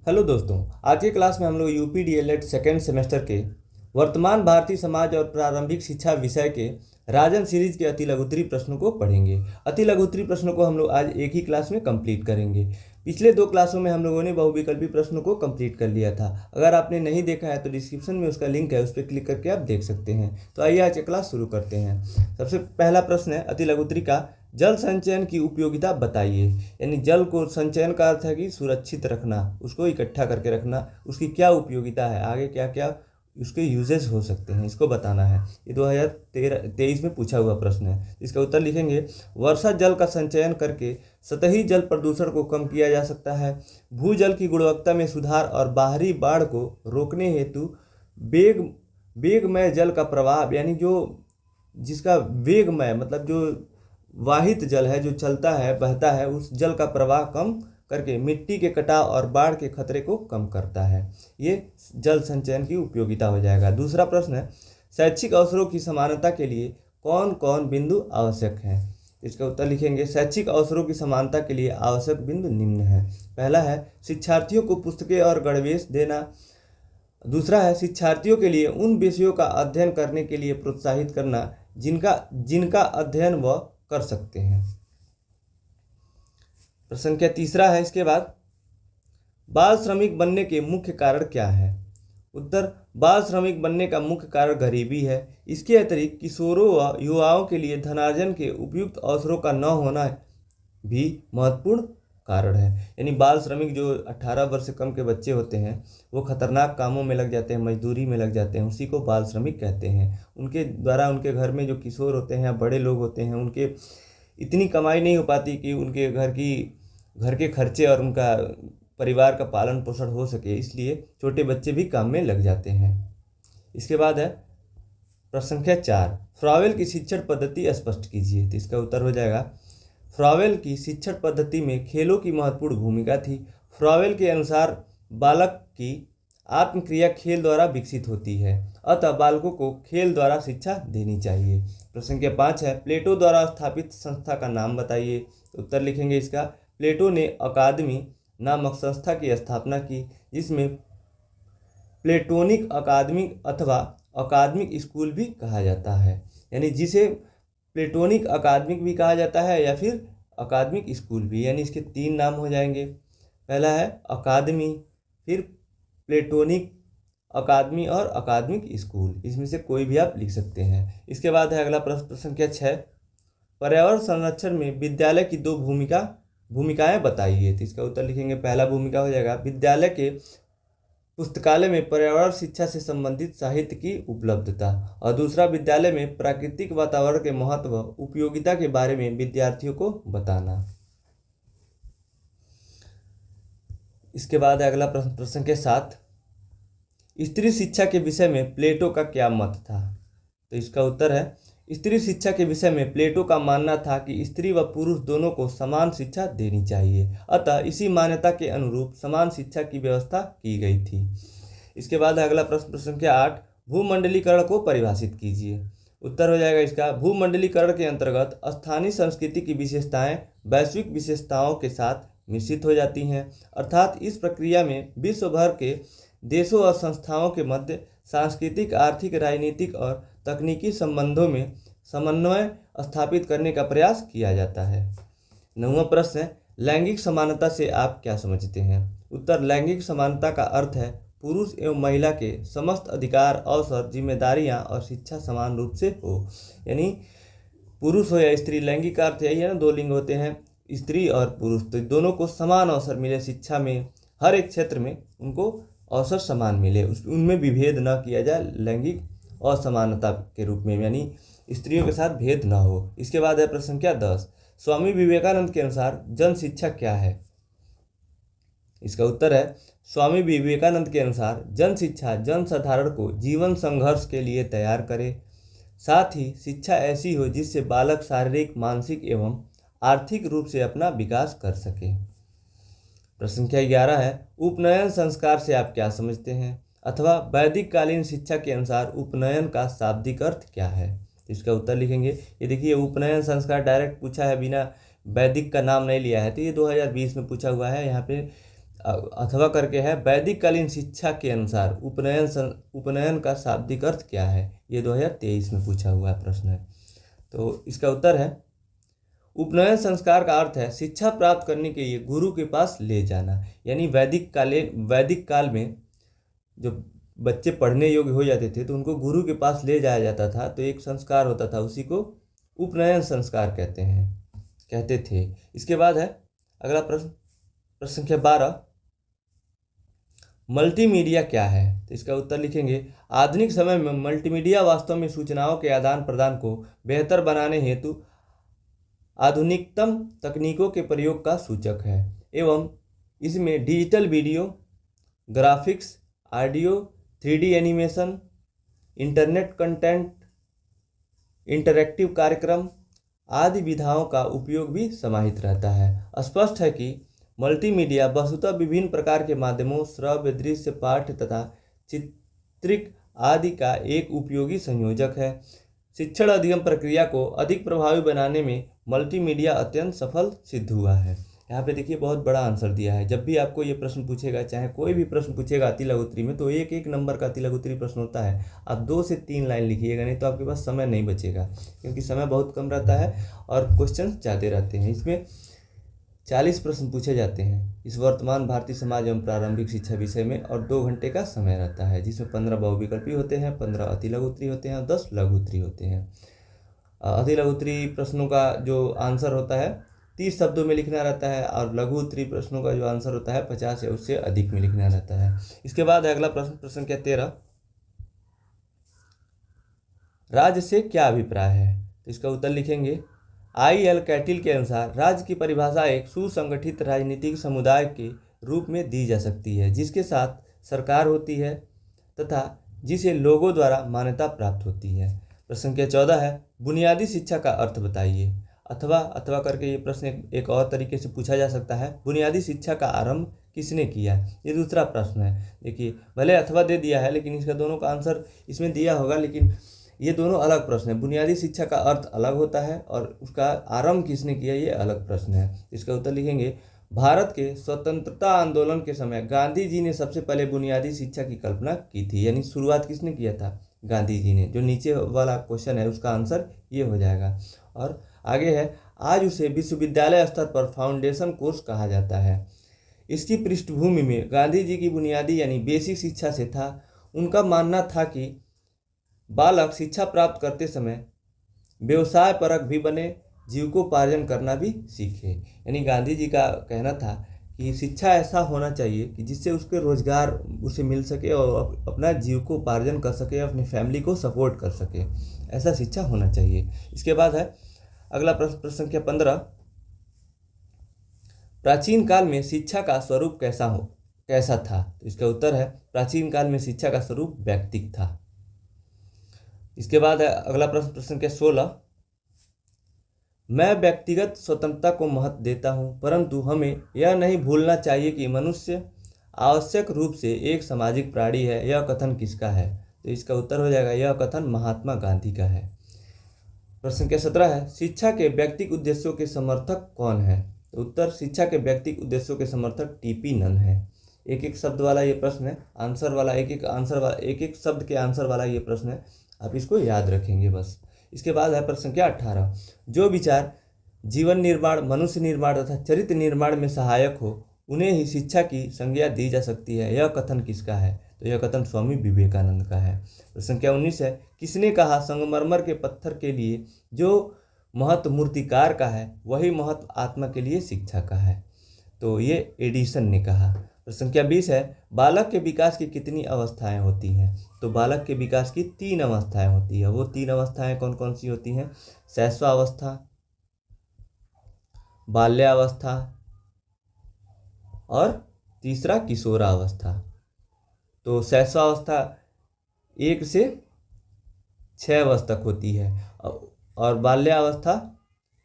Hello दोस्तों, आज की क्लास में हम लोग यूपी डीएलएड सेकेंड सेमेस्टर के वर्तमान भारतीय समाज और प्रारंभिक शिक्षा विषय के राजन सीरीज के अति लघुत्तरी प्रश्नों को पढ़ेंगे। अति लघुत्तरी प्रश्नों को हम लोग आज एक ही क्लास में कंप्लीट करेंगे। पिछले दो क्लासों में हम लोगों ने बहुविकल्पी प्रश्नों को कंप्लीट कर लिया था। अगर आपने नहीं देखा है तो डिस्क्रिप्शन में उसका लिंक है, उस पर क्लिक करके आप देख सकते हैं। तो आइए आज की क्लास शुरू करते हैं। सबसे पहला प्रश्न है अति लघुत्तरी का, जल संचयन की उपयोगिता बताइए। यानी जल को संचयन का अर्थ है कि सुरक्षित रखना, उसको इकट्ठा करके रखना, उसकी क्या उपयोगिता है, आगे क्या क्या उसके यूजेस हो सकते हैं, इसको बताना है। ये 2023 में पूछा हुआ प्रश्न है। इसका उत्तर लिखेंगे, वर्षा जल का संचयन करके सतही जल प्रदूषण को कम किया जा सकता है। भूजल की गुणवत्ता में सुधार और बाहरी बाढ़ को रोकने हेतु वेगमय जल का प्रवाह, यानी जो जिसका वेगमय मतलब जो वाहित जल है, जो चलता है बहता है, उस जल का प्रवाह कम करके मिट्टी के कटाव और बाढ़ के खतरे को कम करता है। ये जल संचयन की उपयोगिता हो जाएगा। दूसरा प्रश्न है, शैक्षिक अवसरों की समानता के लिए कौन कौन बिंदु आवश्यक हैं। इसका उत्तर लिखेंगे, शैक्षिक अवसरों की समानता के लिए आवश्यक बिंदु निम्न है। पहला है शिक्षार्थियों को पुस्तकें और गणवेश देना। दूसरा है शिक्षार्थियों के लिए उन विषयों का अध्ययन करने के लिए प्रोत्साहित करना जिनका जिनका अध्ययन वह कर सकते हैं। प्रश्न क्या तीसरा है इसके बाद, बाल श्रमिक बनने के मुख्य कारण क्या है। उत्तर, बाल श्रमिक बनने का मुख्य कारण गरीबी है। इसके अतिरिक्त किशोरों व युवाओं के लिए धनार्जन के उपयुक्त अवसरों का न होना भी महत्वपूर्ण कारण है। यानी बाल श्रमिक जो 18 वर्ष से कम के बच्चे होते हैं वो खतरनाक कामों में लग जाते हैं, मजदूरी में लग जाते हैं, उसी को बाल श्रमिक कहते हैं। उनके द्वारा उनके घर में जो किशोर होते हैं, बड़े लोग होते हैं, उनके इतनी कमाई नहीं हो पाती कि उनके घर के खर्चे और उनका परिवार का पालन पोषण हो सके, इसलिए छोटे बच्चे भी काम में लग जाते हैं। इसके बाद है प्रश्न संख्या 4, फ्रावेल की शिक्षण पद्धति स्पष्ट कीजिए। तो इसका उत्तर हो जाएगा, फ्रावेल की शिक्षण पद्धति में खेलों की महत्वपूर्ण भूमिका थी। फ्रावेल के अनुसार बालक की आत्मक्रिया खेल द्वारा विकसित होती है, अतः बालकों को खेल द्वारा शिक्षा देनी चाहिए। प्रश्न संख्या 5 है, प्लेटो द्वारा स्थापित संस्था का नाम बताइए। उत्तर लिखेंगे इसका, प्लेटो ने अकादमी नामक संस्था की स्थापना की, जिसमें प्लेटोनिक अकादमी अथवा अकादमिक स्कूल भी कहा जाता है। यानी जिसे प्लेटोनिक अकादमिक भी कहा जाता है या फिर अकादमिक स्कूल भी, यानी इसके 3 नाम हो जाएंगे। पहला है अकादमी, फिर प्लेटोनिक अकादमी और अकादमिक स्कूल, इसमें से कोई भी आप लिख सकते हैं। इसके बाद है अगला प्रश्न संख्या 6, पर्यावरण संरक्षण में विद्यालय की 2 भूमिकाएं बताइए। तो इसका उत्तर लिखेंगे, पहला भूमिका हो जाएगा विद्यालय के पुस्तकालय में पर्यावरण शिक्षा से संबंधित साहित्य की उपलब्धता, और दूसरा विद्यालय में प्राकृतिक वातावरण के महत्व उपयोगिता के बारे में विद्यार्थियों को बताना। इसके बाद है अगला प्रश्न संख्या 7, स्त्री शिक्षा के विषय में प्लेटो का क्या मत था। तो इसका उत्तर है, स्त्री शिक्षा के विषय में प्लेटो का मानना था कि स्त्री व पुरुष दोनों को समान शिक्षा देनी चाहिए, अतः इसी मान्यता के अनुरूप समान शिक्षा की व्यवस्था की गई थी। इसके बाद अगला प्रश्न संख्या 8, भूमंडलीकरण को परिभाषित कीजिए। उत्तर हो जाएगा इसका, भूमंडलीकरण के अंतर्गत स्थानीय संस्कृति की विशेषताएं वैश्विक विशेषताओं के साथ मिश्रित हो जाती हैं, अर्थात इस प्रक्रिया में विश्व भर के देशों और संस्थाओं के मध्य सांस्कृतिक, आर्थिक, राजनीतिक और तकनीकी संबंधों में समन्वय स्थापित करने का प्रयास किया जाता है। 9वां प्रश्न है, लैंगिक समानता से आप क्या समझते हैं। उत्तर, लैंगिक समानता का अर्थ है पुरुष एवं महिला के समस्त अधिकार, अवसर, जिम्मेदारियां और शिक्षा समान रूप से हो। यानी पुरुष हो या स्त्री, लैंगिक का अर्थ यही है ना, 2 लिंग होते हैं, स्त्री और पुरुष, तो दोनों को समान अवसर मिले शिक्षा में, हर एक क्षेत्र में उनको अवसर समान मिले, उनमें विभेद न किया जाए, लैंगिक असमानता के रूप में, यानी स्त्रियों के साथ भेद न हो। इसके बाद है प्रश्न संख्या 10, स्वामी विवेकानंद के अनुसार जन शिक्षा क्या है। इसका उत्तर है, स्वामी विवेकानंद के अनुसार जन शिक्षा जन साधारण को जीवन संघर्ष के लिए तैयार करे, साथ ही शिक्षा ऐसी हो जिससे बालक शारीरिक, मानसिक एवं आर्थिक रूप से अपना विकास कर सके। प्रश्न संख्या 11 है, उपनयन संस्कार से आप क्या समझते हैं, अथवा वैदिक कालीन शिक्षा के अनुसार उपनयन का शाब्दिक अर्थ क्या है। इसका उत्तर लिखेंगे, ये देखिए उपनयन संस्कार डायरेक्ट पूछा है, बिना वैदिक का नाम नहीं लिया है, तो ये 2020 में पूछा हुआ है। यहाँ पे अथवा करके है वैदिक कालीन शिक्षा के अनुसार उपनयन का शाब्दिक अर्थ क्या है। ये 2023 में पूछा हुआ प्रश्न है। तो इसका उत्तर है उपनयन संस्कार का अर्थ है शिक्षा प्राप्त करने के लिए गुरु के पास ले जाना। यानी वैदिक काल में जो बच्चे पढ़ने योग्य हो जाते थे तो उनको गुरु के पास ले जाया जाता था, तो एक संस्कार होता था, उसी को उपनयन संस्कार कहते थे। इसके बाद है अगला प्रश्न संख्या 12, मल्टीमीडिया क्या है। तो इसका उत्तर लिखेंगे आधुनिक समय में मल्टीमीडिया वास्तव में सूचनाओं के आदान प्रदान को बेहतर बनाने हेतु आधुनिकतम तकनीकों के प्रयोग का सूचक है एवं इसमें digital video, graphics, audio, 3D animation, internet content, interactive कार्यक्रम आदि विधाओं का उपयोग भी समाहित रहता है। स्पष्ट है कि मल्टीमीडिया वस्तुतः विभिन्न प्रकार के माध्यमों श्रव्य, दृश्य, पाठ्य तथा चित्रिक आदि का एक उपयोगी संयोजक है। शिक्षण अधिगम प्रक्रिया को अधिक प्रभावी बनाने में मल्टीमीडिया अत्यंत सफल सिद्ध हुआ है। यहाँ पे देखिए बहुत बड़ा आंसर दिया है। जब भी आपको ये प्रश्न पूछेगा, चाहे कोई भी प्रश्न पूछेगा अति लघु उत्तरी में, तो एक नंबर का अति लघु उत्तरी प्रश्न होता है। आप 2 से 3 लाइन लिखिएगा, नहीं तो आपके पास समय नहीं बचेगा, क्योंकि समय बहुत कम रहता है और क्वेश्चन ज़्यादा रहते हैं। इसमें 40 प्रश्न पूछे जाते हैं इस वर्तमान भारतीय समाज एवं प्रारंभिक शिक्षा विषय में, और 2 घंटे का समय रहता है, जिसमें 15 बहुविकल्पी होते हैं, 15 अति लघु उत्तरी होते हैं और 10 लघु उत्तरी होते हैं। अति लघु उत्तरी प्रश्नों का जो आंसर होता है 30 शब्दों में लिखना रहता है, और लघु उत्तरी प्रश्नों का जो आंसर होता है 50 या उससे अधिक में लिखना रहता है। इसके बाद अगला प्रश्न क्या 13, राज्य से क्या अभिप्राय है। तो इसका उत्तर लिखेंगे IL कैटिल के अनुसार राज्य की परिभाषा एक सुसंगठित राजनीतिक समुदाय के रूप में दी जा सकती है, जिसके साथ सरकार होती है तथा जिसे लोगों द्वारा मान्यता प्राप्त होती है। प्रश्न संख्या 14 है बुनियादी शिक्षा का अर्थ बताइए। अथवा करके ये प्रश्न एक और तरीके से पूछा जा सकता है, बुनियादी शिक्षा का आरंभ किसने किया। ये दूसरा प्रश्न है। देखिए भले अथवा दे दिया है, लेकिन इसका दोनों का आंसर इसमें दिया होगा, लेकिन ये दोनों अलग प्रश्न है। बुनियादी शिक्षा का अर्थ अलग होता है और उसका आरंभ किसने किया, ये अलग प्रश्न है। इसका उत्तर लिखेंगे भारत के स्वतंत्रता आंदोलन के समय गांधी जी ने सबसे पहले बुनियादी शिक्षा की कल्पना की थी। यानी शुरुआत किसने किया था, गांधी जी ने। जो नीचे वाला क्वेश्चन है उसका आंसर ये हो जाएगा। और आगे है आज उसे विश्वविद्यालय स्तर पर फाउंडेशन कोर्स कहा जाता है। इसकी पृष्ठभूमि में गांधी जी की बुनियादी यानी बेसिक शिक्षा से था। उनका मानना था कि बालक शिक्षा प्राप्त करते समय व्यवसाय परक भी बने, जीविकोपार्जन करना भी सीखे। यानी गांधी जी का कहना था कि शिक्षा ऐसा होना चाहिए कि जिससे उसके रोजगार उसे मिल सके और अपना जीविकोपार्जन कर सके, अपनी फैमिली को सपोर्ट कर सके, ऐसा शिक्षा होना चाहिए। इसके बाद है अगला प्रश्न संख्या 15, प्राचीन काल में शिक्षा का स्वरूप कैसा था। तो इसका उत्तर है प्राचीन काल में शिक्षा का स्वरूप व्यक्तिक था। इसके बाद है अगला प्रश्न संख्या 16, मैं व्यक्तिगत स्वतंत्रता को महत्व देता हूं, परंतु हमें यह नहीं भूलना चाहिए कि मनुष्य आवश्यक रूप से एक सामाजिक प्राणी है। यह कथन किसका है। तो इसका उत्तर हो जाएगा यह कथन महात्मा गांधी का है। प्रश्न संख्या 17 है शिक्षा के व्यक्तिगत उद्देश्यों के समर्थक कौन है। तो उत्तर शिक्षा के व्यक्तिगत उद्देश्यों के समर्थक टीपी नन है। एक शब्द वाला ये प्रश्न है, आंसर वाला एक शब्द के आंसर वाला ये प्रश्न है, आप इसको याद रखेंगे बस। इसके बाद है प्रश्न संख्या 18, जो विचार जीवन निर्माण, मनुष्य निर्माण तथा चरित्र निर्माण में सहायक हो उन्हें ही शिक्षा की संज्ञा दी जा सकती है। यह कथन किसका है। तो यह कथन स्वामी विवेकानंद का है। प्रश्न संख्या 19 है किसने कहा संगमरमर के पत्थर के लिए जो महत्व मूर्तिकार का है वही महत्व आत्मा के लिए शिक्षा का है। तो ये एडिसन ने कहा। प्रश्न संख्या 20 है बालक के विकास की कितनी अवस्थाएं होती हैं। तो बालक के विकास की 3 अवस्थाएं होती है। वो 3 अवस्थाएं कौन कौन सी होती हैं, शैशवावस्था, बाल्यावस्था और तीसरा किशोरावस्था। तो शैशवावस्था 1 से 6 वर्ष तक होती है और बाल्यावस्था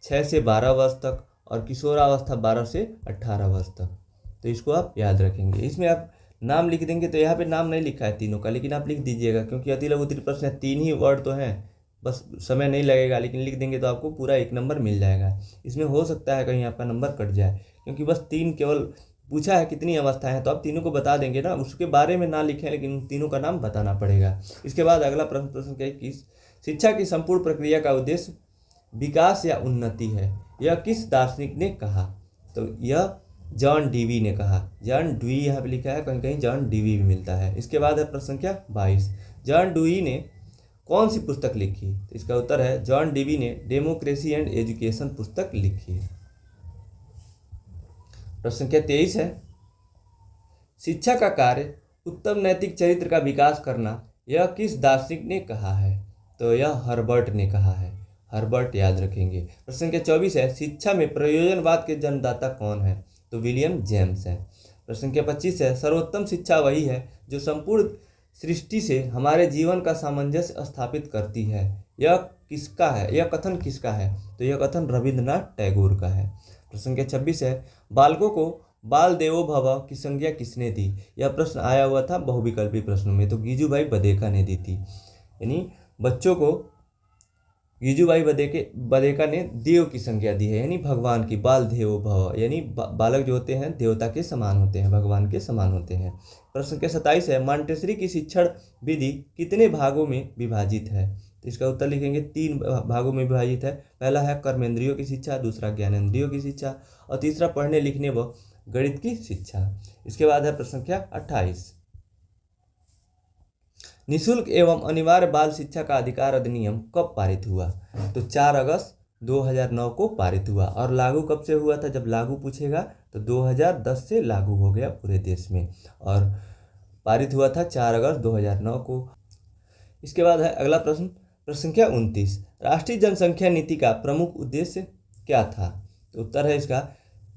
6 से 12 वर्ष तक और किशोरावस्था 12 से 18 वर्ष तक। तो इसको आप याद रखेंगे। इसमें आप नाम लिख देंगे, तो यहाँ पे नाम नहीं लिखा है तीनों का, लेकिन आप लिख दीजिएगा क्योंकि अति लघु उत्तरी प्रश्न है, 3 ही वर्ड तो हैं, बस समय नहीं लगेगा, लेकिन लिख देंगे तो आपको पूरा 1 नंबर मिल जाएगा। इसमें हो सकता है कहीं आपका नंबर कट जाए क्योंकि बस 3 केवल पूछा है कितनी अवस्थाएं हैं, तो आप तीनों को बता देंगे ना, उसके बारे में ना लिखें लेकिन उन तीनों का नाम बताना पड़ेगा। इसके बाद अगला प्रश्न प्रश्न क्या है कि शिक्षा की संपूर्ण प्रक्रिया का उद्देश्य विकास या उन्नति है, यह किस दार्शनिक ने कहा? तो यह जॉन डीवी ने कहा। जॉन डुई यहाँ पे लिखा है, कहीं कहीं जॉन डीवी भी मिलता है। इसके बाद है प्रश्न संख्या 22, जॉन डुई ने कौन सी पुस्तक लिखी? तो इसका उत्तर है जॉन डीवी ने डेमोक्रेसी एंड एजुकेशन पुस्तक लिखी। प्रश्न संख्या 23 है, शिक्षा का कार्य उत्तम नैतिक चरित्र का विकास करना, यह किस दार्शनिक ने कहा है? तो यह हर्बर्ट ने कहा है। हर्बर्ट याद रखेंगे। प्रश्न संख्या 24 है, शिक्षा में प्रयोजनवाद के जन्मदाता कौन है? तो विलियम जेम्स है। प्रश्न संख्या 25 है, सर्वोत्तम शिक्षा वही है जो संपूर्ण सृष्टि से हमारे जीवन का सामंजस्य स्थापित करती है, यह किसका है? यह कथन किसका है? तो यह कथन रविंद्रनाथ टैगोर का है। प्रश्न संख्या 26 है, बालकों को बाल देवो भव की संज्ञा किसने दी? यह प्रश्न आया हुआ था बहुविकल्पी प्रश्नों में, तो गीजूभाई बधेका ने दी थी। यानी बच्चों को गीजूभाई बधेका ने देव की संज्ञा दी है, यानी भगवान की। बाल देवो भव यानी बालक जो होते हैं देवता के समान होते हैं, भगवान के समान होते हैं। प्रश्न संख्या 27 है, मॉन्टेसरी की शिक्षण विधि कितने भागों में विभाजित है? तो इसका उत्तर लिखेंगे 3 भागों में विभाजित है। पहला है कर्मेंद्रियों की शिक्षा, दूसरा ज्ञानेंद्रियों की शिक्षा और तीसरा पढ़ने लिखने व गणित की शिक्षा। इसके बाद है प्रश्न संख्या 28, निःशुल्क एवं अनिवार्य बाल शिक्षा का अधिकार अधिनियम कब पारित हुआ? तो 4 अगस्त 2009 को पारित हुआ। और लागू कब से हुआ था? जब लागू पूछेगा तो 2010 से लागू हो गया पूरे देश में, और पारित हुआ था 4 अगस्त 2009 को। इसके बाद है अगला प्रश्न, प्रश्न संख्या 29, राष्ट्रीय जनसंख्या नीति का प्रमुख उद्देश्य क्या था? तो उत्तर है इसका,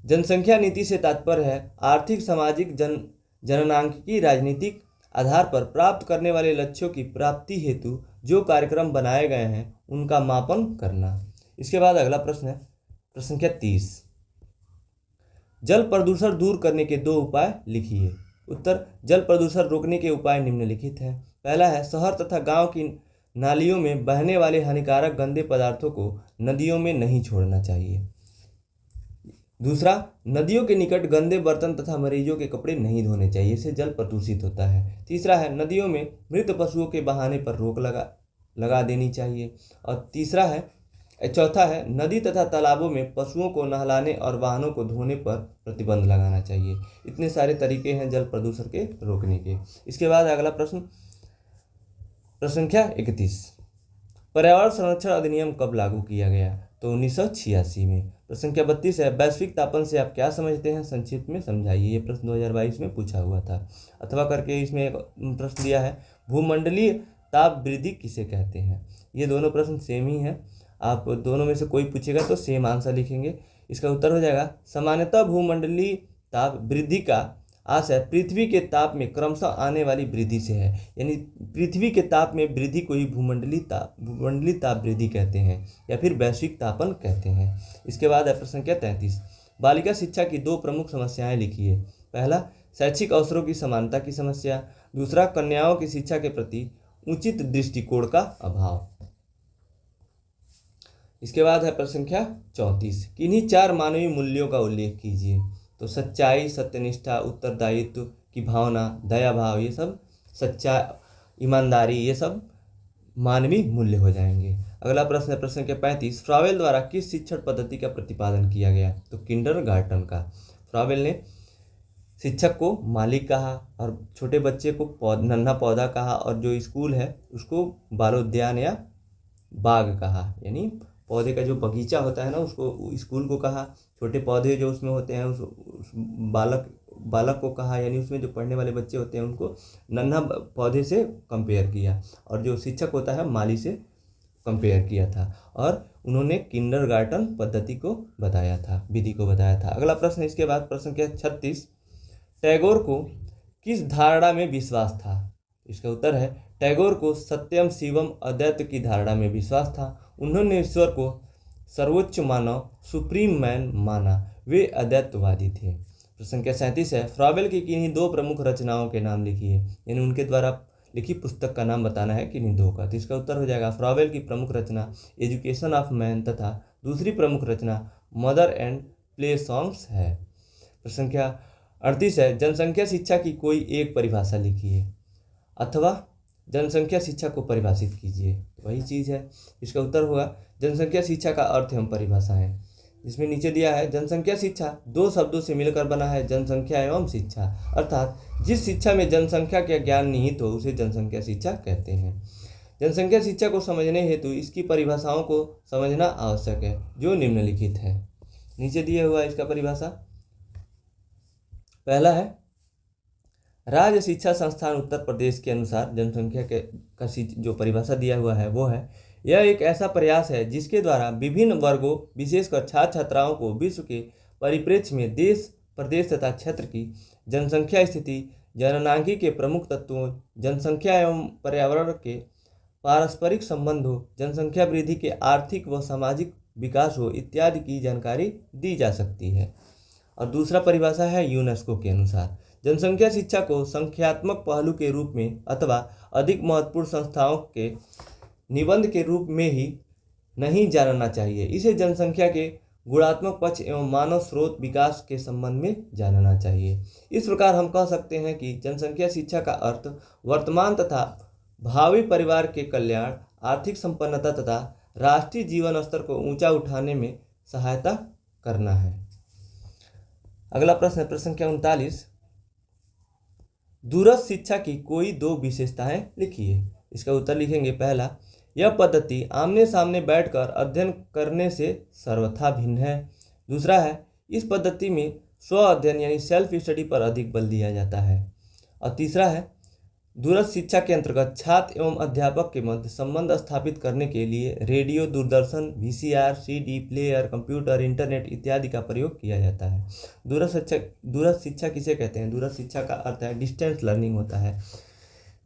जनसंख्या नीति से तात्पर्य है आर्थिक, सामाजिक, जननांकिकी, राजनीतिक आधार पर प्राप्त करने वाले लक्ष्यों की प्राप्ति हेतु जो कार्यक्रम बनाए गए हैं उनका मापन करना। इसके बाद अगला प्रश्न है प्रश्न संख्या 30, जल प्रदूषण दूर करने के 2 उपाय लिखिए। उत्तर, जल प्रदूषण रोकने के उपाय निम्नलिखित हैं। पहला है, शहर तथा गांव की नालियों में बहने वाले हानिकारक गंदे पदार्थों को नदियों में नहीं छोड़ना चाहिए। दूसरा, नदियों के निकट गंदे बर्तन तथा मरीजों के कपड़े नहीं धोने चाहिए, इससे जल प्रदूषित होता है। तीसरा है, नदियों में मृत पशुओं के बहाने पर रोक लगा देनी चाहिए। और चौथा है, नदी तथा तालाबों में पशुओं को नहलाने और वाहनों को धोने पर प्रतिबंध लगाना चाहिए। इतने सारे तरीके हैं जल प्रदूषण के रोकने के। इसके बाद अगला प्रश्न संख्या 31, पर्यावरण संरक्षण अधिनियम कब लागू किया गया? तो 1986 में। प्रश्न संख्या 32 है, वैश्विक तापन से आप क्या समझते हैं? संक्षिप्त में समझाइए। ये प्रश्न 2022 में पूछा हुआ था। अथवा करके इसमें एक प्रश्न दिया है, भूमंडलीय ताप वृद्धि किसे कहते हैं? ये दोनों प्रश्न सेम ही हैं, आप दोनों में से कोई पूछेगा तो सेम आंसर लिखेंगे। इसका उत्तर हो जाएगा, सामान्यतः भूमंडलीय ताप वृद्धि का आशय पृथ्वी के ताप में क्रमशः आने वाली वृद्धि से है। यानी पृथ्वी के ताप में वृद्धि को ही भूमंडलीय ताप वृद्धि कहते हैं या फिर वैश्विक तापन कहते हैं। इसके बाद है प्रश्न संख्या 33, बालिका शिक्षा की 2 प्रमुख समस्याएं लिखिए। पहला, शैक्षिक अवसरों की समानता की समस्या। दूसरा, कन्याओं की शिक्षा के प्रति उचित दृष्टिकोण का अभाव। इसके बाद है प्रश्न संख्या 34, किन्हीं 4 मानवीय मूल्यों का उल्लेख कीजिए। तो सच्चाई, सत्यनिष्ठा, उत्तरदायित्व की भावना, दया भाव, ये सब ईमानदारी, ये सब मानवीय मूल्य हो जाएंगे। अगला प्रश्न है प्रश्न संख्या 35, फ्रावेल द्वारा किस शिक्षण पद्धति का प्रतिपादन किया गया? तो किंडरगार्टन का। फ्रावेल ने शिक्षक को मालिक कहा और छोटे बच्चे को नन्हा पौधा कहा, और जो स्कूल है उसको बालोद्यान या बाग कहा। यानी पौधे का जो बगीचा होता है ना, उसको स्कूल को कहा। छोटे पौधे जो उसमें होते हैं उस बालक को कहा, यानी उसमें जो पढ़ने वाले बच्चे होते हैं उनको नन्हा पौधे से कंपेयर किया, और जो शिक्षक होता है माली से कंपेयर किया था। और उन्होंने किंडरगार्टन पद्धति को बताया था, विधि को बताया था। अगला प्रश्न इसके बाद प्रश्न क्या 36, टैगोर को किस धारणा में विश्वास था? इसका उत्तर है, टैगोर को सत्यम शिवम अद्वैत की धारणा में विश्वास था। उन्होंने ईश्वर को सर्वोच्च मानव, सुप्रीम मैन माना। वे अद्वैतवादी थे। प्रश्न संख्या 37 है, फ्रावेल की किन्हीं 2 प्रमुख रचनाओं के नाम लिखिए। यानी उनके द्वारा लिखी पुस्तक का नाम बताना है किन्हीं 2 का। तो इसका उत्तर हो जाएगा, फ्रावेल की प्रमुख रचना एजुकेशन ऑफ मैन तथा दूसरी प्रमुख रचना मदर एंड प्ले सॉन्ग्स है। प्रश्न संख्या 38 है, जनसंख्या शिक्षा की कोई एक परिभाषा लिखिए अथवा जनसंख्या शिक्षा को परिभाषित कीजिए। वही चीज़ है, इसका उत्तर होगा जनसंख्या शिक्षा का अर्थ एवं परिभाषा है। जिसमें नीचे दिया है जनसंख्या शिक्षा दो शब्दों से मिलकर बना है, जनसंख्या एवं शिक्षा, अर्थात जिस शिक्षा में जनसंख्या का ज्ञान निहित हो उसे जनसंख्या शिक्षा कहते हैं। जनसंख्या शिक्षा को समझने हेतु इसकी परिभाषाओं को समझना आवश्यक है जो निम्नलिखित है। नीचे दिया हुआ इसका परिभाषा। पहला है राज्य शिक्षा संस्थान उत्तर प्रदेश के अनुसार जनसंख्या का जो परिभाषा दिया हुआ है वो है, यह एक ऐसा प्रयास है जिसके द्वारा विभिन्न वर्गों विशेषकर छात्र छात्राओं को विश्व के परिप्रेक्ष्य में देश प्रदेश तथा क्षेत्र की जनसंख्या स्थिति, जननांगी के प्रमुख तत्वों, जनसंख्या एवं पर्यावरण के पारस्परिक संबंधों, जनसंख्या वृद्धि के आर्थिक व सामाजिक विकास हो इत्यादि की जानकारी दी जा सकती है। और दूसरा परिभाषा है यूनेस्को के अनुसार, जनसंख्या शिक्षा को संख्यात्मक पहलू के रूप में अथवा अधिक महत्वपूर्ण संस्थाओं के निबंध के रूप में ही नहीं जानना चाहिए, इसे जनसंख्या के गुणात्मक पक्ष एवं मानव स्रोत विकास के संबंध में जानना चाहिए। इस प्रकार हम कह सकते हैं कि जनसंख्या शिक्षा का अर्थ वर्तमान तथा भावी परिवार के कल्याण, आर्थिक संपन्नता तथा राष्ट्रीय जीवन स्तर को ऊंचा उठाने में सहायता करना है। अगला प्रश्न है प्रश्न संख्या 39, दूरस्थ शिक्षा की कोई दो विशेषताएं लिखिए। इसका उत्तर लिखेंगे। पहला, यह पद्धति आमने सामने बैठकर अध्ययन करने से सर्वथा भिन्न है। दूसरा है, इस पद्धति में स्व अध्ययन यानी सेल्फ स्टडी पर अधिक बल दिया जाता है। और तीसरा है, दूरस्थ शिक्षा के अंतर्गत छात्र एवं अध्यापक के मध्य संबंध स्थापित करने के लिए radio, Doordarshan, VCR, CD player, computer, internet इत्यादि का प्रयोग किया जाता है। दूरस्थ शिक्षा किसे कहते हैं? दूरस्थ शिक्षा का अर्थ है डिस्टेंस लर्निंग होता है,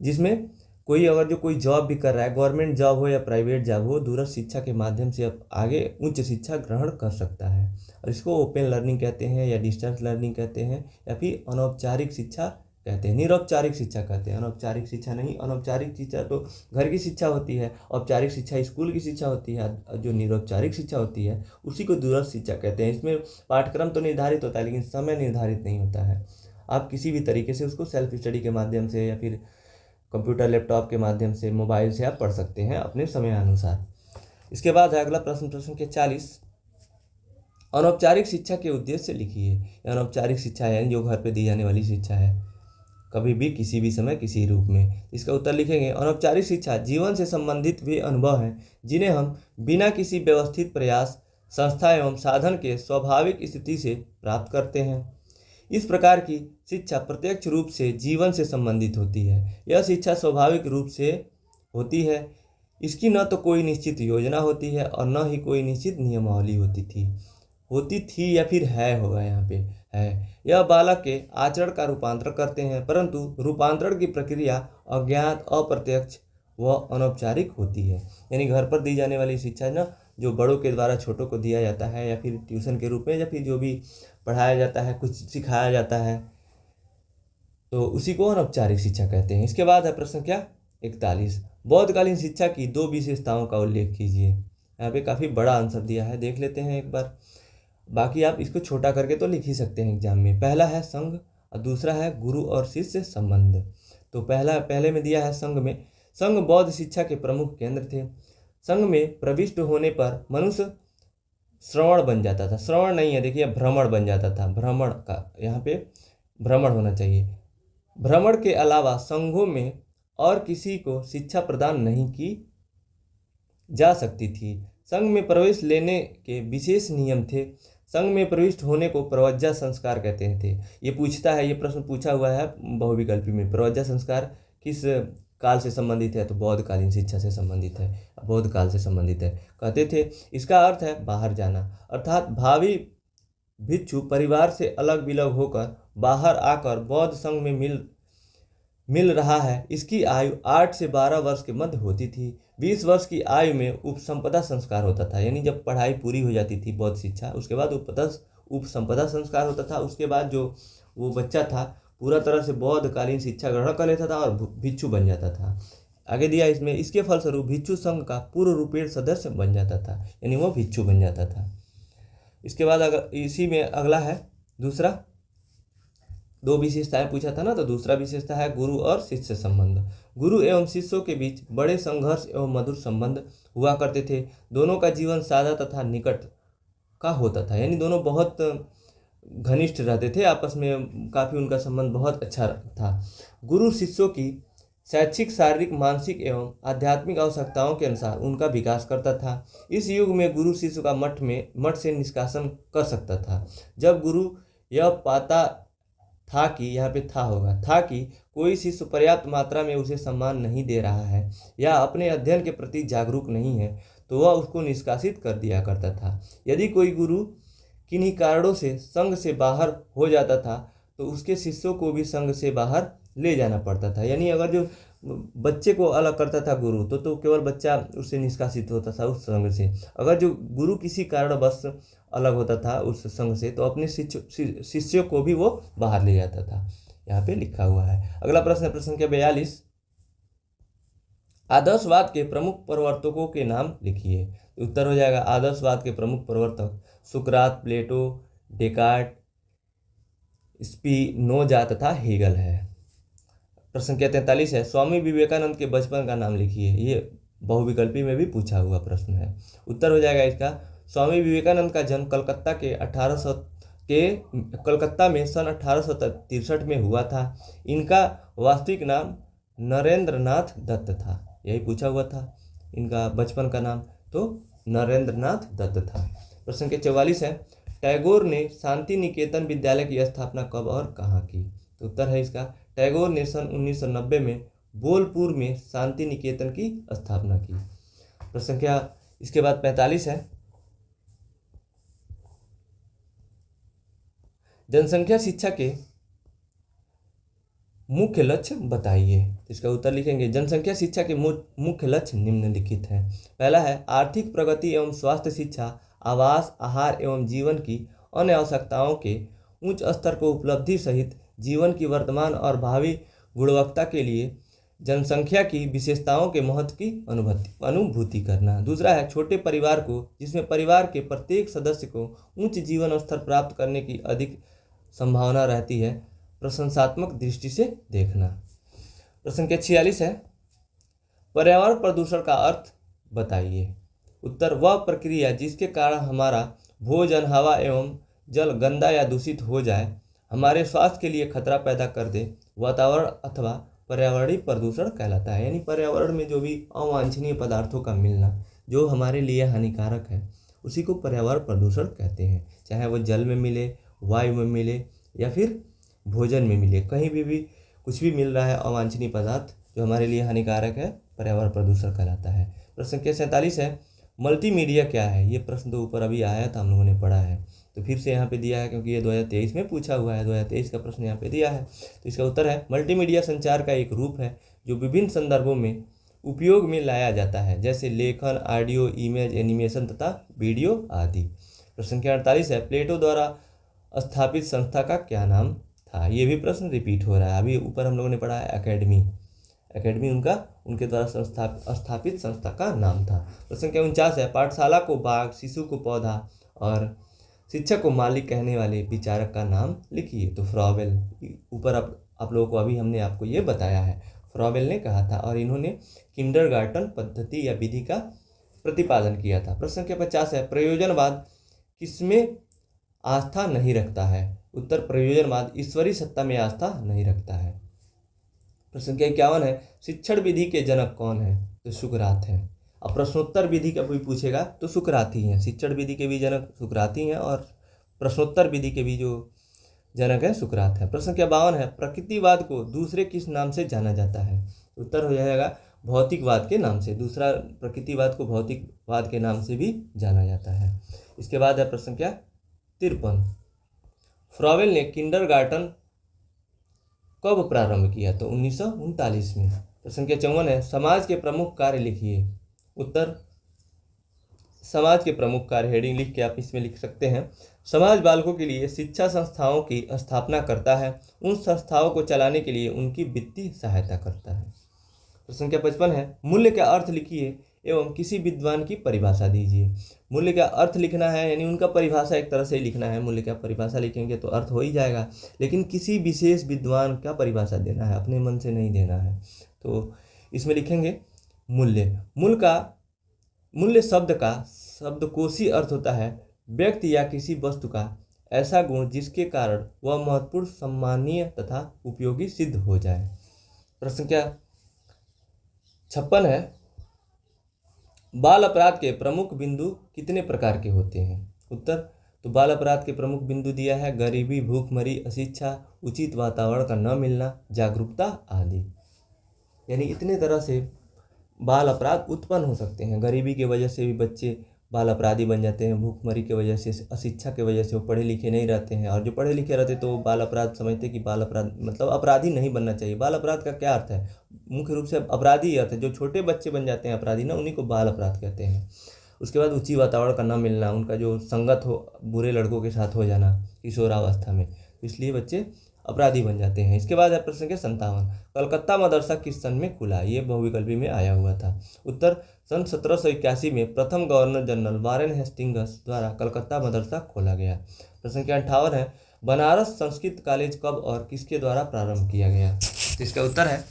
जिसमें कोई जॉब भी कर रहा है, गवर्नमेंट जॉब हो या प्राइवेट जॉब हो, दूरस्थ शिक्षा के माध्यम से अब आगे उच्च शिक्षा ग्रहण कर सकता है। और इसको ओपन लर्निंग कहते हैं या डिस्टेंस लर्निंग कहते हैं या फिर अनौपचारिक शिक्षा कहते हैं, निरौपचारिक शिक्षा कहते हैं। अनौपचारिक शिक्षा नहीं, अनौपचारिक शिक्षा तो घर की शिक्षा होती है, औपचारिक शिक्षा स्कूल की शिक्षा होती है, जो निरौपचारिक शिक्षा होती है उसी को दूरस्थ शिक्षा कहते हैं। इसमें पाठ्यक्रम तो निर्धारित होता है लेकिन समय निर्धारित नहीं होता है। आप किसी भी तरीके से उसको सेल्फ स्टडी के माध्यम से या फिर कंप्यूटर, लैपटॉप के माध्यम से, मोबाइल से आप पढ़ सकते हैं अपने समय अनुसार। इसके बाद है अगला प्रश्न के 40, अनौपचारिक शिक्षा के उद्देश्य लिखिए। अनौपचारिक शिक्षा यानी जो घर पे दी जाने वाली शिक्षा है, कभी भी किसी भी समय किसी रूप में। इसका उत्तर लिखेंगे। अनौपचारिक शिक्षा जीवन से संबंधित वे अनुभव हैं जिन्हें हम बिना किसी व्यवस्थित प्रयास, संस्था एवं साधन के स्वाभाविक स्थिति से प्राप्त करते हैं। इस प्रकार की शिक्षा प्रत्यक्ष रूप से जीवन से संबंधित होती है। यह शिक्षा स्वाभाविक रूप से होती है। इसकी न तो कोई निश्चित योजना होती है और न ही कोई निश्चित नियमावली होती थी या फिर है, होगा यहाँ पे है। यह बालक के आचरण का रूपांतरण करते हैं, परंतु रूपांतरण की प्रक्रिया अज्ञात, अप्रत्यक्ष व अनौपचारिक होती है। यानी घर पर दी जाने वाली शिक्षा ना, जो बड़ों के द्वारा छोटों को दिया जाता है या फिर ट्यूशन के रूप में या फिर जो भी पढ़ाया जाता है, कुछ सिखाया जाता है, तो उसी को अनौपचारिक शिक्षा कहते हैं। इसके बाद है प्रश्न क्या 41, बौद्धकालीन शिक्षा की दो विशेषताओं का उल्लेख कीजिए। यहाँ पे काफ़ी बड़ा आंसर दिया है, देख लेते हैं एक बार। बाकी आप इसको छोटा करके तो लिख ही सकते हैं एग्जाम में। पहला है संघ और दूसरा है गुरु और शिष्य संबंध। तो पहले में दिया है संघ बौद्ध शिक्षा के प्रमुख केंद्र थे। संघ में प्रविष्ट होने पर मनुष्य श्रवण बन जाता था, श्रवण नहीं है, देखिए भ्रमण बन जाता था, भ्रमण का यहाँ पे भ्रमण होना चाहिए। भ्रमण के अलावा संघों में और किसी को शिक्षा प्रदान नहीं की जा सकती थी। संघ में प्रवेश लेने के विशेष नियम थे। संघ में प्रविष्ट होने को प्रवज्जा संस्कार कहते थे। ये प्रश्न पूछा हुआ है बहुविकल्पी में। प्रवज्जा संस्कार किस काल से संबंधित है? तो बौद्धकालीन शिक्षा से संबंधित है, बौद्ध काल से संबंधित है। कहते थे इसका अर्थ है बाहर जाना, अर्थात भावी भिक्षु परिवार से अलग विलग होकर बाहर आकर बौद्ध संघ में मिल रहा है। इसकी आयु 8 से 12 वर्ष के मध्य होती थी। 20 वर्ष की आयु में उपसंपदा संस्कार होता था, यानी जब पढ़ाई पूरी हो जाती थी बौद्ध शिक्षा, उसके बाद उपसंपदा संस्कार होता था। उसके बाद जो वो बच्चा था पूरा तरह से बौद्धकालीन शिक्षा ग्रहण कर लेता था और भिक्षु बन जाता था। आगे दिया इसमें, इसके फलस्वरूप भिक्षु संघ का पूर्ण रूपेण सदस्य बन जाता था, यानी वो भिक्षु बन जाता था। इसके बाद अगर इसी में अगला है दूसरा, दो विशेषताएं पूछा था ना, तो दूसरा विशेषता है गुरु और शिष्य संबंध। गुरु एवं शिष्यों के बीच बड़े संघर्ष एवं मधुर संबंध हुआ करते थे। दोनों का जीवन सादा तथा निकट का होता था, यानी दोनों बहुत घनिष्ठ रहते थे आपस में, काफ़ी उनका संबंध बहुत अच्छा था। गुरु शिष्यों की शैक्षिक, शारीरिक, मानसिक एवं आध्यात्मिक आवश्यकताओं के अनुसार उनका विकास करता था। इस युग में गुरु शिष्य का मठ से निष्कासन कर सकता था। जब गुरु यह पाता था कि, यहाँ पे था होगा, था कि कोई शिष्य पर्याप्त मात्रा में उसे सम्मान नहीं दे रहा है या अपने अध्ययन के प्रति जागरूक नहीं है, तो वह उसको निष्कासित कर दिया करता था। यदि कोई गुरु किन्हीं कारणों से संघ से बाहर हो जाता था तो उसके शिष्यों को भी संघ से बाहर ले जाना पड़ता था। यानी अगर जो बच्चे को अलग करता था गुरु, तो केवल बच्चा उससे निष्कासित होता था उस संघ से। अगर जो गुरु किसी कारणवश अलग होता था उस संघ से, तो अपने शिष्यों को भी वो बाहर ले जाता था। यहाँ पे लिखा हुआ है। अगला प्रश्न है प्रश्न संख्या 42। आदर्शवाद के प्रमुख प्रवर्तकों के नाम लिखिए। तो उत्तर हो जाएगा आदर्शवाद के प्रमुख प्रवर्तक सुकरात, प्लेटो, डेकार्ट, स्पिनोजा तथा हेगल है। प्रश्न संख्या 43 है स्वामी विवेकानंद के बचपन का नाम लिखिए। ये बहुविकल्पी में भी पूछा हुआ प्रश्न है। उत्तर हो जाएगा इसका स्वामी विवेकानंद का जन्म कलकत्ता में सन 1863 में हुआ था। इनका वास्तविक नाम नरेंद्रनाथ दत्त था। यही पूछा हुआ था इनका बचपन का नाम, तो नरेंद्रनाथ दत्त था। प्रश्न संख्या 44 है टैगोर ने शांति निकेतन विद्यालय की स्थापना कब और कहाँ की। तो उत्तर है इसका टैगोर ने सन 1990 में बोलपुर में शांति निकेतन की स्थापना की। प्रश्न संख्या इसके बाद 45 है जनसंख्या शिक्षा के मुख्य लक्ष्य बताइए। इसका उत्तर लिखेंगे जनसंख्या शिक्षा के मुख्य लक्ष्य निम्नलिखित हैं। पहला है आर्थिक प्रगति एवं स्वास्थ्य शिक्षा, आवास, आहार एवं जीवन की अन्य आवश्यकताओं के उच्च स्तर को उपलब्धि सहित जीवन की वर्तमान और भावी गुणवत्ता के लिए जनसंख्या की विशेषताओं के महत्व की अनुभूति करना। दूसरा है छोटे परिवार को, जिसमें परिवार के प्रत्येक सदस्य को उच्च जीवन स्तर प्राप्त करने की अधिक संभावना रहती है, प्रशंसात्मक दृष्टि से देखना। प्रश्न संख्या 46 है पर्यावरण प्रदूषण का अर्थ बताइए। उत्तर वह प्रक्रिया जिसके कारण हमारा भोजन, हवा एवं जल गंदा या दूषित हो जाए, हमारे स्वास्थ्य के लिए खतरा पैदा कर दे, वातावरण अथवा पर्यावरणीय प्रदूषण कहलाता है। यानी पर्यावरण में जो भी अवांछनीय पदार्थों का मिलना जो हमारे लिए हानिकारक है, उसी को पर्यावरण प्रदूषण कहते हैं। चाहे वो जल में मिले, वायु में मिले या फिर भोजन में मिले, कहीं भी कुछ भी मिल रहा है अवांछनीय पदार्थ जो हमारे लिए हानिकारक है, पर्यावरण प्रदूषण कहलाता है। प्रश्न संख्या 47 है मल्टीमीडिया क्या है। ये प्रश्न तो ऊपर अभी आया था, हम लोगों ने पढ़ा है, तो फिर से यहाँ पे दिया है क्योंकि ये 2023 में पूछा हुआ है। 2023 का प्रश्न यहाँ पे दिया है, तो इसका उत्तर है मल्टीमीडिया संचार का एक रूप है जो विभिन्न संदर्भों में उपयोग में लाया जाता है, जैसे लेखन, ऑडियो, इमेज, एनिमेशन तथा वीडियो आदि। प्रश्न संख्या 48 है प्लेटो द्वारा स्थापित संस्था का क्या नाम था। ये भी प्रश्न रिपीट हो रहा है। अभी ऊपर हम लोगों ने पढ़ा है एकेडमी उनके द्वारा स्थापित संस्था का नाम था। प्रश्न संख्या 49 है पाठशाला को बाग, शिशु को पौधा और शिक्षक को मालिक कहने वाले विचारक का नाम लिखिए। तो फ्रॉबेल, ऊपर आप लोगों को अभी हमने आपको ये बताया है, फ्रॉबेल ने कहा था और इन्होंने किंडरगार्टन पद्धति या विधि का प्रतिपादन किया था। प्रश्न संख्या 50 है प्रयोजनवाद किसमें आस्था नहीं रखता है। उत्तर प्रयोजनवाद ईश्वरीय सत्ता में आस्था नहीं रखता है। प्रश्न संख्या 51 है शिक्षण विधि के जनक कौन है। तो सुकरात हैं। अब प्रश्नोत्तर विधि का कोई पूछेगा तो सुकरात ही हैं। शिक्षण विधि के भी जनक सुकरात ही हैं और प्रश्नोत्तर विधि के भी जो जनक है सुकरात है। प्रश्न संख्या 52 है प्रकृतिवाद को दूसरे किस नाम से जाना जाता है। उत्तर हो जाएगा भौतिकवाद के नाम से। दूसरा प्रकृतिवाद को भौतिकवाद के नाम से भी जाना जाता है। इसके बाद है प्रश्न संख्या 53 फ्रॉबेल ने किंडरगार्टन कब प्रारंभ किया। तो 1939 में। प्रश्न संख्या 54 है समाज के प्रमुख कार्य लिखिए। उत्तर समाज के प्रमुख कार्य हेडिंग लिख के आप इसमें लिख सकते हैं। समाज बालकों के लिए शिक्षा संस्थाओं की स्थापना करता है, उन संस्थाओं को चलाने के लिए उनकी वित्तीय सहायता करता है। प्रश्न संख्या 55 है मूल्य का अर्थ लिखिए एवं किसी विद्वान की परिभाषा दीजिए। मूल्य का अर्थ लिखना है, यानी उनका परिभाषा एक तरह से ही लिखना है। मूल्य का परिभाषा लिखेंगे तो अर्थ हो ही जाएगा, लेकिन किसी विशेष विद्वान का परिभाषा देना है, अपने मन से नहीं देना है। तो इसमें लिखेंगे मूल्य शब्द का शब्दकोशी अर्थ होता है व्यक्ति या किसी वस्तु का ऐसा गुण जिसके कारण वह महत्वपूर्ण, सम्मानीय तथा उपयोगी सिद्ध हो जाए। प्रश्न संख्या 56 है, बाल अपराध के प्रमुख बिंदु कितने प्रकार के होते हैं? उत्तर, तो बाल अपराध के प्रमुख बिंदु दिया है गरीबी, भूखमरी, अशिक्षा, उचित वातावरण का न मिलना, जागरूकता आदि। यानी इतने तरह से बाल अपराध उत्पन्न हो सकते हैं। गरीबी की वजह से भी बच्चे बाल अपराधी बन जाते हैं, भूखमरी की वजह से, अशिक्षा की वजह से वो पढ़े लिखे नहीं रहते हैं, और जो पढ़े लिखे रहते तो बाल अपराध समझते कि बाल अपराध मतलब अपराधी नहीं बनना चाहिए। बाल अपराध का क्या अर्थ है? मुख्य रूप से अपराधी अर्थ है, जो छोटे बच्चे बन जाते हैं अपराधी ना, उन्हीं को बाल अपराध कहते हैं। उसके बाद उचित वातावरण का न मिलना, उनका जो संगत हो बुरे लड़कों के साथ हो जाना किशोरावस्था में, इसलिए बच्चे अपराधी बन जाते हैं। इसके बाद है प्रश्न संख्या 57, कलकत्ता मदरसा किस सन में खुला? ये बहुविकल्पी में आया हुआ था। उत्तर, सन 1781 में प्रथम गवर्नर जनरल वारेन हेस्टिंग्स द्वारा कलकत्ता मदरसा खोला गया। प्रश्न संख्या 58 है, बनारस संस्कृत कॉलेज कब और किसके द्वारा प्रारंभ किया गया? तो इसका उत्तर है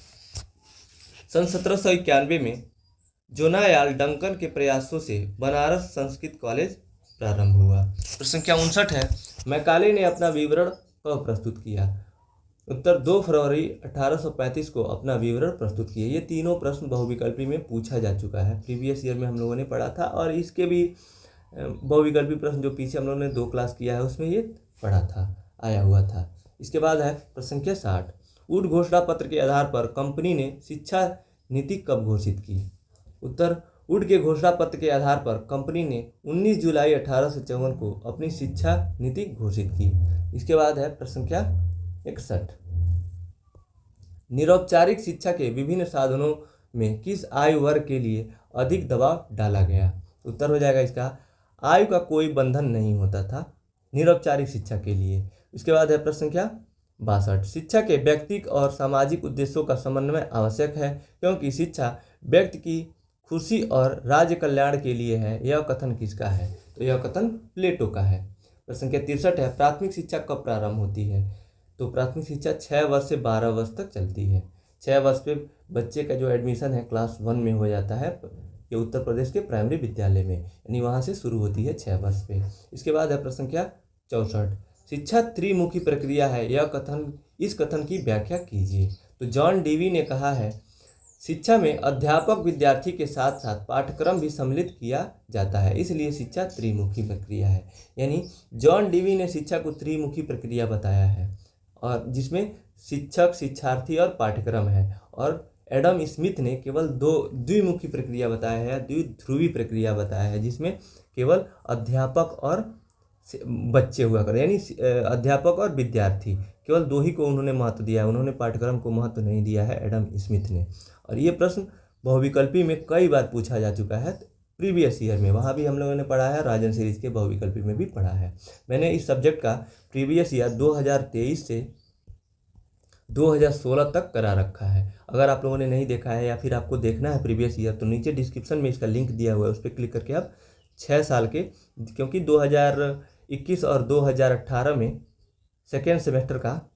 सन 1791 में जोनायाल डंकन के प्रयासों से बनारस संस्कृत कॉलेज प्रारंभ हुआ। प्रश्न संख्या 59 है, मैकाले ने अपना विवरण कब प्रस्तुत किया? उत्तर, 2 फरवरी 1835 को अपना विवरण प्रस्तुत किया। ये तीनों प्रश्न बहुविकल्पी में पूछा जा चुका है, प्रीवियस ईयर में हम लोगों ने पढ़ा था, और इसके भी बहुविकल्पी प्रश्न जो पीछे हम लोगों ने 2 क्लास किया है उसमें ये पढ़ा था, आया हुआ था। इसके बाद है प्रश्न संख्या 60, वुड घोषणा पत्र के आधार पर कंपनी ने शिक्षा नीति कब घोषित की? उत्तर, वुड के घोषणा पत्र के आधार पर कंपनी ने 19 जुलाई 1854 को अपनी शिक्षा नीति घोषित की। इसके बाद है प्रश्न संख्या 61, निरौपचारिक शिक्षा के विभिन्न साधनों में किस आयु वर्ग के लिए अधिक दबाव डाला गया? उत्तर हो जाएगा इसका, आयु का कोई बंधन नहीं होता था निरौपचारिक शिक्षा के लिए। इसके बाद है प्रश्न संख्या 62, शिक्षा के व्यक्तिक और सामाजिक उद्देश्यों का समन्वय आवश्यक है क्योंकि शिक्षा व्यक्ति की खुशी और राज्य कल्याण के लिए है, यह कथन किसका है? तो यह कथन प्लेटो का है। प्रश्न संख्या 63 है, प्राथमिक शिक्षा कब प्रारंभ होती है? तो प्राथमिक शिक्षा 6 वर्ष से 12 वर्ष तक चलती है। 6 वर्ष पे बच्चे का जो एडमिशन है क्लास 1 में हो जाता है, ये उत्तर प्रदेश के प्राइमरी विद्यालय में, यानी वहाँ से शुरू होती है 6 वर्ष पे। इसके बाद है प्रश्न संख्या 64, शिक्षा त्रिमुखी प्रक्रिया है, इस कथन की व्याख्या कीजिए। तो जॉन डीवी ने कहा है, शिक्षा में अध्यापक विद्यार्थी के साथ साथ पाठ्यक्रम भी सम्मिलित किया जाता है, इसलिए शिक्षा त्रिमुखी प्रक्रिया है। यानी जॉन डीवी ने शिक्षा को त्रिमुखी प्रक्रिया बताया है, और जिसमें शिक्षक, शिक्षार्थी और पाठ्यक्रम है। और एडम स्मिथ ने केवल द्विमुखी प्रक्रिया बताया है, द्विध्रुवी प्रक्रिया बताया है, जिसमें केवल अध्यापक और बच्चे हुआ कर, यानी अध्यापक और विद्यार्थी, केवल 2 ही को उन्होंने महत्व दिया है, उन्होंने पाठ्यक्रम को महत्व नहीं दिया है एडम स्मिथ ने। और ये प्रश्न बहुविकल्पी में कई बार पूछा जा चुका है प्रीवियस ईयर में, वहाँ भी हम लोगों ने पढ़ा है, राजन सीरीज के बहुविकल्पी में भी पढ़ा है। मैंने इस सब्जेक्ट का प्रीवियस ईयर 2023 से 2016 तक करा रखा है। अगर आप लोगों ने नहीं देखा है या फिर आपको देखना है प्रीवियस ईयर, तो नीचे डिस्क्रिप्शन में इसका लिंक दिया हुआ है, उस पर क्लिक करके आप 6 साल के, क्योंकि 2021 और 2018 में सेकेंड सेमेस्टर का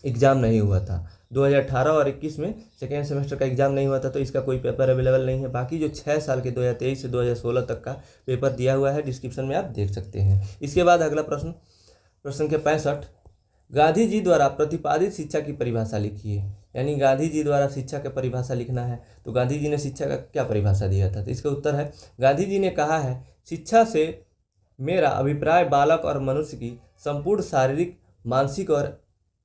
एग्ज़ाम नहीं हुआ था, 2018 और 21 में सेकेंड सेमेस्टर का एग्ज़ाम नहीं हुआ था, तो इसका कोई पेपर अवेलेबल नहीं है। बाकी जो 6 साल के 2023 से 2016 तक का पेपर दिया हुआ है, डिस्क्रिप्शन में आप देख सकते हैं। इसके बाद अगला प्रश्न संख्या 65, गांधी जी द्वारा प्रतिपादित शिक्षा की परिभाषा लिखिए। यानी गांधी जी द्वारा शिक्षा की परिभाषा लिखना है, तो गांधी जी ने शिक्षा का क्या परिभाषा दिया था? तो इसका उत्तर है, गांधी जी ने कहा है, शिक्षा से मेरा अभिप्राय बालक और मनुष्य की संपूर्ण शारीरिक, मानसिक और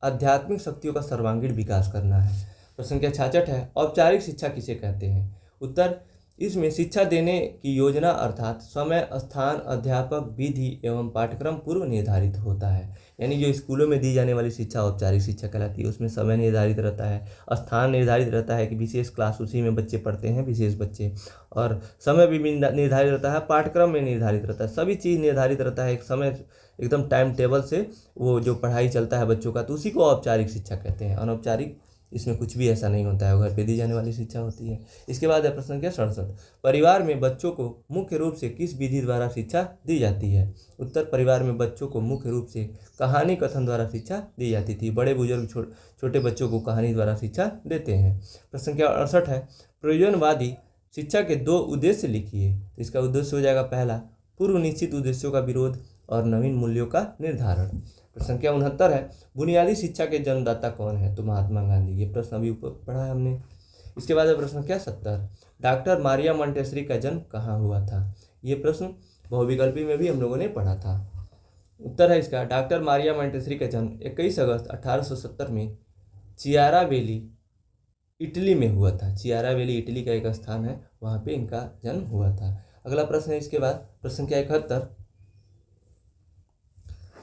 आध्यात्मिक शक्तियों का सर्वांगीण विकास करना है। प्रश्न संख्या 66 है, औपचारिक शिक्षा किसे कहते हैं? उत्तर, इसमें शिक्षा देने की योजना अर्थात समय, स्थान, अध्यापक, विधि एवं पाठ्यक्रम पूर्व निर्धारित होता है। यानी जो स्कूलों में दी जाने वाली शिक्षा औपचारिक शिक्षा कहलाती है। उसमें समय निर्धारित रहता है, स्थान निर्धारित रहता है कि विशेष क्लास उसी में बच्चे पढ़ते हैं, विशेष बच्चे, और समय भी निर्धारित रहता है, पाठ्यक्रम में निर्धारित रहता है, सभी चीज़ निर्धारित रहता है। एक समय एकदम टाइम टेबल से वो जो पढ़ाई चलता है बच्चों का, तो उसी को औपचारिक शिक्षा कहते हैं। अनौपचारिक इसमें कुछ भी ऐसा नहीं होता है, घर पे दी जाने वाली शिक्षा होती है। इसके बाद है प्रश्न संख्या 67, परिवार में बच्चों को मुख्य रूप से किस विधि द्वारा शिक्षा दी जाती है? उत्तर, परिवार में बच्चों को मुख्य रूप से कहानी कथन द्वारा शिक्षा दी जाती थी। बड़े बुजुर्ग छोटे बच्चों को कहानी द्वारा शिक्षा देते हैं। प्रश्न संख्या 68 है, प्रयोजनवादी शिक्षा के 2 उद्देश्य लिखिए। तो इसका उद्देश्य हो जाएगा पहला, पूर्व निश्चित उद्देश्यों का विरोध और नवीन मूल्यों का निर्धारण। प्रश्न संख्या 69 है, बुनियादी शिक्षा के जन्मदाता कौन है? तो महात्मा गांधी। ये प्रश्न अभी ऊपर पढ़ा है हमने। इसके बाद है प्रश्न संख्या 70, डॉक्टर मारिया मोंटेसरी का जन्म कहाँ हुआ था? ये प्रश्न बहुविकल्पी में भी हम लोगों ने पढ़ा था। उत्तर है इसका, डॉक्टर मारिया मोंटेसरी का जन्म 21 अगस्त 1870 में चियाराबेली इटली में हुआ था। चियाराबेली इटली का एक स्थान है, वहाँ पे इनका जन्म हुआ था। अगला प्रश्न है इसके बाद प्रश्न संख्या 71,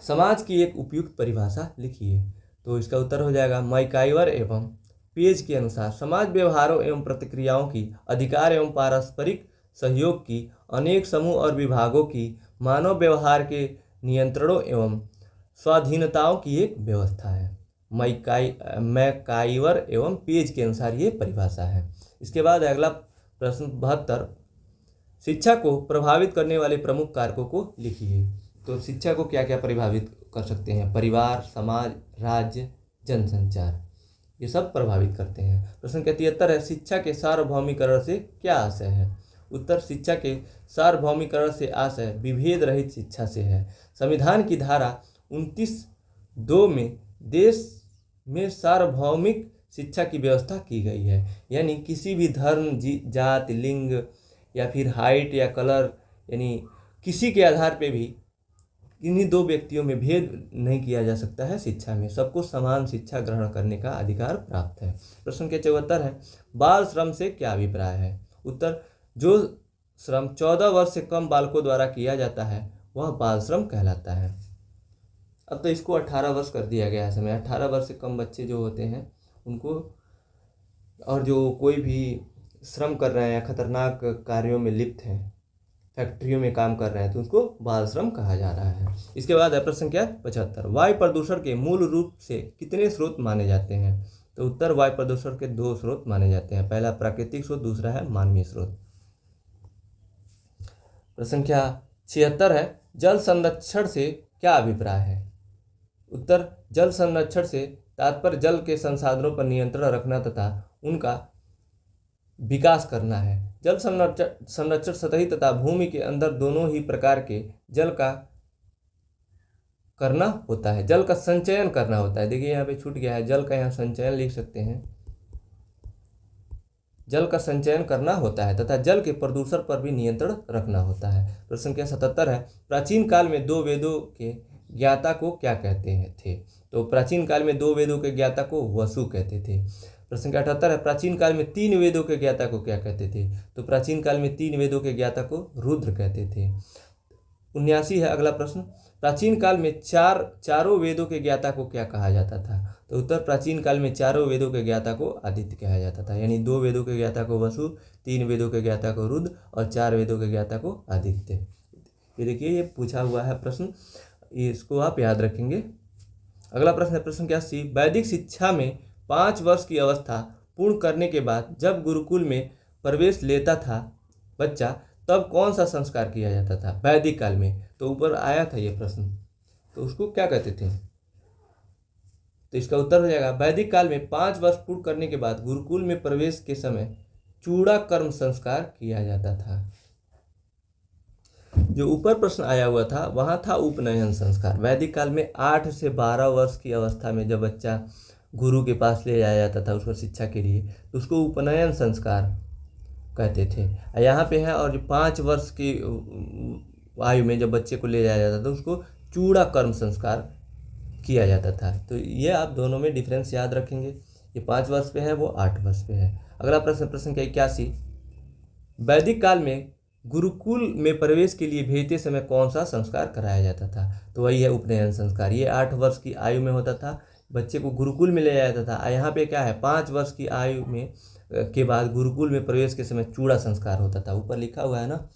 समाज की एक उपयुक्त परिभाषा लिखिए। तो इसका उत्तर हो जाएगा, मैकाइवर एवं पेज के अनुसार समाज व्यवहारों एवं प्रतिक्रियाओं की, अधिकार एवं पारस्परिक सहयोग की, अनेक समूह और विभागों की, मानव व्यवहार के नियंत्रणों एवं स्वाधीनताओं की एक व्यवस्था है। मैकाइवर एवं पेज के अनुसार ये परिभाषा है। इसके बाद अगला प्रश्न 72, शिक्षा को प्रभावित करने वाले प्रमुख कारकों को लिखिए। तो शिक्षा को क्या क्या प्रभावित कर सकते हैं? परिवार, समाज, राज्य, जनसंचार, ये सब प्रभावित करते हैं। प्रश्न संख्या 73 है, शिक्षा के सार्वभौमिकरण से क्या आशय है? उत्तर, शिक्षा के सार्वभौमिकरण से आशय विभेद रहित शिक्षा से है। संविधान की धारा 29(2) में देश में सार्वभौमिक शिक्षा की व्यवस्था की गई है, यानी किसी भी धर्म, जाति, लिंग या फिर हाइट या कलर, यानी किसी के आधार पे भी इन्हीं 2 व्यक्तियों में भेद नहीं किया जा सकता है। शिक्षा में सबको समान शिक्षा ग्रहण करने का अधिकार प्राप्त है। प्रश्न के 74 है, बाल श्रम से क्या अभिप्राय है? उत्तर, जो श्रम 14 वर्ष से कम बालकों द्वारा किया जाता है वह बाल श्रम कहलाता है। अब तो इसको 18 वर्ष कर दिया गया है समय। 18 वर्ष से कम बच्चे जो होते हैं उनको, और जो कोई भी श्रम कर रहे हैं या खतरनाक कार्यों में लिप्त हैं, फैक्ट्रियों में काम कर रहे हैं, तो उसको बाल श्रम कहा जा रहा है। इसके बाद है प्रश्न संख्या 75, वायु प्रदूषण के मूल रूप से कितने स्रोत माने जाते हैं? तो उत्तर, वायु प्रदूषण के 2 स्रोत माने जाते हैं, पहला प्राकृतिक स्रोत, दूसरा है मानवीय स्रोत। प्रश्न संख्या 76 है, जल संरक्षण से क्या अभिप्राय है? उत्तर, जल संरक्षण से तात्पर्य जल के संसाधनों पर नियंत्रण रखना तथा उनका विकास करना है। जल संरक्षण सतही तथा भूमि के अंदर दोनों ही प्रकार के जल का करना होता है, जल का संचयन करना होता है। देखिए यहाँ पे छूट गया है, जल का यहाँ संचयन लिख सकते हैं, जल का संचयन करना होता है तथा जल के प्रदूषण पर भी नियंत्रण रखना होता है। प्रश्न संख्या 77 है, प्राचीन काल में 2 वेदों के ज्ञाता को क्या कहते थे? तो प्राचीन काल में 2 वेदों के ज्ञाता को वसु कहते थे। प्रश्न संख्या 78 है, प्राचीन काल में 3 वेदों के ज्ञाता को क्या कहते थे? तो प्राचीन काल में 3 वेदों के ज्ञाता को रुद्र कहते थे। 79 है अगला प्रश्न, प्राचीन काल में चारों वेदों के ज्ञाता को क्या कहा जाता था? तो उत्तर, प्राचीन काल में चारों वेदों के ज्ञाता को आदित्य कहा जाता था, यानी 2 वेदों के ज्ञाता को वसु, 3 वेदों के ज्ञाता को रुद्र और 4 वेदों के ज्ञाता को आदित्य। ये देखिए, ये पूछा हुआ है प्रश्न, इसको आप याद रखेंगे। अगला प्रश्न है प्रश्न संख्या 80, वैदिक शिक्षा में 5 वर्ष की अवस्था पूर्ण करने के बाद जब गुरुकुल में प्रवेश लेता था बच्चा, तब कौन सा संस्कार किया जाता था वैदिक काल में? तो ऊपर आया था ये प्रश्न, तो उसको क्या कहते थे? तो इसका उत्तर हो जाएगा, वैदिक काल में 5 वर्ष पूर्ण करने के बाद गुरुकुल में प्रवेश के समय चूड़ा कर्म संस्कार किया जाता था। जो ऊपर प्रश्न आया हुआ था वहाँ था उपनयन संस्कार। वैदिक काल में 8 से 12 वर्ष की अवस्था में जब बच्चा गुरु के पास ले जाया जाता था उसको शिक्षा के लिए, तो उसको उपनयन संस्कार कहते थे। यहाँ पे है, और जो 5 वर्ष की आयु में जब बच्चे को ले जाया जाता था उसको चूड़ा कर्म संस्कार किया जाता था। तो ये आप दोनों में डिफरेंस याद रखेंगे, ये 5 वर्ष पे है, वो 8 वर्ष पे है। अगला प्रश्न प्रश्न 81, वैदिक काल में गुरुकुल में प्रवेश के लिए भेजते समय कौन सा संस्कार कराया जाता था? तो वही है उपनयन संस्कार। ये 8 वर्ष की आयु में होता था, बच्चे को गुरुकुल में ले जाया जाता था। यहाँ पे क्या है, 5 वर्ष की आयु में के बाद गुरुकुल में प्रवेश के समय चूड़ा संस्कार होता था। ऊपर लिखा हुआ है ना,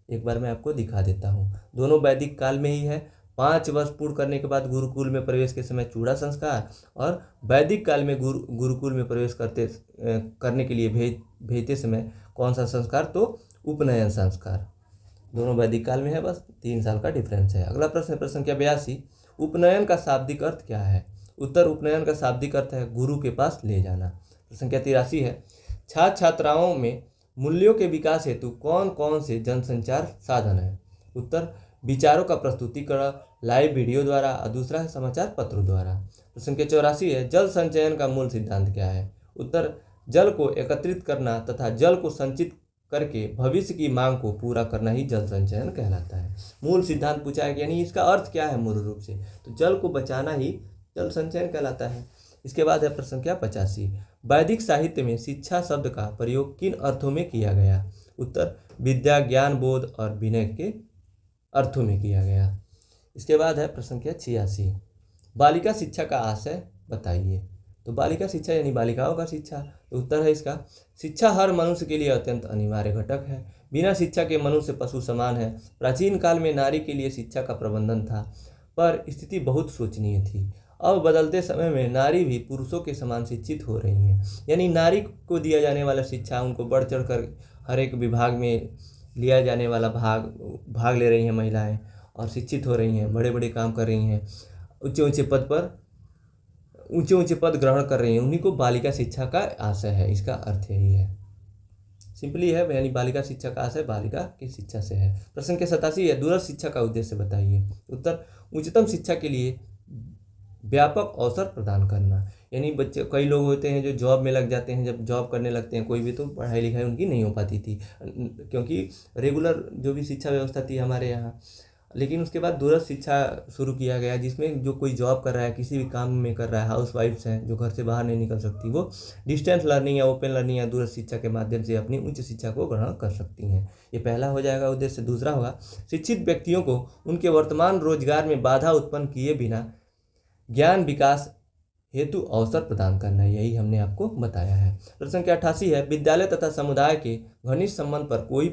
एक बार मैं आपको दिखा देता हूँ। दोनों वैदिक काल में ही है, 5 वर्ष पूर्ण करने के बाद गुरुकुल में प्रवेश के समय चूड़ा संस्कार, और वैदिक काल में गुरुकुल में प्रवेश करने के लिए भेजते समय कौन सा संस्कार, तो उपनयन संस्कार। दोनों वैदिक काल में है, बस 3 साल का डिफरेंस है। अगला प्रश्न संख्या 82, उपनयन का शाब्दिक अर्थ क्या है? उत्तर, उपनयन का शाब्दिक अर्थ है गुरु के पास ले जाना। प्रश्न संख्या 83 है, छात्र छात्राओं में मूल्यों के विकास हेतु कौन कौन से जनसंचार साधन है? उत्तर, विचारों का प्रस्तुतिकरण लाइव वीडियो द्वारा, और दूसरा है समाचार पत्रों द्वारा। प्रश्न संख्या 84 है, जल संचयन का मूल सिद्धांत क्या है? उत्तर, जल को एकत्रित करना तथा जल को संचित करके भविष्य की मांग को पूरा करना ही जल संचयन कहलाता है। मूल सिद्धांत पूछा है, यानी इसका अर्थ क्या है मूल रूप से, तो जल को बचाना ही जल संचयन कहलाता है। इसके बाद है प्रश्न संख्या 85, वैदिक साहित्य में शिक्षा शब्द का प्रयोग किन अर्थों में किया गया? उत्तर, विद्या, ज्ञान, बोध और विनय के अर्थों में किया गया। इसके बाद है प्रश्न संख्या 86, बालिका शिक्षा का आशय बताइए। तो बालिका शिक्षा यानी बालिकाओं का शिक्षा, तो उत्तर है इसका, शिक्षा हर मनुष्य के लिए अत्यंत अनिवार्य घटक है। बिना शिक्षा के मनुष्य पशु समान है। प्राचीन काल में नारी के लिए शिक्षा का प्रबंधन था, पर स्थिति बहुत शोचनीय थी। अब बदलते समय में नारी भी पुरुषों के समान शिक्षित हो रही हैं, यानी नारी को दिया जाने वाला शिक्षा, उनको बढ़ चढ़ कर हर एक विभाग में लिया जाने वाला भाग ले रही हैं महिलाएं, और शिक्षित हो रही हैं, बड़े बड़े काम कर रही हैं, ऊंचे ऊंचे पद ग्रहण कर रही हैं, उन्हीं को बालिका शिक्षा का आशय है। इसका अर्थ यही है, सिंपली है, यानी बालिका शिक्षा का आशय बालिका की शिक्षा से है। प्रश्न के 87 है, दूरस्थ शिक्षा का उद्देश्य बताइए। उत्तर, उच्चतम शिक्षा के लिए व्यापक अवसर प्रदान करना, यानी बच्चे, कई लोग होते हैं जो जॉब में लग जाते हैं, जब जॉब करने लगते हैं कोई भी, तो पढ़ाई लिखाई उनकी नहीं हो पाती थी, क्योंकि रेगुलर जो भी शिक्षा व्यवस्था थी हमारे यहाँ। लेकिन उसके बाद दूरस्थ शिक्षा शुरू किया गया, जिसमें जो कोई जॉब कर रहा है, किसी भी काम में कर रहा है, हाउस वाइफ्स हैं जो घर से बाहर नहीं निकल सकती, वो डिस्टेंस लर्निंग या ओपन लर्निंग या दूरस्थ शिक्षा के माध्यम से अपनी उच्च शिक्षा को ग्रहण कर सकती हैं। ये पहला हो जाएगा उद्देश्य। दूसरा होगा, शिक्षित व्यक्तियों को उनके वर्तमान रोजगार में बाधा उत्पन्न किए बिना ज्ञान विकास हेतु अवसर प्रदान करना, यही हमने आपको बताया है। प्रश्न संख्या 88 है, विद्यालय तथा समुदाय के घनिष्ठ संबंध पर कोई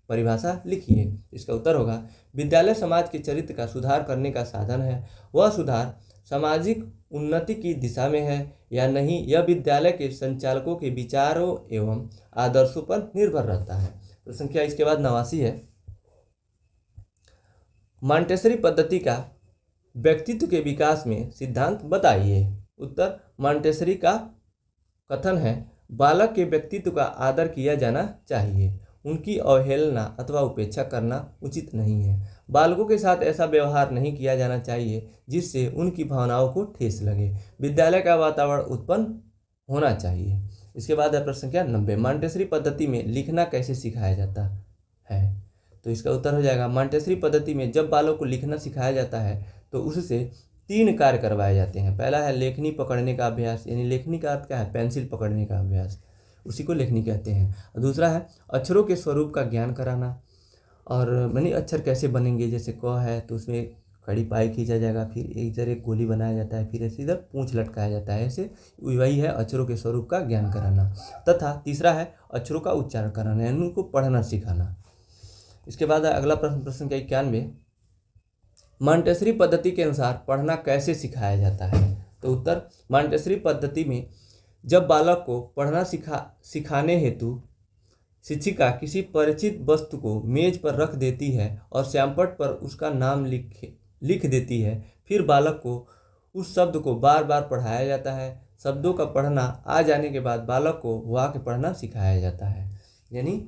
परिभाषा लिखिए। इसका उत्तर होगा, विद्यालय समाज के चरित्र का सुधार करने का साधन है। वह सुधार सामाजिक उन्नति की दिशा में है या नहीं, यह विद्यालय के संचालकों के विचारों एवं आदर्शों पर निर्भर रहता है। प्रश्न संख्या इसके बाद 89 है, मॉन्टेसरी पद्धति का व्यक्तित्व के विकास में सिद्धांत बताइए। उत्तर, मॉन्टेसरी का कथन है, बालक के व्यक्तित्व का आदर किया जाना चाहिए, उनकी अवहेलना अथवा उपेक्षा करना उचित नहीं है। बालकों के साथ ऐसा व्यवहार नहीं किया जाना चाहिए जिससे उनकी भावनाओं को ठेस लगे। विद्यालय का वातावरण उत्पन्न होना चाहिए। इसके बाद है प्रश्न संख्या 90, मॉन्टेसरी पद्धति में लिखना कैसे सिखाया जाता है? तो इसका उत्तर हो जाएगा, मॉन्टेसरी पद्धति में जब बालक को लिखना सिखाया जाता है तो उससे 3 कार्य करवाए जाते हैं। पहला है लेखनी पकड़ने का अभ्यास, यानी लेखनी का अर्थ क्या है, पेंसिल पकड़ने का अभ्यास, उसी को लेखनी कहते हैं। और दूसरा है अक्षरों के स्वरूप का ज्ञान कराना, और यानी अक्षर कैसे बनेंगे, जैसे क है तो उसमें खड़ी पाई खींचा जाएगा, फिर इधर एक गोली बनाया जाता है, फिर ऐसे इधर पूंछ लटकाया जाता है, ऐसे वही है अक्षरों के स्वरूप का ज्ञान कराना। तथा तीसरा है अक्षरों का उच्चारण कराना, यानी उनको पढ़ना सिखाना। इसके बाद अगला प्रश्न संख्या 91, मॉन्टेसरी पद्धति के अनुसार पढ़ना कैसे सिखाया जाता है? तो उत्तर, मॉन्टेसरी पद्धति में जब बालक को पढ़ना सिखाने हेतु शिक्षिका किसी परिचित वस्तु को मेज पर रख देती है और श्यामपट्ट पर उसका नाम लिख देती है, फिर बालक को उस शब्द को बार बार पढ़ाया जाता है। शब्दों का पढ़ना आ जाने के बाद बालक को वाक्य पढ़ना सिखाया जाता है। यानी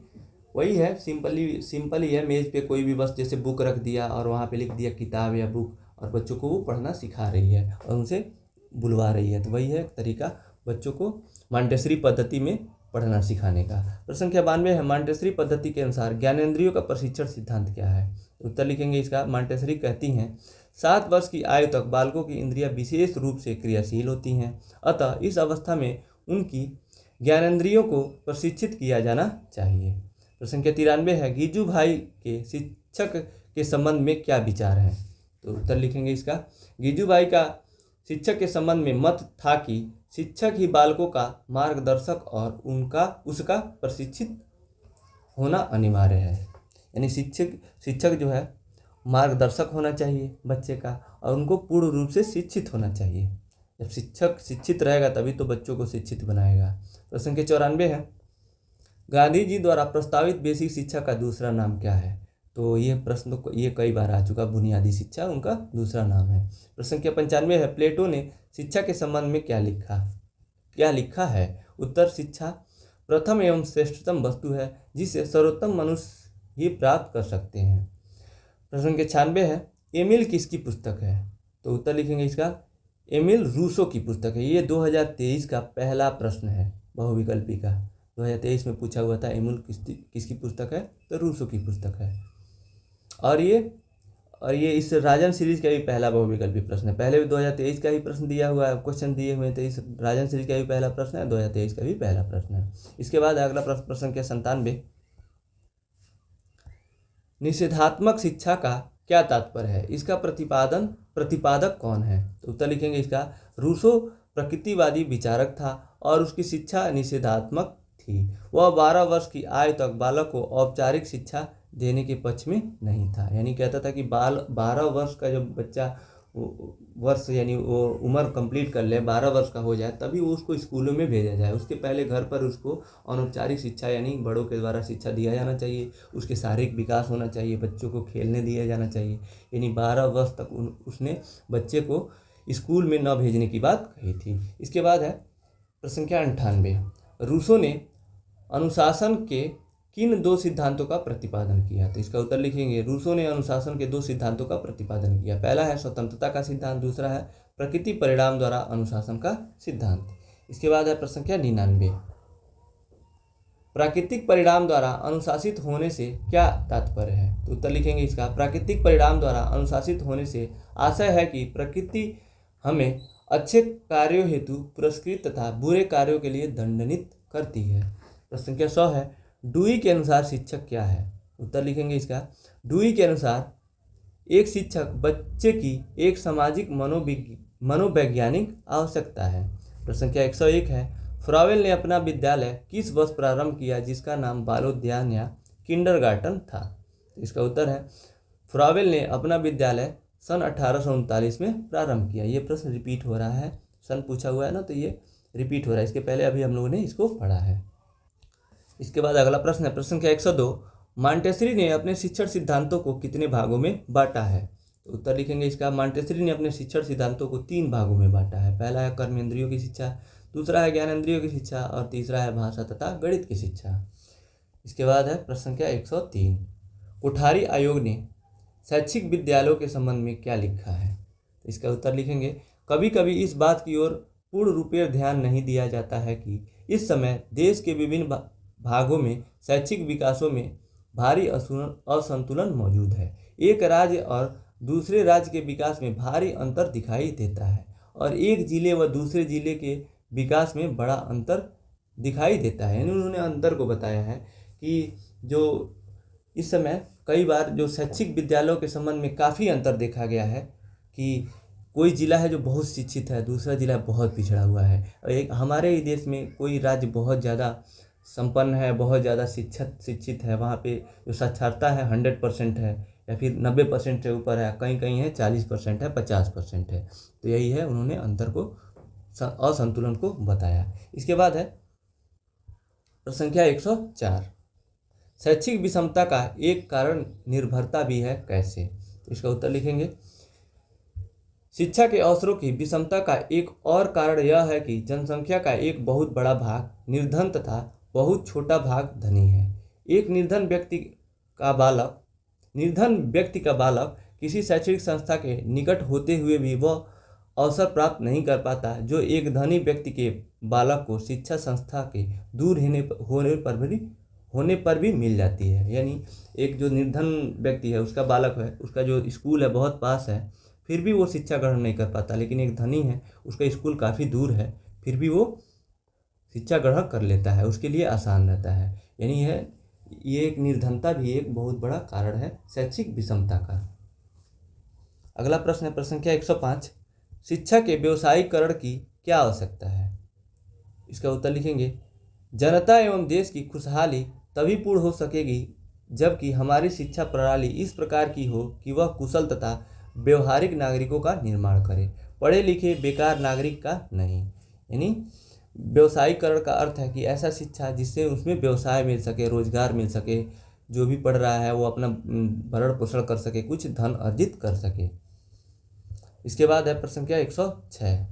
वही है, सिंपल ही है, मेज पे कोई भी बस जैसे बुक रख दिया और वहाँ पे लिख दिया किताब या बुक, और बच्चों को वो पढ़ना सिखा रही है और उनसे बुलवा रही है। तो वही है तरीका बच्चों को मॉन्टेसरी पद्धति में पढ़ना सिखाने का। प्रश्न संख्या 92 है, मॉन्टेसरी पद्धति के अनुसार ज्ञानेंद्रियों का प्रशिक्षण सिद्धांत क्या है? उत्तर लिखेंगे इसका, मॉन्टेसरी कहती हैं 7 वर्ष की आयु तक बालकों की इंद्रियां विशेष रूप से क्रियाशील होती हैं, अतः इस अवस्था में उनकी ज्ञानेंद्रियों को प्रशिक्षित किया जाना चाहिए। प्रश्न संख्या 93 है, गीजू भाई के शिक्षक के संबंध में क्या विचार है? तो उत्तर लिखेंगे इसका, गीजू भाई का शिक्षक के संबंध में मत था कि शिक्षक ही बालकों का मार्गदर्शक और उसका प्रशिक्षित होना अनिवार्य है। यानी शिक्षक जो है मार्गदर्शक होना चाहिए बच्चे का, और उनको पूर्ण रूप से शिक्षित होना चाहिए। जब शिक्षक शिक्षित रहेगा तभी तो बच्चों को शिक्षित बनाएगा। प्रश्न संख्या 94 है, गांधी जी द्वारा प्रस्तावित बेसिक शिक्षा का दूसरा नाम क्या है? तो ये प्रश्न तो ये कई बार आ चुका, बुनियादी शिक्षा उनका दूसरा नाम है। प्रश्न संख्या 95 है, प्लेटो ने शिक्षा के संबंध में क्या लिखा है? उत्तर, शिक्षा प्रथम एवं श्रेष्ठतम वस्तु है जिसे सर्वोत्तम मनुष्य ही प्राप्त कर सकते हैं। प्रश्न संख्या 96 है, एमिल किसकी पुस्तक है? तो उत्तर लिखेंगे इसका, एमिल रूसो की पुस्तक है। ये 2023 का पहला प्रश्न है बहुविकल्पी का, 2023 में पूछा हुआ था एमिल किसकी पुस्तक है, तो रूसो की पुस्तक है। और ये इस राजन सीरीज का भी पहला बहुविकल्पी प्रश्न है। पहले भी 2023 का ही प्रश्न दिया हुआ है, क्वेश्चन दिए हुए थे, इस राजन सीरीज का भी पहला प्रश्न है, 2023 का भी पहला प्रश्न है। इसके बाद अगला प्रश्न संख्या 97, निषेधात्मक शिक्षा का क्या तात्पर्य है? इसका प्रतिपादक कौन है? तो उत्तर लिखेंगे इसका, रूसो प्रकृतिवादी विचारक था और उसकी शिक्षा निषेधात्मक थी। वह 12 वर्ष की आयु तक बालक को औपचारिक शिक्षा देने के पक्ष में नहीं था। यानी कहता था कि 12 वर्ष का जब बच्चा वर्ष यानी वो उम्र कंप्लीट कर ले, 12 वर्ष का हो जाए, तभी वो उसको स्कूलों में भेजा जाए। उसके पहले घर पर उसको अनौपचारिक शिक्षा यानी बड़ों के द्वारा शिक्षा दिया जाना चाहिए। उसके शारीरिक विकास होना चाहिए, बच्चों को खेलने दिया जाना चाहिए। यानी 12 वर्ष तक उसने बच्चे को स्कूल में न भेजने की बात कही थी। इसके बाद है प्रश्न संख्या 98, रूसो ने अनुशासन के किन 2 सिद्धांतों का प्रतिपादन किया? तो इसका उत्तर लिखेंगे, रूसो ने अनुशासन के 2 सिद्धांतों का प्रतिपादन किया। पहला है स्वतंत्रता का सिद्धांत, दूसरा है प्रकृति परिणाम द्वारा अनुशासन का सिद्धांत। इसके बाद है प्रश्न संख्या 99, प्राकृतिक परिणाम द्वारा अनुशासित होने से क्या तात्पर्य है? तो उत्तर लिखेंगे इसका, प्राकृतिक परिणाम द्वारा अनुशासित होने से आशय है कि प्रकृति हमें अच्छे कार्यों हेतु पुरस्कृत तथा बुरे कार्यों के लिए दंडित करती है। प्रश्न संख्या 100 है, डुई के अनुसार शिक्षक क्या है? उत्तर लिखेंगे इसका, डुई के अनुसार एक शिक्षक बच्चे की एक सामाजिक मनोवैज्ञानिक आवश्यकता है। प्रश्न संख्या 101 है, फ्रावेल ने अपना विद्यालय किस वर्ष प्रारंभ किया जिसका नाम बालोद्यान या किंडरगार्टन था? इसका उत्तर है, फ्रावेल ने अपना विद्यालय सन 1839 में प्रारंभ किया। ये प्रश्न रिपीट हो रहा है, सन पूछा हुआ है ना, तो ये रिपीट हो रहा है। इसके पहले अभी हम लोगों ने इसको पढ़ा है। इसके बाद अगला प्रश्न है प्रश्न संख्या 102, मॉन्टेसरी ने अपने शिक्षण सिद्धांतों को कितने भागों में बांटा है? तो उत्तर लिखेंगे इसका, मॉन्टेसरी ने अपने शिक्षण सिद्धांतों को 3 भागों में बांटा है। पहला है कर्मेंद्रियों की शिक्षा, दूसरा है ज्ञानेंद्रियों की शिक्षा और तीसरा है भाषा तथा गणित की शिक्षा। इसके बाद है प्रश्न संख्या 103, कोठारी आयोग ने शैक्षिक विद्यालयों के संबंध में क्या लिखा है? इसका उत्तर लिखेंगे, कभी कभी इस बात की ओर पूर्ण रूपेण ध्यान नहीं दिया जाता है कि इस समय देश के विभिन्न भागों में शैक्षिक विकासों में भारी असंतुलन मौजूद है। एक राज्य और दूसरे राज्य के विकास में भारी अंतर दिखाई देता है और एक जिले व दूसरे जिले के विकास में बड़ा अंतर दिखाई देता है। उन्होंने अंतर को बताया है कि जो इस समय कई बार जो शैक्षिक विद्यालयों के संबंध में काफ़ी अंतर देखा गया है कि कोई ज़िला है जो बहुत शिक्षित है, दूसरा ज़िला बहुत पिछड़ा हुआ है। और एक हमारे ही देश में कोई राज्य बहुत ज़्यादा संपन्न है, बहुत ज़्यादा शिक्षित है, वहाँ पे जो साक्षरता है 100% है या फिर 90% से ऊपर है, कहीं कहीं है 40% है, 50% है। तो यही है, उन्होंने अंतर को असंतुलन को बताया। इसके बाद है प्रश्न संख्या 104, शैक्षिक विषमता का एक कारण निर्भरता भी है, कैसे? इसका उत्तर लिखेंगे, शिक्षा के अवसरों की विषमता का एक और कारण यह है कि जनसंख्या का एक बहुत बड़ा भाग निर्धन तथा बहुत छोटा भाग धनी है। एक निर्धन व्यक्ति का बालक किसी शैक्षणिक संस्था के निकट होते हुए भी वह अवसर प्राप्त नहीं कर पाता जो एक धनी व्यक्ति के बालक को शिक्षा संस्था के दूर होने पर भी मिल जाती है। यानी एक जो निर्धन व्यक्ति है, उसका बालक है, उसका जो स्कूल है बहुत पास है, फिर भी वो शिक्षा ग्रहण नहीं कर पाता। लेकिन एक धनी है, उसका स्कूल काफ़ी दूर है, फिर भी वो शिक्षा ग्रहण कर लेता है, उसके लिए आसान रहता है। यानी ये एक निर्धनता भी एक बहुत बड़ा कारण है शैक्षिक विषमता का। अगला प्रश्न है प्रश्न संख्या 105, शिक्षा के व्यवसायीकरण की क्या आवश्यकता है? इसका उत्तर लिखेंगे, जनता एवं देश की खुशहाली तभी पूर्ण हो सकेगी जबकि हमारी शिक्षा प्रणाली इस प्रकार की हो कि वह कुशल तथा व्यवहारिक नागरिकों का निर्माण करे, पढ़े लिखे बेकार नागरिक का नहीं। यानी व्यवसायीकरण का अर्थ है कि ऐसा शिक्षा जिससे उसमें व्यवसाय मिल सके, रोजगार मिल सके, जो भी पढ़ रहा है वो अपना भरण पोषण कर सके, कुछ धन अर्जित कर सके। इसके बाद है प्रश्न संख्या 106,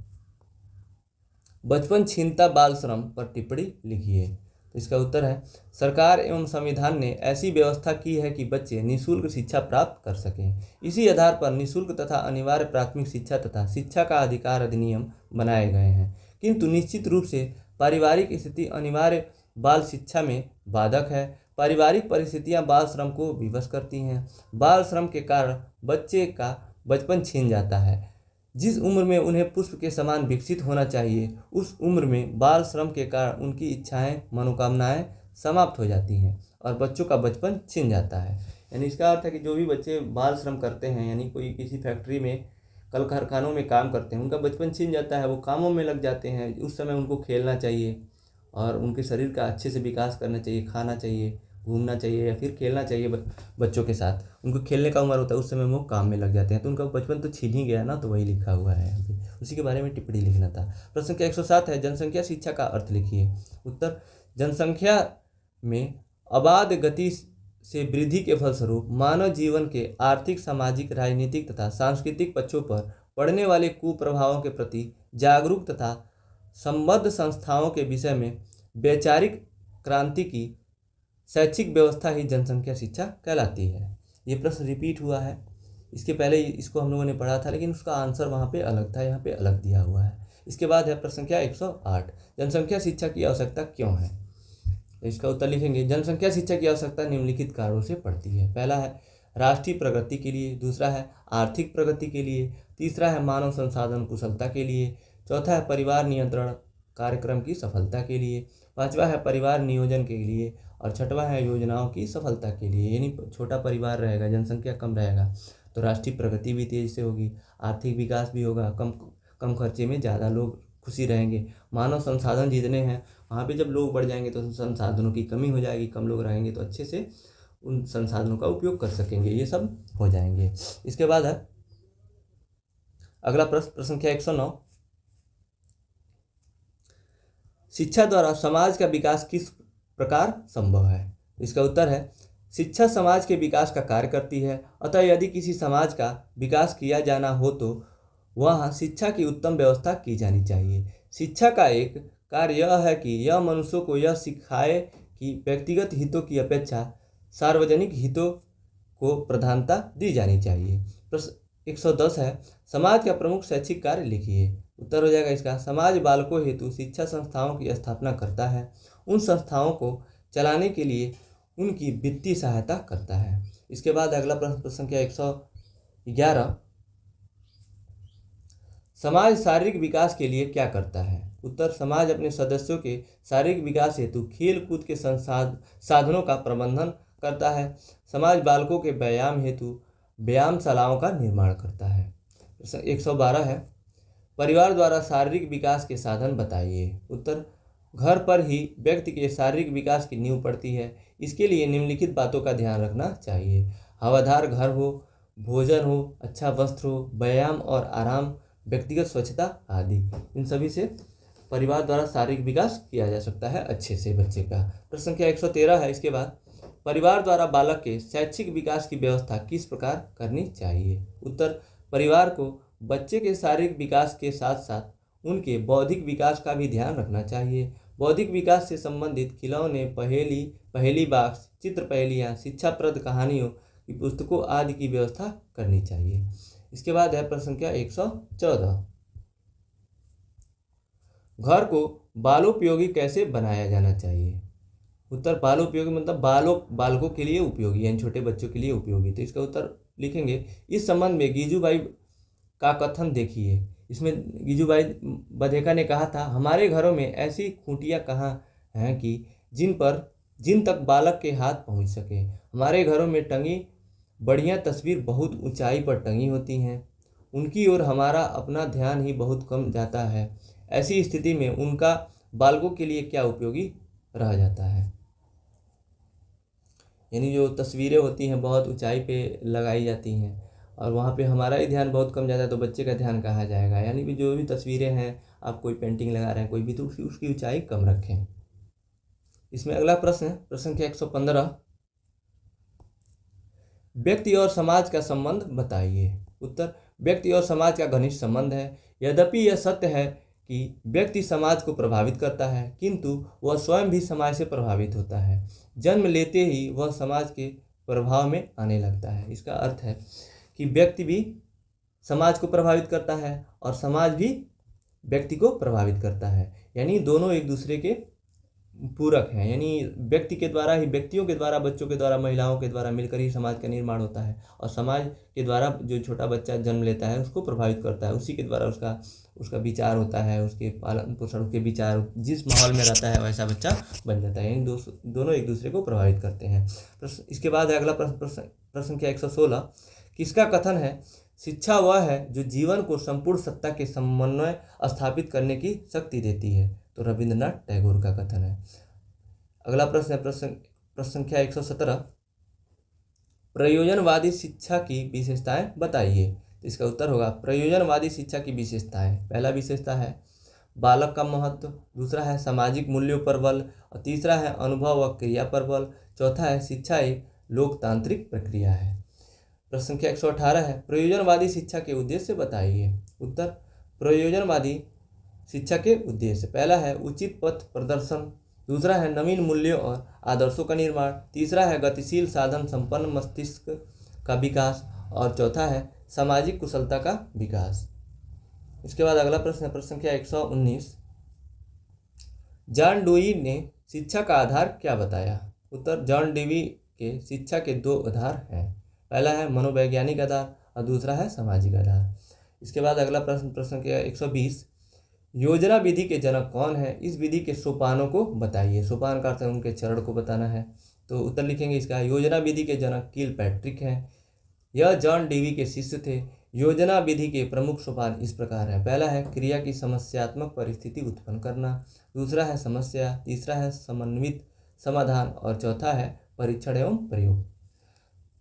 बचपन छीनता बाल श्रम पर टिप्पणी लिखिए। तो इसका उत्तर है, सरकार एवं संविधान ने ऐसी व्यवस्था की है कि बच्चे निःशुल्क शिक्षा प्राप्त कर सकें। इसी आधार पर निःशुल्क तथा अनिवार्य प्राथमिक शिक्षा तथा शिक्षा का अधिकार अधिनियम बनाए गए हैं, किंतु निश्चित रूप से पारिवारिक स्थिति अनिवार्य बाल शिक्षा में बाधक है। पारिवारिक परिस्थितियां बाल श्रम को विवश करती हैं। बाल श्रम के कारण बच्चे का बचपन छीन जाता है। जिस उम्र में उन्हें पुष्प के समान विकसित होना चाहिए, उस उम्र में बाल श्रम के कारण उनकी इच्छाएं, मनोकामनाएं समाप्त हो जाती हैं और बच्चों का बचपन छिन जाता है। यानी इसका अर्थ है कि जो भी बच्चे बाल श्रम करते हैं, यानी कोई किसी फैक्ट्री में, कल कारखानों में काम करते हैं, उनका बचपन छिन जाता है, वो कामों में लग जाते हैं। उस समय उनको खेलना चाहिए और उनके शरीर का अच्छे से विकास करना चाहिए, खाना चाहिए, घूमना चाहिए या फिर खेलना चाहिए बच्चों के साथ। उनको खेलने का उम्र होता है, उस समय वो काम में लग जाते हैं, तो उनका बचपन तो छीन ही गया ना। तो वही लिखा हुआ है यहाँ पे, उसी के बारे में टिप्पणी लिखना था। प्रश्न संख्या 107 है, जनसंख्या शिक्षा का अर्थ लिखिए। उत्तर, जनसंख्या में अबाध गति से वृद्धि के फलस्वरूप मानव जीवन के आर्थिक, सामाजिक, राजनीतिक तथा सांस्कृतिक पक्षों पर पड़ने वाले कुप्रभावों के प्रति जागरूक तथा संबद्ध संस्थाओं के विषय में वैचारिक क्रांति की शैक्षिक व्यवस्था ही जनसंख्या शिक्षा कहलाती है। ये प्रश्न रिपीट हुआ है, इसके पहले इसको हम लोगों ने पढ़ा था, लेकिन उसका आंसर वहाँ पे अलग था, यहाँ पे अलग दिया हुआ है। इसके बाद है प्रश्न संख्या 108, जनसंख्या शिक्षा की आवश्यकता क्यों है। तो इसका उत्तर लिखेंगे, जनसंख्या शिक्षा की आवश्यकता निम्नलिखित कारणों से पड़ती है। पहला है राष्ट्रीय प्रगति के लिए, दूसरा है आर्थिक प्रगति के लिए, तीसरा है मानव संसाधन कुशलता के लिए, चौथा है परिवार नियंत्रण कार्यक्रम की सफलता के लिए, पांचवा है परिवार नियोजन के लिए और छठवां है योजनाओं की सफलता के लिए। यानी छोटा परिवार रहेगा, जनसंख्या कम रहेगा तो राष्ट्रीय प्रगति भी तेज से होगी, आर्थिक विकास भी होगा, कम खर्चे में ज़्यादा लोग खुशी रहेंगे। मानव संसाधन जितने हैं वहाँ पे जब लोग बढ़ जाएंगे तो संसाधनों की कमी हो जाएगी, कम लोग रहेंगे तो अच्छे से उन संसाधनों का उपयोग कर सकेंगे, ये सब हो जाएंगे। इसके बाद है अगला प्रश्न संख्या 109, शिक्षा द्वारा समाज का विकास किस प्रकार संभव है। इसका उत्तर है, शिक्षा समाज के विकास का कार्य करती है, अतः यदि किसी समाज का विकास किया जाना हो तो वहाँ शिक्षा की उत्तम व्यवस्था की जानी चाहिए। शिक्षा का एक कार्य यह है कि यह मनुष्यों को यह सिखाए कि व्यक्तिगत हितों की अपेक्षा सार्वजनिक हितों को प्रधानता दी जानी चाहिए। प्रश्न 110 है, समाज का प्रमुख शैक्षिक कार्य लिखिए। उत्तर हो जाएगा इसका, समाज बालकों हेतु शिक्षा संस्थाओं की स्थापना करता है, उन संस्थाओं को चलाने के लिए उनकी वित्तीय सहायता करता है। इसके बाद अगला प्रश्न संख्या 111, समाज शारीरिक विकास के लिए क्या करता है। उत्तर, समाज अपने सदस्यों के शारीरिक विकास हेतु खेल कूद के साधनों का प्रबंधन करता है। समाज बालकों के व्यायाम हेतु व्यायामशालाओं का निर्माण करता है। 112 है, परिवार द्वारा शारीरिक विकास के साधन बताइए। उत्तर, घर पर ही व्यक्ति के शारीरिक विकास की नींव पड़ती है, इसके लिए निम्नलिखित बातों का ध्यान रखना चाहिए। हवादार घर हो, भोजन हो, अच्छा वस्त्र हो, व्यायाम और आराम, व्यक्तिगत स्वच्छता आदि, इन सभी से परिवार द्वारा शारीरिक विकास किया जा सकता है अच्छे से बच्चे का। प्रश्न संख्या 113 है, इसके बाद परिवार द्वारा बालक के शैक्षिक विकास की व्यवस्था किस प्रकार करनी चाहिए। उत्तर, परिवार को बच्चे के शारीरिक विकास के साथ साथ उनके बौद्धिक विकास का भी ध्यान रखना चाहिए। बौद्धिक विकास से संबंधित खिलौने, पहेली बॉक्स, चित्र पहेलियाँ, शिक्षाप्रद कहानियों की पुस्तकों आदि की व्यवस्था करनी चाहिए। इसके बाद है प्रश्न संख्या 114, घर को बालोपयोगी कैसे बनाया जाना चाहिए। उत्तर, बालोपयोगी मतलब बालकों के लिए उपयोगी, यानी छोटे बच्चों के लिए उपयोगी। तो इसका उत्तर लिखेंगे, इस संबंध में गीजूबाई का कथन देखिए। इसमें गीजूबाई बधेका ने कहा था, हमारे घरों में ऐसी खूंटियाँ कहाँ हैं कि जिन तक बालक के हाथ पहुँच सके। हमारे घरों में टंगी बढ़िया तस्वीर बहुत ऊंचाई पर टंगी होती हैं, उनकी ओर हमारा अपना ध्यान ही बहुत कम जाता है। ऐसी स्थिति में उनका बालकों के लिए क्या उपयोगी रह जाता है। यानी जो तस्वीरें होती हैं बहुत ऊंचाई पे लगाई जाती हैं और वहाँ पे हमारा ही ध्यान बहुत कम जाता है, तो बच्चे का ध्यान कहाँ जाएगा। यानी कि जो भी तस्वीरें हैं, आप कोई पेंटिंग लगा रहे हैं कोई भी, तो उसकी ऊंचाई कम रखें। इसमें अगला प्रश्न है, प्रश्न संख्या 115, व्यक्ति और समाज का संबंध बताइए। उत्तर, व्यक्ति और समाज का घनिष्ठ संबंध है। यद्यपि यह सत्य है कि व्यक्ति समाज को प्रभावित करता है, किंतु वह स्वयं भी समाज से प्रभावित होता है। जन्म लेते ही वह समाज के प्रभाव में आने लगता है। इसका अर्थ है कि व्यक्ति भी समाज को प्रभावित करता है और समाज भी व्यक्ति को प्रभावित करता है, यानी दोनों एक दूसरे के पूरक हैं। यानी व्यक्ति के द्वारा ही, व्यक्तियों के द्वारा, बच्चों के द्वारा, महिलाओं के द्वारा मिलकर ही समाज का निर्माण होता है और समाज के द्वारा जो छोटा बच्चा जन्म लेता है उसको प्रभावित करता है, उसी के द्वारा उसका विचार होता है, उसके पालन पोषण के विचार, जिस माहौल में रहता है वैसा बच्चा बन जाता है। यानी दोनों एक दूसरे को प्रभावित करते हैं। इसके बाद अगला प्रश्न संख्या 116, किसका कथन है शिक्षा वह है जो जीवन को संपूर्ण सत्ता के समन्वय स्थापित करने की शक्ति देती है। तो रविंद्रनाथ टैगोर का कथन है। अगला प्रश्न है प्रश्न संख्या 117, प्रयोजनवादी शिक्षा की विशेषताएं बताइए। तो इसका उत्तर होगा प्रयोजनवादी शिक्षा की विशेषताएं। पहला विशेषता है बालक का महत्व, दूसरा है सामाजिक मूल्यों पर बल और तीसरा है अनुभव व क्रिया पर बल, चौथा है शिक्षा एक लोकतांत्रिक प्रक्रिया है। प्रश्न संख्या 118 है प्रयोजनवादी शिक्षा के उद्देश्य बताइए। उत्तर, प्रयोजनवादी शिक्षा के उद्देश्य, पहला है उचित पथ प्रदर्शन, दूसरा है नवीन मूल्यों और आदर्शों का निर्माण, तीसरा है गतिशील साधन संपन्न मस्तिष्क का विकास और चौथा है सामाजिक कुशलता का विकास। इसके बाद अगला प्रश्न है प्रश्न संख्या 119, जॉन डेवी ने शिक्षा का आधार क्या बताया। उत्तर, जॉन डेवी के शिक्षा के दो आधार हैं, पहला है मनोवैज्ञानिक आधार और दूसरा है सामाजिक आधार। इसके बाद अगला प्रश्न संख्या 120, योजना विधि के जनक कौन है, इस विधि के सोपानों को बताइए। सोपान का अर्थ है उनके चरण को बताना है। तो उत्तर लिखेंगे इसका, योजना विधि के जनक किलपैट्रिक हैं। यह जॉन डेवी के शिष्य थे। योजना विधि के प्रमुख सोपान इस प्रकार हैं, पहला है क्रिया की समस्यात्मक परिस्थिति उत्पन्न करना, दूसरा है समस्या, तीसरा है समन्वित समाधान और चौथा है परीक्षण एवं प्रयोग।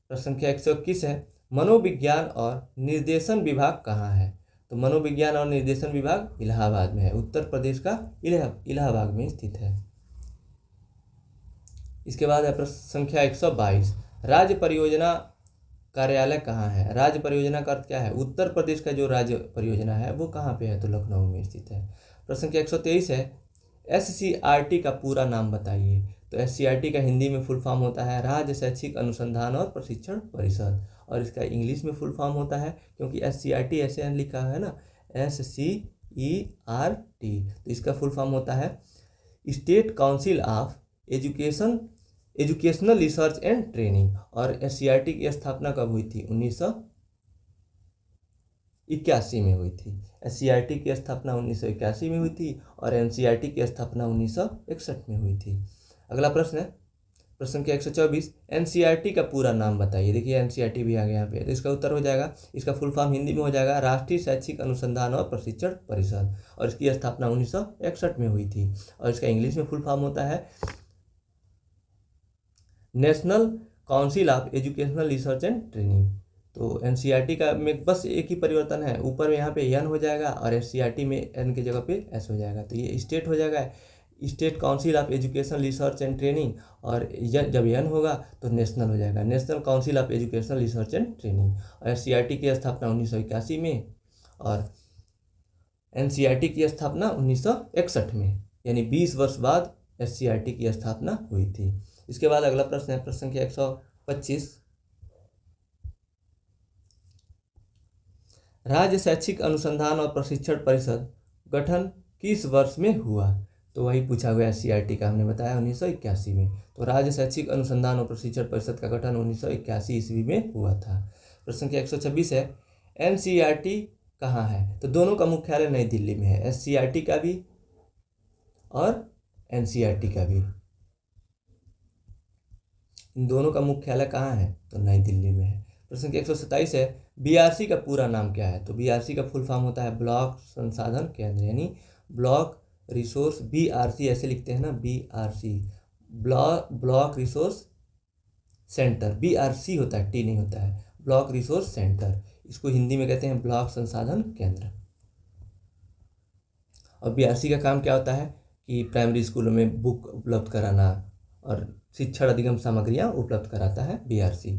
प्रश्न संख्या 121 है मनोविज्ञान और निर्देशन विभाग कहाँ है। तो मनोविज्ञान और निर्देशन विभाग इलाहाबाद में है, उत्तर प्रदेश का इलाहाबाद में स्थित है। इसके बाद है प्रश्न संख्या 122, राज्य परियोजना कार्यालय कहाँ है। राज्य परियोजना का अर्थ क्या है, उत्तर प्रदेश का जो राज्य परियोजना है वो कहाँ पे है, तो लखनऊ में स्थित है। प्रश्न संख्या 123 है SCRT का पूरा नाम बताइए। तो SCRT का हिंदी में फुल फॉर्म होता है राज्य शैक्षिक अनुसंधान और प्रशिक्षण परिषद, और इसका इंग्लिश में फुल फॉर्म होता है, क्योंकि SCRT ऐसे लिखा है ना, SCERT, तो इसका फुल फॉर्म होता है state council of educational research and training. और SCRT की स्थापना कब हुई थी, 1981 में हुई थी। SCRT की स्थापना 1981 में हुई थी और NCERT की स्थापना 1961 में हुई थी। अगला प्रश्न है प्रश्न संख्या 124, NCERT का पूरा नाम बताइए। देखिए NCERT भी आ गया यहाँ पे, तो इसका उत्तर हो जाएगा, इसका फुल फॉर्म हिंदी में हो जाएगा राष्ट्रीय शैक्षिक अनुसंधान और प्रशिक्षण परिषद, और इसकी स्थापना 1961 में हुई थी। और इसका इंग्लिश में फुल फॉर्म होता है national council of educational research and training. तो NCERT का में बस एक ही परिवर्तन है, ऊपर में यहाँ पे N हो जाएगा और SCRT में N की जगह पे S हो जाएगा, तो ये स्टेट हो जाएगा, state council of educational research and training, और जब N होगा तो नेशनल हो जाएगा, national council of educational research and training. और SCRT की स्थापना 1981 में और NCERT की स्थापना 1961 में, यानी 20 वर्ष बाद SCRT की स्थापना हुई थी। इसके बाद अगला प्रश्न है प्रश्न संख्या 125, राज्य शैक्षिक अनुसंधान और प्रशिक्षण परिषद गठन किस वर्ष में हुआ। तो वही पूछा हुआ SCRT का, हमने बताया 1981 में। तो राज्य शैक्षिक अनुसंधान और प्रशिक्षण परिषद का गठन 1981 ईस्वी में हुआ था। प्रश्न संख्या 126 है NCERT कहाँ है। तो दोनों का मुख्यालय नई दिल्ली में है, SCRT का भी और NCERT का भी, इन दोनों का मुख्यालय कहाँ है, तो नई दिल्ली में है। प्रश्न संख्या 127 है BRC का पूरा नाम क्या है। तो BRC का फुल फॉर्म होता है ब्लॉक संसाधन केंद्र, यानी ब्लॉक रिसोर्स, BRC ऐसे लिखते हैं ना, BRC block resource centre, BRC होता है, T नहीं होता है, ब्लॉक रिसोर्स सेंटर। इसको हिंदी में कहते हैं ब्लॉक संसाधन केंद्र। और BRC का काम क्या होता है कि प्राइमरी स्कूलों में बुक उपलब्ध कराना और शिक्षण अधिगम सामग्रियाँ उपलब्ध कराता है BRC।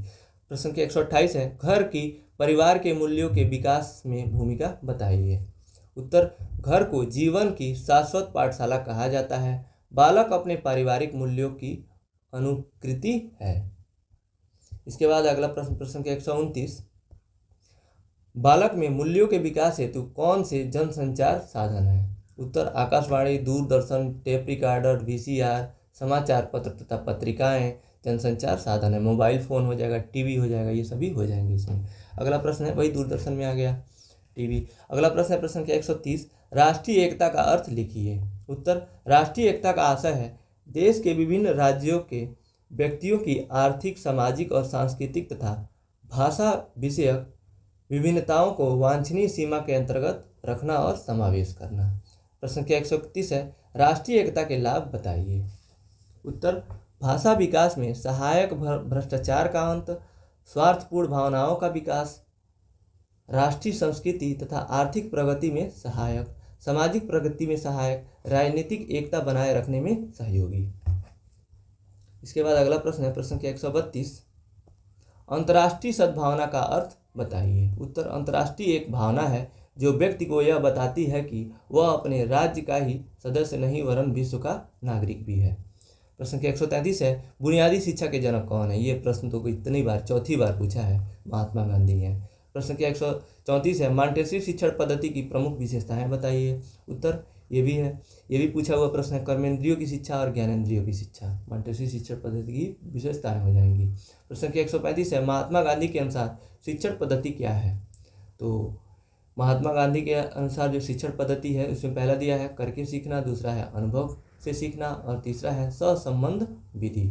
प्रश्न संख्या 128 है, घर की परिवार के मूल्यों के विकास में भूमिका बताइए। उत्तर, घर को जीवन की शाश्वत पाठशाला कहा जाता है। बालक अपने पारिवारिक मूल्यों की अनुकृति है। इसके बाद अगला प्रश्न, प्रश्न संख्या 129, बालक में मूल्यों के विकास हेतु कौन से जनसंचार साधन है। उत्तर, Akashvani, Doordarshan, tape recorder, VCR, समाचार पत्र तथा पत्रिकाएं जनसंचार साधन है। मोबाइल फ़ोन हो जाएगा, TV हो जाएगा, ये सभी हो जाएंगे इसमें। अगला प्रश्न है, वही दूरदर्शन में आ गया, TV। अगला प्रश्न है प्रश्न संख्या 130, राष्ट्रीय एकता का अर्थ लिखिए। उत्तर, राष्ट्रीय एकता का आशय है देश के विभिन्न राज्यों के व्यक्तियों की आर्थिक, सामाजिक और सांस्कृतिक तथा भाषा विषयक विभिन्नताओं को वांछनीय सीमा के अंतर्गत रखना और समावेश करना। प्रश्न संख्या 131 है, राष्ट्रीय एकता के लाभ बताइए। उत्तर, भाषा विकास में सहायक, भ्रष्टाचार का अंत, स्वार्थपूर्ण भावनाओं का विकास, राष्ट्रीय संस्कृति तथा आर्थिक प्रगति में सहायक, सामाजिक प्रगति में सहायक, राजनीतिक एकता बनाए रखने में सहयोगी। इसके बाद अगला प्रश्न है प्रश्न संख्या 132, अंतर्राष्ट्रीय सद्भावना का अर्थ बताइए। उत्तर, अंतर्राष्ट्रीय एक भावना है जो व्यक्ति को यह बताती है कि वह अपने राज्य का ही सदस्य नहीं वरन विश्व का नागरिक भी है। प्रश्न संख्या 133 है, बुनियादी शिक्षा के जनक कौन है। ये प्रश्न तो इतनी बार, चौथी बार पूछा है, महात्मा गांधी हैं। प्रश्न संख्या 134 है, मॉन्टेसरी शिक्षण पद्धति की प्रमुख विशेषताएं बताइए। उत्तर, ये भी है, ये भी पूछा हुआ प्रश्न है, कर्मेंद्रियों की शिक्षा और ज्ञानेंद्रियों की शिक्षा मॉन्टेसरी शिक्षण पद्धति की विशेषताएं हो जाएंगी। प्रश्न संख्या 135 है, महात्मा गांधी के अनुसार शिक्षण पद्धति क्या है। तो महात्मा गांधी के अनुसार जो शिक्षण पद्धति है उसमें पहला दिया है करके सीखना, दूसरा है अनुभव से सीखना और तीसरा है सहसंबंध विधि।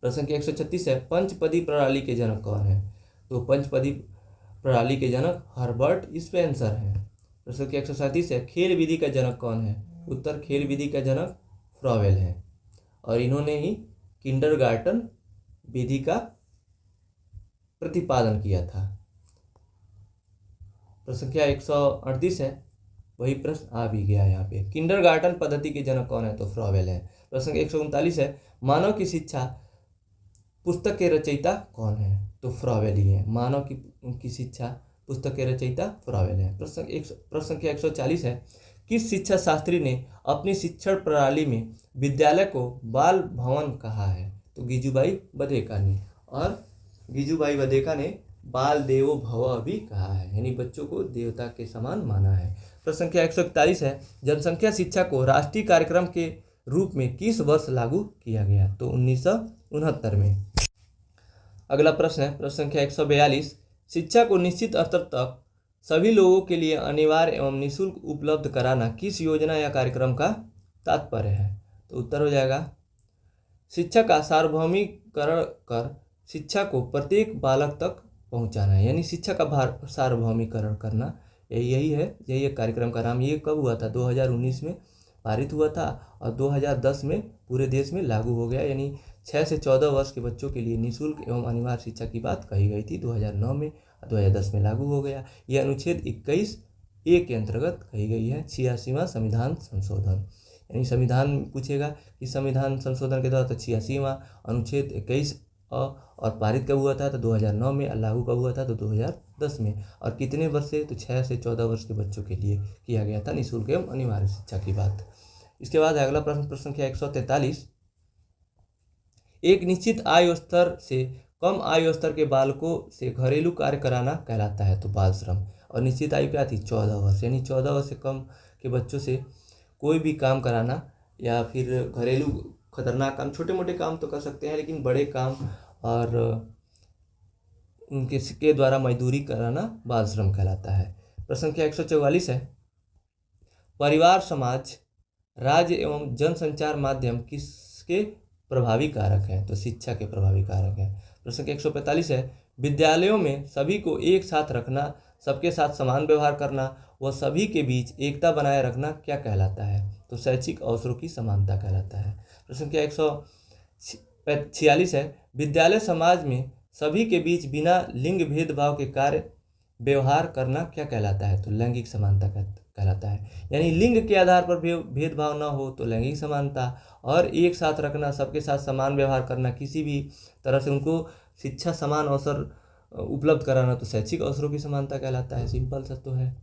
प्रश्न संख्या 136 है, पंचपदी प्रणाली के जनक कौन है। तो पंचपदी प्रणाली के जनक हर्बर्ट स्पेंसर हैं। प्रश्न संख्या 137 है, खेल विधि का जनक कौन है। उत्तर, खेल विधि का जनक फ्रॉवेल है और इन्होंने ही किंडरगार्टन विधि का प्रतिपादन किया था। प्रश्न संख्या 138 है, वही प्रश्न आ भी गया यहाँ पे, किंडरगार्टन पद्धति के जनक कौन है। तो फ्रॉवेल है। प्रश्न संख्या 139 है, मानव की शिक्षा पुस्तक के रचयिता कौन है। तो फ्रॉवेल ही है, मानव की शिक्षा पुस्तक के रचयिता फ्रॉवेल है। प्रश्न संख्या 140 है, किस शिक्षा शास्त्री ने अपनी शिक्षण प्रणाली में विद्यालय को बाल भवन कहा है। तो गिजुबाई बधेका ने, और गिजुबाई बधेका ने बाल देवो भव भी कहा है, यानी बच्चों को देवता के समान माना है। प्रश्न संख्या 141 है, जनसंख्या शिक्षा को राष्ट्रीय कार्यक्रम के रूप में किस वर्ष लागू किया गया। तो 1969 में। अगला प्रश्न है प्रश्न संख्या 142, शिक्षा को निश्चित स्तर तक सभी लोगों के लिए अनिवार्य एवं निःशुल्क उपलब्ध कराना किस योजना या कार्यक्रम का तात्पर्य है। तो उत्तर हो जाएगा, शिक्षा का सार्वभौमिकरण कर शिक्षा को प्रत्येक बालक तक पहुंचाना है, यानी शिक्षा का सार्वभौमिकरण करना, यही है, यही एक कार्यक्रम का नाम। ये कब हुआ था, 2019 में पारित हुआ था और 2010 में पूरे देश में लागू हो गया, यानी 6 से 14 वर्ष के बच्चों के लिए निःशुल्क एवं अनिवार्य शिक्षा की बात कही गई थी 2009 में, 2010 में लागू हो गया। यह अनुच्छेद 21A के अंतर्गत कही गई है। 86वां संविधान संशोधन, यानी संविधान पूछेगा कि संविधान संशोधन के द्वारा, तो 86वां अनुच्छेद 21A और पारित कब हुआ था, तो 2009 में, और लागू कब हुआ था, तो 2010 में। और कितने वर्ष से, तो 6 से 14 वर्ष के बच्चों के लिए किया गया था निःशुल्क एवं अनिवार्य शिक्षा की बात। इसके बाद अगला प्रश्न, प्रश्न संख्या 143, एक निश्चित आयु स्तर से कम आयु स्तर के बालकों से घरेलू कार्य कराना कहलाता है। तो बाल श्रम। और निश्चित आयु क्या थी, 14 वर्ष, यानी 14 वर्ष से कम के बच्चों से कोई भी काम कराना या फिर घरेलू खतरनाक काम, छोटे मोटे काम तो कर सकते हैं, लेकिन बड़े काम और उनके के द्वारा मजदूरी कराना बाल श्रम कहलाता है। प्रश्न संख्या 144 है, परिवार, समाज, राज्य एवं जनसंचार माध्यम किसके प्रभावी कारक हैं। तो शिक्षा के प्रभावी कारक हैं। प्रश्न संख्या 145 है, विद्यालयों में सभी को एक साथ रखना, सबके साथ समान व्यवहार करना व सभी के बीच एकता बनाए रखना क्या कहलाता है। तो शैक्षिक अवसरों की समानता कहलाता है। प्रश्न संख्या 46 है, विद्यालय समाज में सभी के बीच बिना लिंग भेदभाव के कार्य व्यवहार करना क्या कहलाता है? तो लैंगिक समानता कहलाता है। यानी लिंग के आधार पर भेदभाव ना हो तो लैंगिक समानता, और एक साथ रखना, सबके साथ समान व्यवहार करना, किसी भी तरह से उनको शिक्षा समान अवसर उपलब्ध कराना तो शैक्षिक अवसरों की समानता कहलाता है। सिंपल सा तो है,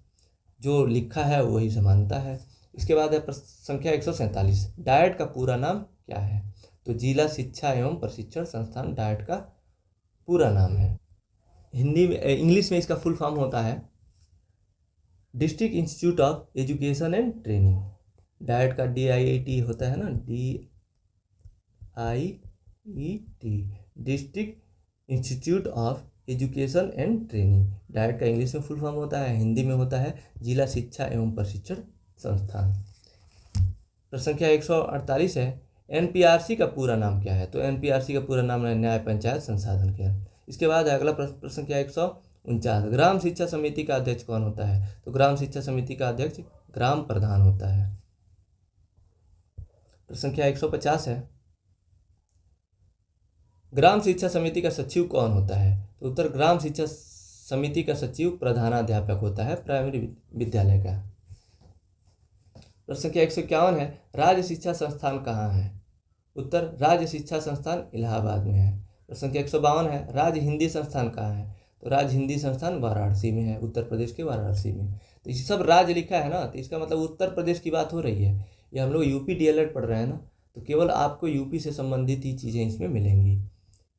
जो लिखा है वही समानता है। इसके बाद है संख्या 147, डायट का पूरा नाम क्या है? तो जिला शिक्षा एवं प्रशिक्षण संस्थान डायट का पूरा नाम है। हिंदी में, इंग्लिश में इसका फुल फॉर्म होता है district institute of education and training. Diet का DIET होता है ना, DIET, district institute of education and training. Diet का इंग्लिश में फुल फॉर्म होता है, हिंदी में होता है जिला शिक्षा एवं प्रशिक्षण संस्थान। प्रश्न संख्या 148 है, NPRC का पूरा नाम क्या है? तो NPRC का पूरा नाम है न्याय पंचायत संसाधन केंद्र। इसके बाद अगला प्रश्न संख्या 149, ग्राम शिक्षा समिति का अध्यक्ष कौन होता है? तो ग्राम शिक्षा समिति का अध्यक्ष ग्राम प्रधान होता है। प्रश्न संख्या 150 है, ग्राम शिक्षा समिति का सचिव कौन होता है? तो उत्तर, ग्राम शिक्षा समिति का सचिव प्रधानाध्यापक होता है प्राइमरी विद्यालय का। प्रश्न संख्या 151 है, राज्य शिक्षा संस्थान कहाँ है? उत्तर, राज्य शिक्षा संस्थान इलाहाबाद में है। प्रश्न संख्या 152 है, राज्य हिंदी संस्थान कहाँ है? तो राज्य हिंदी संस्थान वाराणसी में है, उत्तर प्रदेश के वाराणसी में। तो ये सब राज्य लिखा है ना, तो इसका मतलब उत्तर प्रदेश की बात हो रही है। ये हम लोग यूपी DLED पढ़ रहे हैं ना, तो केवल आपको यूपी से संबंधित ही चीज़ें इसमें मिलेंगी।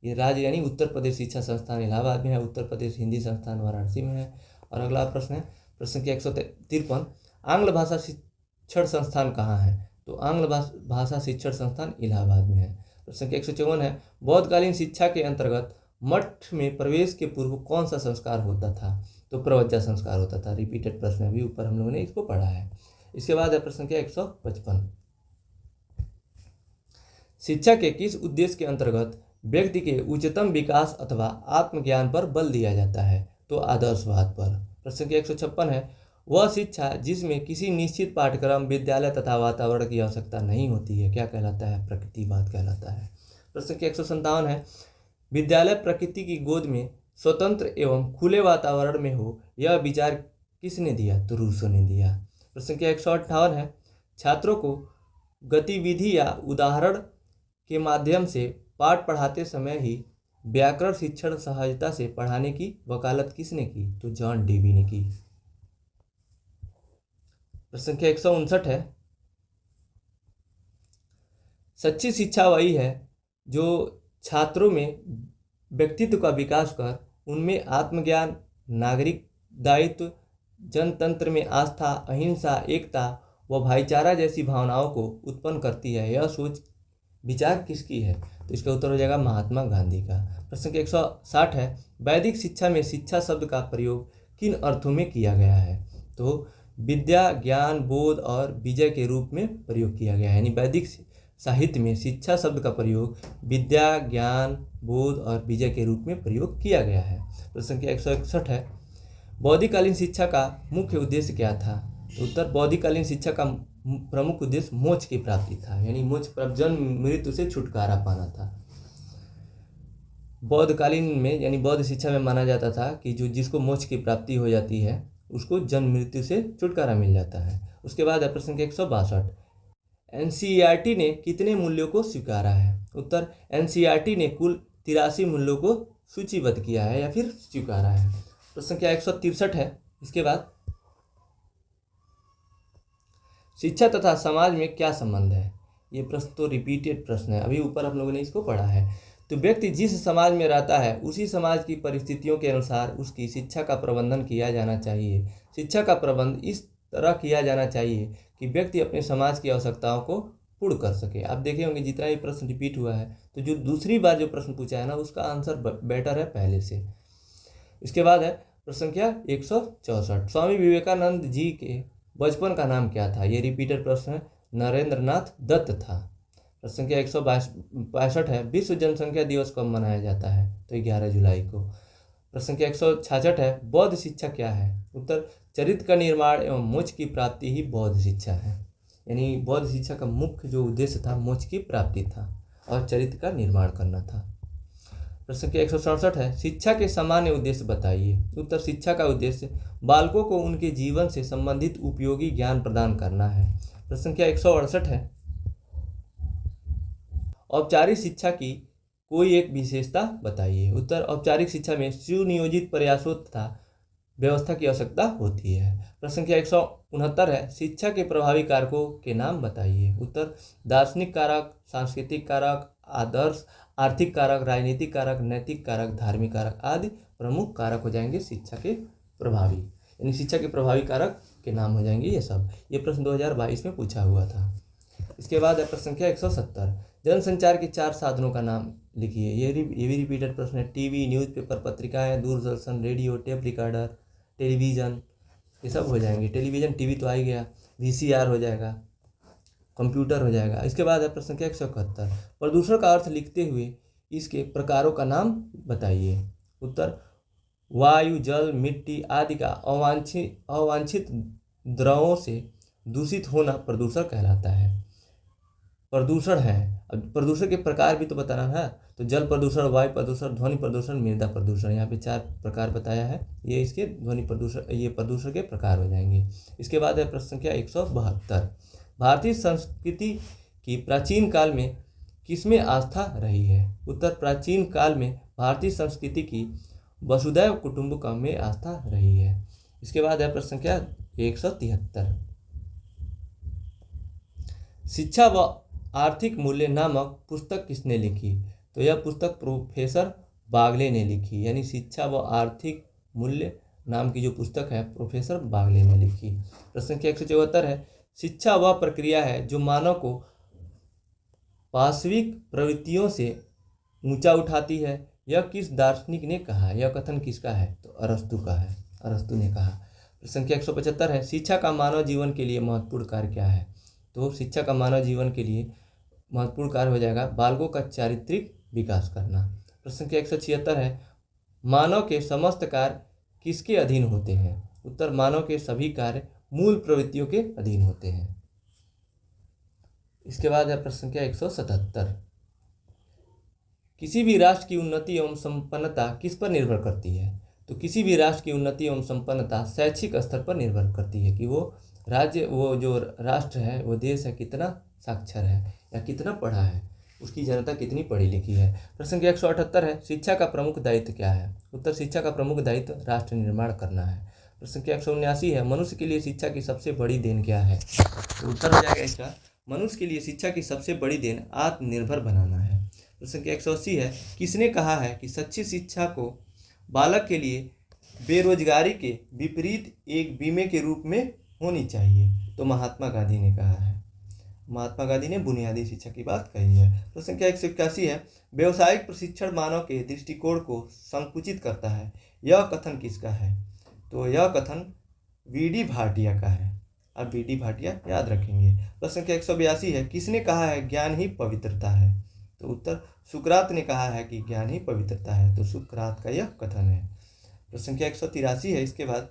ये राज्य यानी उत्तर प्रदेश शिक्षा संस्थान इलाहाबाद में है, उत्तर प्रदेश हिंदी संस्थान वाराणसी में है। और अगला प्रश्न है प्रश्न संख्या 153, आंग्ल भाषा शिक्षण संस्थान कहाँ है? तो आंग्ल भाषा शिक्षण संस्थान इलाहाबाद में है। प्रश्न संख्या 154 है, बौद्धकालीन शिक्षा के अंतर्गत मठ में प्रवेश के पूर्व कौन सा संस्कार होता था? तो प्रवज्जा संस्कार होता था। रिपीटेड प्रश्न है, अभी ऊपर हम लोगों ने इसको पढ़ा है। इसके बाद है प्रश्न संख्या 155, शिक्षा के किस उद्देश्य के अंतर्गत व्यक्ति के उच्चतम विकास अथवा आत्मज्ञान पर बल दिया जाता है? तो आदर्शवाद पर। प्रश्न संख्या 156 है, वह शिक्षा जिसमें किसी निश्चित पाठ्यक्रम, विद्यालय तथा वातावरण की आवश्यकता नहीं होती है क्या कहलाता है? प्रकृतिवाद कहलाता है। प्रश्न संख्या 157 है, विद्यालय प्रकृति की गोद में स्वतंत्र एवं खुले वातावरण में हो, यह विचार किसने दिया? तो रूसो ने दिया। प्रश्न संख्या 158 है, छात्रों को गतिविधि या उदाहरण के माध्यम से पाठ पढ़ाते समय ही व्याकरण शिक्षण सहजता से पढ़ाने की वकालत किसने की? तो जॉन डेवी ने की। प्रश्न संख्या 159 है, सच्ची शिक्षा वही है जो छात्रों में व्यक्तित्व का विकास कर उनमें आत्मज्ञान, नागरिक दायित्व, जनतंत्र में आस्था, अहिंसा, एकता व भाईचारा जैसी भावनाओं को उत्पन्न करती है। यह सोच विचार किसकी है? तो इसका उत्तर हो जाएगा महात्मा गांधी का। प्रश्न संख्या 160 है, वैदिक शिक्षा में शिक्षा शब्द का प्रयोग किन अर्थों में किया गया है? तो विद्या, ज्ञान, बोध और विजय के रूप में प्रयोग किया गया है। यानी वैदिक साहित्य में शिक्षा शब्द का प्रयोग विद्या, ज्ञान, बोध और विजय के रूप में प्रयोग किया गया है। प्रश्न संख्या 161 है, बौद्धिककालीन शिक्षा का मुख्य उद्देश्य क्या था? तो उत्तर, बौद्धिककालीन शिक्षा का प्रमुख उद्देश्य मोक्ष की प्राप्ति था। यानी मोक्ष प्राप्त, जन्म मृत्यु से छुटकारा पाना था। बौद्धकालीन में यानी बौद्ध शिक्षा में माना जाता था कि जो जिसको मोक्ष की प्राप्ति हो जाती है उसको जन्म मृत्यु से छुटकारा मिल जाता है। उसके बाद है प्रश्न संख्या 162, NCERT ने कितने मूल्यों को स्वीकारा है? उत्तर, NCERT ने कुल 83 मूल्यों को सूचीबद्ध किया है या फिर स्वीकारा है। प्रश्न संख्या 163 है, इसके बाद शिक्षा तथा समाज में क्या संबंध है? ये प्रश्न तो रिपीटेड प्रश्न है, अभी ऊपर आप लोगों ने इसको पढ़ा है। तो व्यक्ति जिस समाज में रहता है उसी समाज की परिस्थितियों के अनुसार उसकी शिक्षा का प्रबंधन किया जाना चाहिए। शिक्षा का प्रबंध इस तरह किया जाना चाहिए कि व्यक्ति अपने समाज की आवश्यकताओं को पूर्ण कर सके। आप देखे होंगे जितना ये प्रश्न रिपीट हुआ है तो जो दूसरी बार जो प्रश्न पूछा है ना उसका आंसर बेटर है पहले से। इसके बाद है प्रश्न संख्या 164, स्वामी विवेकानंद जी के बचपन का नाम क्या था? ये रिपीटेड प्रश्न है, नरेंद्रनाथ दत्त था। प्रश्न संख्या 162 है, विश्व जनसंख्या दिवस कब मनाया जाता है? तो 11 जुलाई को। प्रश्न संख्या 166 है, बौद्ध शिक्षा क्या है? उत्तर, चरित्र का निर्माण एवं मोक्ष की प्राप्ति ही बौद्ध शिक्षा है। यानी बौद्ध शिक्षा का मुख्य जो उद्देश्य था मोक्ष की प्राप्ति था। और चरित्र का निर्माण करना था। प्रश्न संख्या 167 है, शिक्षा के सामान्य उद्देश्य बताइए। उत्तर, शिक्षा का उद्देश्य बालकों को उनके जीवन से संबंधित उपयोगी ज्ञान प्रदान करना है। प्रश्न संख्या 168 है, औपचारिक शिक्षा की कोई एक विशेषता बताइए। उत्तर, औपचारिक शिक्षा में सुनियोजित प्रयासों तथा व्यवस्था की आवश्यकता होती है। प्रश्न संख्या 169 है, शिक्षा के प्रभावी कारकों के नाम बताइए। उत्तर, दार्शनिक कारक, सांस्कृतिक कारक, आदर्श आर्थिक कारक, राजनीतिक कारक, नैतिक कारक, धार्मिक कारक आदि प्रमुख कारक हो जाएंगे शिक्षा के प्रभावी, यानी शिक्षा के प्रभावी कारक के नाम हो जाएंगे ये सब। ये प्रश्न 2022 में पूछा हुआ था। इसके बाद है प्रश्न संख्या 170, जनसंचार के 4 साधनों का नाम लिखिए। ये भी रिपीटेड प्रश्न है। टीवी, न्यूज़पेपर, पत्रिकाएं, Doordarshan, radio, tape recorder, television, ये सब हो जाएंगे। टेलीविज़न, टीवी तो आ ही गया, VCR हो जाएगा, कंप्यूटर हो जाएगा। इसके बाद है प्रश्न संख्या 171, प्रदूषण का अर्थ लिखते हुए इसके प्रकारों का नाम बताइए। उत्तर, वायु, जल, मिट्टी आदि का अवांछित द्रवों से दूषित होना प्रदूषण कहलाता है। प्रदूषण है, अब प्रदूषण के प्रकार भी तो बताना है, तो जल प्रदूषण, वायु प्रदूषण, ध्वनि प्रदूषण, मृदा प्रदूषण, यहाँ पे 4 प्रकार बताया है। ये इसके ध्वनि प्रदूषण, ये प्रदूषण के प्रकार हो जाएंगे। इसके बाद है प्रश्न संख्या 172, भारतीय संस्कृति की प्राचीन काल में किसमें आस्था रही है। उत्तर, प्राचीन काल में भारतीय संस्कृति की वसुधैव कुटुंबकम में आस्था रही है। इसके बाद है प्रश्न संख्या 173, शिक्षा व आर्थिक मूल्य नामक पुस्तक किसने लिखी। तो यह पुस्तक प्रोफेसर बागले ने लिखी, यानी शिक्षा व आर्थिक मूल्य नाम की जो पुस्तक है प्रोफेसर बागले ने लिखी। प्रश्न संख्या 174 है, शिक्षा वह प्रक्रिया है जो मानव को पाशविक प्रवृत्तियों से ऊंचा उठाती है। यह किस दार्शनिक ने कहा। यह कथन किसका है। तो अरस्तु का है, अरस्तु ने कहा। प्रश्न संख्या 175 है, शिक्षा का मानव जीवन के लिए महत्वपूर्ण कार्य क्या है। तो शिक्षा का मानव जीवन के लिए महत्वपूर्ण कार्य हो जाएगा बालकों का चारित्रिक विकास करना। प्रश्न संख्या 176 है, मानव के समस्त कार्य किसके अधीन होते हैं। उत्तर, मानव के सभी कार्य मूल प्रवृत्तियों के अधीन होते हैं। इसके बाद है प्रश्न संख्या 177, किसी भी राष्ट्र की उन्नति एवं संपन्नता किस पर निर्भर करती है। तो किसी भी राष्ट्र की उन्नति एवं संपन्नता शैक्षिक स्तर पर निर्भर करती है कि वो राज्य, वो जो राष्ट्र है, वो देश है, कितना साक्षर है या कितना पढ़ा है, उसकी जनता कितनी पढ़ी लिखी है। प्रश्न संख्या 178 है, शिक्षा का प्रमुख दायित्व क्या है। उत्तर, शिक्षा का प्रमुख दायित्व राष्ट्र निर्माण करना है। प्रश्न संख्या 179 है, मनुष्य के लिए शिक्षा की सबसे बड़ी देन क्या है। तो उत्तर हो जाएगा इसका, मनुष्य के लिए शिक्षा की सबसे बड़ी देन आत्मनिर्भर बनाना है। प्रश्न संख्या 180 है, किसने कहा है कि सच्ची शिक्षा को बालक के लिए बेरोजगारी के विपरीत एक बीमे के रूप में होनी चाहिए। तो महात्मा गांधी ने कहा है, महात्मा गांधी ने बुनियादी शिक्षा की बात कही है। प्रश्न संख्या 181 है, व्यवसायिक प्रशिक्षण मानव के दृष्टिकोण को संकुचित करता है। यह कथन किसका है। तो यह कथन वीडी भाटिया का है। अब वीडी भाटिया याद रखेंगे। प्रश्न संख्या 182 है, किसने कहा है ज्ञान ही पवित्रता है। तो उत्तर, सुकरात ने कहा है कि ज्ञान ही पवित्रता है। तो सुकरात का यह कथन है। प्रश्न संख्या 183 है, इसके बाद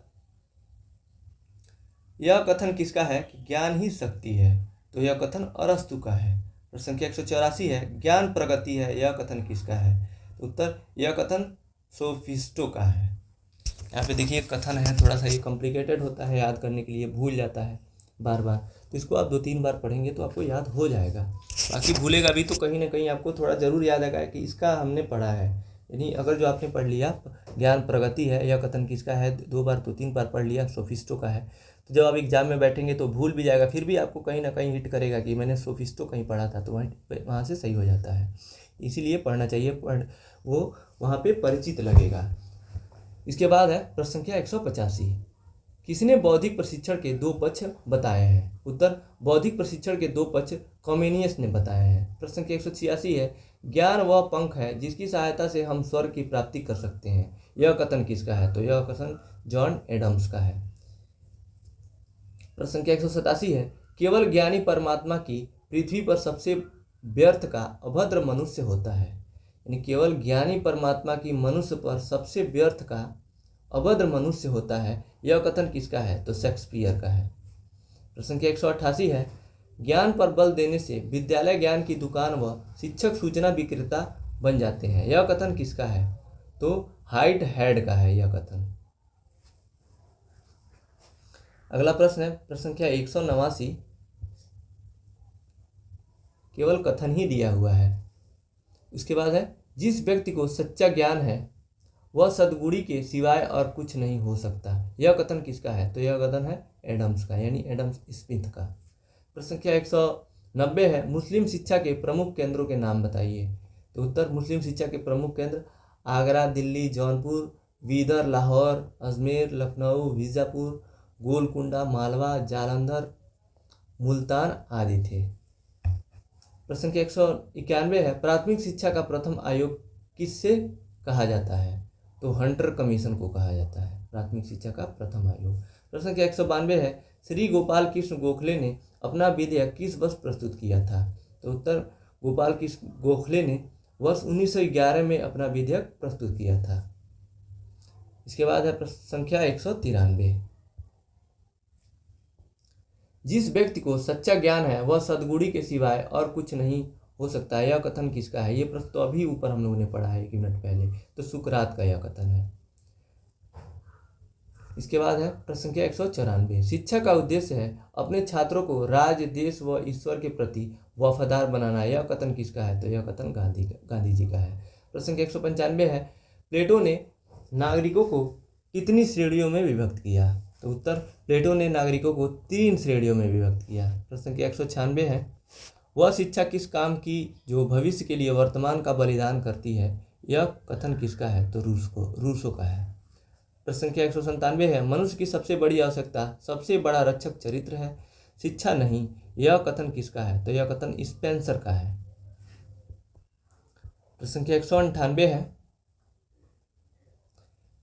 यह कथन किसका है कि ज्ञान ही शक्ति है। तो यह कथन अरस्तु का है। प्रश्न संख्या 184 है, ज्ञान प्रगति है। यह कथन किसका है। तो उत्तर, यह कथन सोफिस्टों का है। यहाँ पे देखिए कथन है, थोड़ा सा ये कॉम्प्लिकेटेड होता है, याद करने के लिए भूल जाता है बार बार, तो इसको आप 2-3 बार पढ़ेंगे तो आपको याद हो जाएगा। बाकी भूलेगा भी तो कहीं ना कहीं आपको थोड़ा ज़रूर याद आएगा कि इसका हमने पढ़ा है। यानी अगर जो आपने पढ़ लिया ज्ञान प्रगति है, यह कथन किसका है, 2 बार तो 3 बार पढ़ लिया, सोफिस्टों का है, तो जब आप एग्जाम में बैठेंगे तो भूल भी जाएगा, फिर भी आपको कहीं ना कहीं हिट करेगा कि मैंने सोफिस्टों कहीं पढ़ा था, तो वहाँ से सही हो जाता है। इसीलिए पढ़ना चाहिए, वो वहाँ पे परिचित लगेगा। इसके बाद है प्रश्न संख्या 185, किसने बौद्धिक प्रशिक्षण के 2 पक्ष बताए हैं। उत्तर, बौद्धिक प्रशिक्षण के 2 पक्ष कॉमेनियस ने बताए हैं। प्रश्न संख्या 186 है, ज्ञान वह पंख है जिसकी सहायता से हम स्वर्ग की प्राप्ति कर सकते हैं। यह कथन किसका है। तो यह कथन जॉन एडम्स का है। प्रश्न संख्या 187 है, केवल ज्ञानी परमात्मा की पृथ्वी पर सबसे व्यर्थ का अभद्र मनुष्य होता है। यानी केवल ज्ञानी परमात्मा की मनुष्य पर सबसे व्यर्थ का अभद्र मनुष्य होता है। यह कथन किसका है। तो शेक्सपियर का है। प्रश्न संख्या 188 है, ज्ञान पर बल देने से विद्यालय ज्ञान की दुकान व शिक्षक सूचना विक्रेता बन जाते हैं। यह कथन किसका है? तो हाइट हेड का है यह कथन। अगला प्रश्न है प्रश्न संख्या 189। केवल कथन ही दिया हुआ है। उसके बाद है जिस व्यक्ति को सच्चा ज्ञान है वह सद्गुणी के सिवाय और कुछ नहीं हो सकता। यह कथन किसका है? तो यह कथन है एडम्स का, यानी एडम्स स्मिथ का। प्रश्न संख्या 190 है मुस्लिम शिक्षा के प्रमुख केंद्रों के नाम बताइए। तो उत्तर मुस्लिम शिक्षा के प्रमुख केंद्र आगरा, दिल्ली, जौनपुर, बीदर, लाहौर, अजमेर, लखनऊ, बीजापुर, गोलकुंडा, मालवा, जालंधर, मुल्तान आदि थे। प्रश्न संख्या 191 है प्राथमिक शिक्षा का प्रथम आयोग किससे कहा जाता है? तो हंटर कमीशन को कहा जाता है प्राथमिक शिक्षा का प्रथम आयोग। प्रश्न संख्या 192 है श्री गोपाल कृष्ण गोखले ने अपना विधेयक किस वर्ष प्रस्तुत किया था? तो उत्तर गोपाल कृष्ण गोखले ने वर्ष 1911 में अपना विधेयक प्रस्तुत किया था। इसके बाद है प्रश्न संख्या 193। जिस व्यक्ति को सच्चा ज्ञान है वह सद्गुणी के सिवाय और कुछ नहीं हो सकता है। यह कथन किसका है? ये प्रश्न तो अभी ऊपर हम लोगों ने पढ़ा है 1 मिनट पहले। तो सुकरात का यह कथन है। इसके बाद है प्रश्न संख्या 194। शिक्षा का उद्देश्य है अपने छात्रों को राज्य, देश व ईश्वर के प्रति वफादार बनाना। यह कथन किसका है? तो यह कथन गांधी जी का है। प्रश्न संख्या 195 है प्लेटो ने नागरिकों को कितनी श्रेणियों में विभक्त किया? तो उत्तर प्लेटो ने नागरिकों को 3 श्रेणियों में विभक्त किया। प्रश्न संख्या 196 है वह शिक्षा किस काम की जो भविष्य के लिए वर्तमान का बलिदान करती है। यह कथन किसका है? तो रूसो का है। प्रश्न संख्या 197 है मनुष्य की सबसे बड़ी आवश्यकता सबसे बड़ा रक्षक चरित्र है, शिक्षा नहीं। यह कथन किसका है? तो यह कथन स्पेंसर का है। प्रश्न संख्या 198 है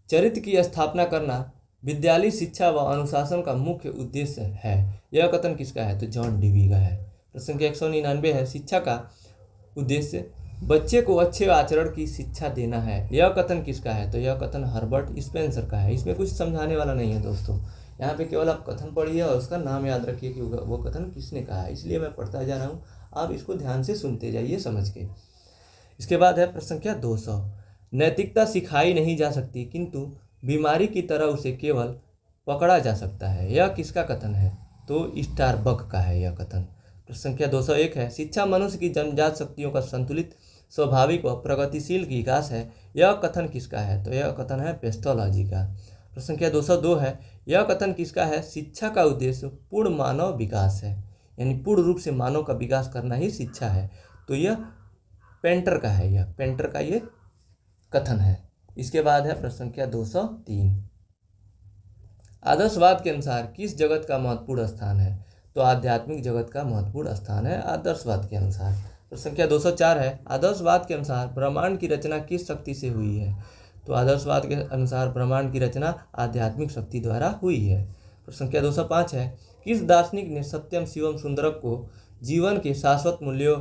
चरित्र की स्थापना करना विद्यालय शिक्षा व अनुशासन का मुख्य उद्देश्य है। यह कथन किसका है? तो जॉन डीवी का है। प्रश्न संख्या 199 है शिक्षा का उद्देश्य बच्चे को अच्छे आचरण की शिक्षा देना है। यह कथन किसका है? तो यह कथन हर्बर्ट स्पेंसर का है। इसमें कुछ समझाने वाला नहीं है दोस्तों, यहाँ पे केवल आप कथन पढ़िए और उसका नाम याद रखिए कि वो कथन किसने कहा है। इसलिए मैं पढ़ता जा रहा हूँ, आप इसको ध्यान से सुनते जाइए समझ के। इसके बाद है प्रश्न संख्या 200। नैतिकता सिखाई नहीं जा सकती किंतु बीमारी की तरह उसे केवल पकड़ा जा सकता है। यह किसका कथन है? तो स्टारबक का है यह कथन। प्रश्न संख्या 201 है शिक्षा मनुष्य की जन्मजात शक्तियों का संतुलित, स्वाभाविक व प्रगतिशील विकास है। यह कथन किसका है? तो यह कथन है पेस्टोलॉजी का। प्रश्न संख्या 202 है यह कथन किसका है? शिक्षा का उद्देश्य पूर्ण मानव विकास है, यानी पूर्ण रूप से मानव का विकास करना ही शिक्षा है। तो यह पेंटर का है, यह पेंटर का ये कथन है। इसके बाद है प्रश्न संख्या 203। आदर्शवाद के अनुसार किस जगत का महत्वपूर्ण स्थान है? तो आध्यात्मिक जगत का महत्वपूर्ण स्थान है आदर्शवाद के अनुसार। प्रश्न संख्या 204 है आदर्शवाद के अनुसार ब्रह्मांड की रचना किस शक्ति से हुई है? तो आदर्शवाद के अनुसार ब्रह्मांड की रचना आध्यात्मिक शक्ति द्वारा हुई है। प्रश्न संख्या 205 है किस दार्शनिक ने सत्यम शिवम सुंदरम को जीवन के शाश्वत मूल्यों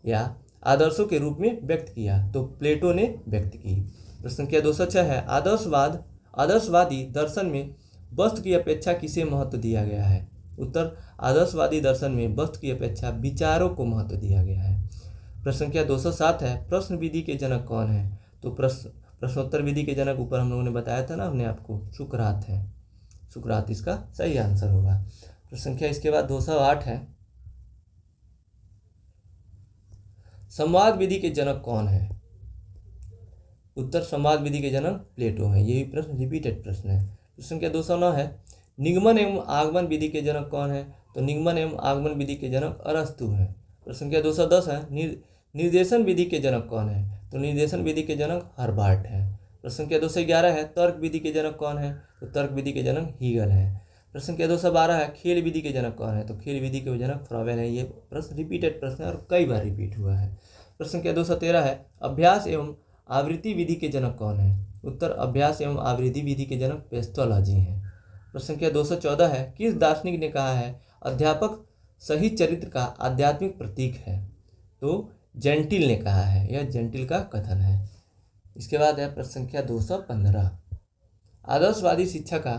या आदर्शों के रूप में व्यक्त किया? तो प्लेटो ने व्यक्त की। प्रश्न संख्या 206 है आदर्शवादी दर्शन में वस्तु की अपेक्षा किसे महत्व दिया गया है? उत्तर आदर्शवादी दर्शन में वस्तु की अपेक्षा विचारों को महत्व दिया गया है। प्रश्न संख्या 207 है प्रश्न विधि के जनक कौन है? तो प्रश्नोत्तर विधि के जनक ऊपर हम लोगों ने बताया था ना हमने आपको, सुकरात है। सुकरात इसका सही आंसर होगा। प्रश्न संख्या इसके बाद 208 है संवाद विधि के जनक कौन है? उत्तर संवाद विधि के जनक प्लेटो है। यही प्रश्न रिपीटेड प्रश्न है। प्रश्न संख्या 209 है निगमन एवं आगमन विधि के जनक कौन है? तो निगमन एवं आगमन विधि के जनक अरस्तु है। प्रश्न संख्या 210 है निर्देशन विधि के जनक कौन है? तो निर्देशन विधि के जनक हर्बार्ट है। प्रश्न संख्या 211 है तर्क विधि के जनक कौन है? तो तर्क विधि के जनक हीगल है। प्रश्न संख्या 212 है खेल विधि के जनक कौन है? तो खेल विधि के जनक फ्रॉवेल है। ये प्रश्न रिपीटेड प्रश्न है और कई बार रिपीट हुआ है। प्रश्न संख्या 213 है अभ्यास एवं आवृत्ति विधि के जनक कौन है? उत्तर अभ्यास एवं आवृत्ति विधि के जनक पेस्टोलॉजी है। प्रश्न संख्या 214 है किस दार्शनिक ने कहा है अध्यापक सही चरित्र का आध्यात्मिक प्रतीक है? तो जेंटिल ने कहा है, यह जेंटिल का कथन है। इसके बाद है प्रश्न संख्या 215 आदर्शवादी शिक्षा का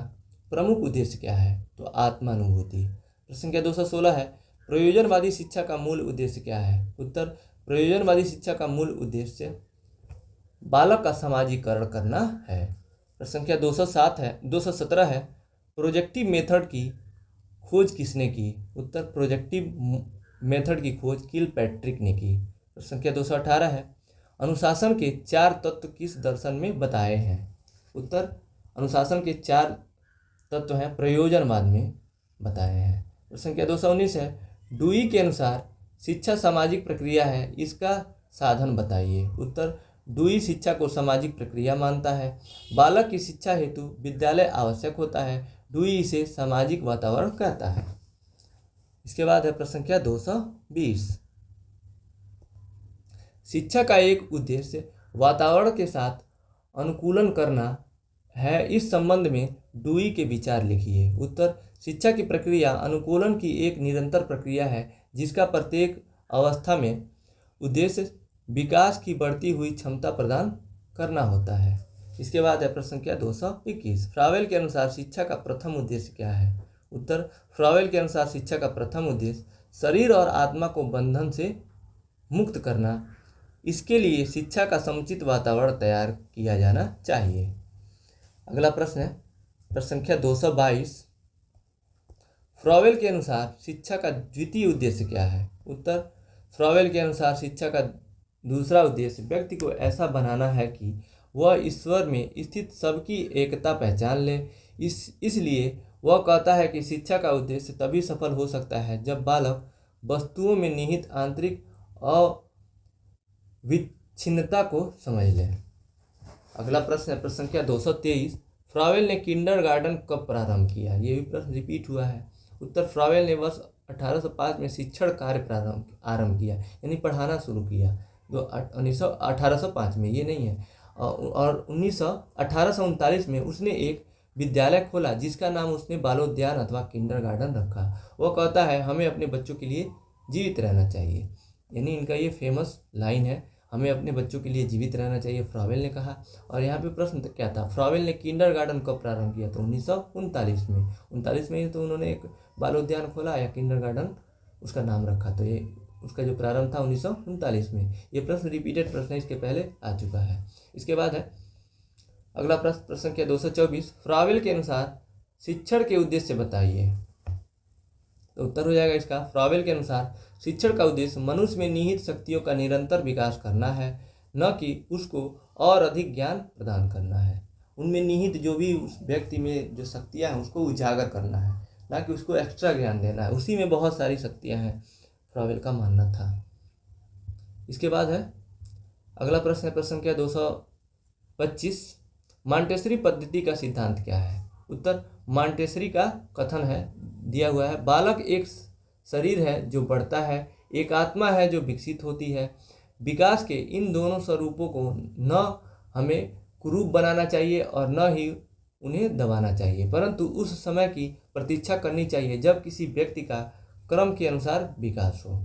प्रमुख उद्देश्य क्या है? तो आत्मानुभूति। प्रश्न संख्या 216 है प्रयोजनवादी शिक्षा का मूल उद्देश्य क्या है? उत्तर, प्रयोजनवादी शिक्षा का मूल उद्देश्य बालक का सामाजिकरण करना है। प्रश्न संख्या 217 है, प्रोजेक्टिव मेथड की खोज किसने की? उत्तर, प्रोजेक्टिव मेथड की खोज किलपैट्रिक ने की। प्रश्न संख्या 218 है, अनुशासन के 4 तत्व किस दर्शन में बताए हैं? उत्तर, अनुशासन के 4 तत्व हैं प्रयोजनवाद में बताए हैं। प्रश्न संख्या 219 है, डुई के अनुसार शिक्षा सामाजिक प्रक्रिया है, इसका साधन बताइए। उत्तर, डुई शिक्षा को सामाजिक प्रक्रिया मानता है। बालक की शिक्षा हेतु विद्यालय आवश्यक होता है। डुई इसे सामाजिक वातावरण कहता है। इसके बाद है प्रश्न संख्या 220, शिक्षा का एक उद्देश्य वातावरण के साथ अनुकूलन करना है, इस संबंध में डुई के विचार लिखिए। उत्तर, शिक्षा की प्रक्रिया अनुकूलन की एक निरंतर प्रक्रिया है जिसका प्रत्येक अवस्था में उद्देश्य विकास की बढ़ती हुई क्षमता प्रदान करना होता है। इसके बाद है प्रश्न संख्या 221, फ्रावेल के अनुसार शिक्षा का प्रथम उद्देश्य क्या है? उत्तर, फ्रावेल के अनुसार शिक्षा का प्रथम उद्देश्य शरीर और आत्मा को बंधन से मुक्त करना, इसके लिए शिक्षा का समुचित वातावरण तैयार किया जाना चाहिए। अगला प्रश्न है प्रश्न संख्या 222, फ्रावेल के अनुसार शिक्षा का द्वितीय उद्देश्य क्या है? उत्तर, फ्रावेल के अनुसार शिक्षा का दूसरा उद्देश्य व्यक्ति को ऐसा बनाना है कि वह ईश्वर में स्थित सबकी एकता पहचान ले। इसलिए वह कहता है कि शिक्षा का उद्देश्य तभी सफल हो सकता है जब बालक वस्तुओं में निहित आंतरिक अविच्छिन्नता को समझ ले। अगला प्रश्न है प्रश्न संख्या 223, फ्रावेल ने किंडरगार्टन कब प्रारंभ किया? ये भी प्रश्न रिपीट हुआ है। उत्तर, फ्रावेल ने वर्ष 1805 में शिक्षण कार्य आरंभ किया, यानी पढ़ाना शुरू किया। 1805 में, ये नहीं है। और 1839 में उसने एक विद्यालय खोला जिसका नाम उसने बालोद्यान अथवा किंडरगार्टन रखा। वह कहता है हमें अपने बच्चों के लिए जीवित रहना चाहिए, यानी इनका ये फेमस लाइन है, हमें अपने बच्चों के लिए जीवित रहना चाहिए, फ्रावेल ने कहा। और यहाँ पे प्रश्न क्या था, फ्रावेल ने किंडरगार्टन कब प्रारंभ किया? तो 1939 में। 39 में ही तो उन्होंने एक बालोद्यान खोला या किंडरगार्टन उसका नाम रखा, तो ये उसका जो प्रारंभ था 1939 में। ये प्रश्न रिपीटेड प्रश्न है, इसके पहले आ चुका है। इसके बाद है अगला प्रश्न संख्या 224, फ्रावेल के अनुसार शिक्षण के उद्देश्य बताइए। तो उत्तर हो जाएगा इसका, फ्रावेल के अनुसार शिक्षण का उद्देश्य मनुष्य में निहित शक्तियों का निरंतर विकास करना है, न कि उसको और अधिक ज्ञान प्रदान करना है। उनमें निहित जो भी उस व्यक्ति में जो शक्तियाँ हैं उसको उजागर करना है, ना कि उसको एक्स्ट्रा ज्ञान देना है। उसी में बहुत सारी शक्तियाँ हैं, फ्रावेल का मानना था। इसके बाद है अगला प्रश्न है प्रश्न संख्या 225, मॉन्टेसरी पद्धति का सिद्धांत क्या है? उत्तर, मॉन्टेसरी का कथन है दिया हुआ है, बालक एक शरीर है जो बढ़ता है, एक आत्मा है जो विकसित होती है। विकास के इन दोनों स्वरूपों को न हमें कुरूप बनाना चाहिए और न ही उन्हें दबाना चाहिए, परंतु उस समय की प्रतीक्षा करनी चाहिए जब किसी व्यक्ति का क्रम के अनुसार विकास हो।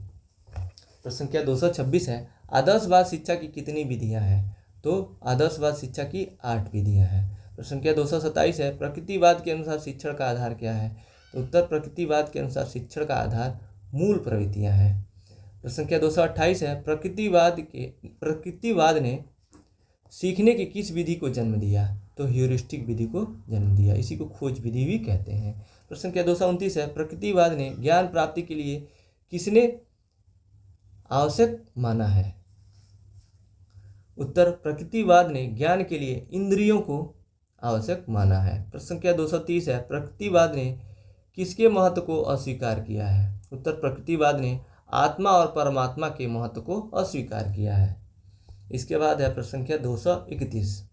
प्रश्न संख्या 226 है, आदर्शवाद शिक्षा की कितनी विधियां हैं? तो आदर्शवाद शिक्षा की 8 विधियां हैं। प्रश्न संख्या 227 है, प्रकृतिवाद के अनुसार शिक्षण का आधार क्या है? तो उत्तर, प्रकृतिवाद के अनुसार शिक्षण का आधार मूल प्रवृत्तियां हैं। प्रश्न संख्या 228 है, प्रकृतिवाद ने सीखने की किस विधि को जन्म दिया? तो ह्यूरिस्टिक विधि को जन्म दिया, इसी को खोज विधि भी कहते हैं। प्रश्न संख्या 229 है, प्रकृतिवाद ने ज्ञान प्राप्ति के लिए किसने आवश्यक माना है? उत्तर, प्रकृतिवाद ने ज्ञान के लिए इंद्रियों को आवश्यक माना है। प्रश्न संख्या 230 है, प्रकृतिवाद ने किसके महत्व को अस्वीकार किया है? उत्तर, प्रकृतिवाद ने आत्मा और परमात्मा के महत्व को अस्वीकार किया है। इसके बाद है प्रश्न संख्या 231,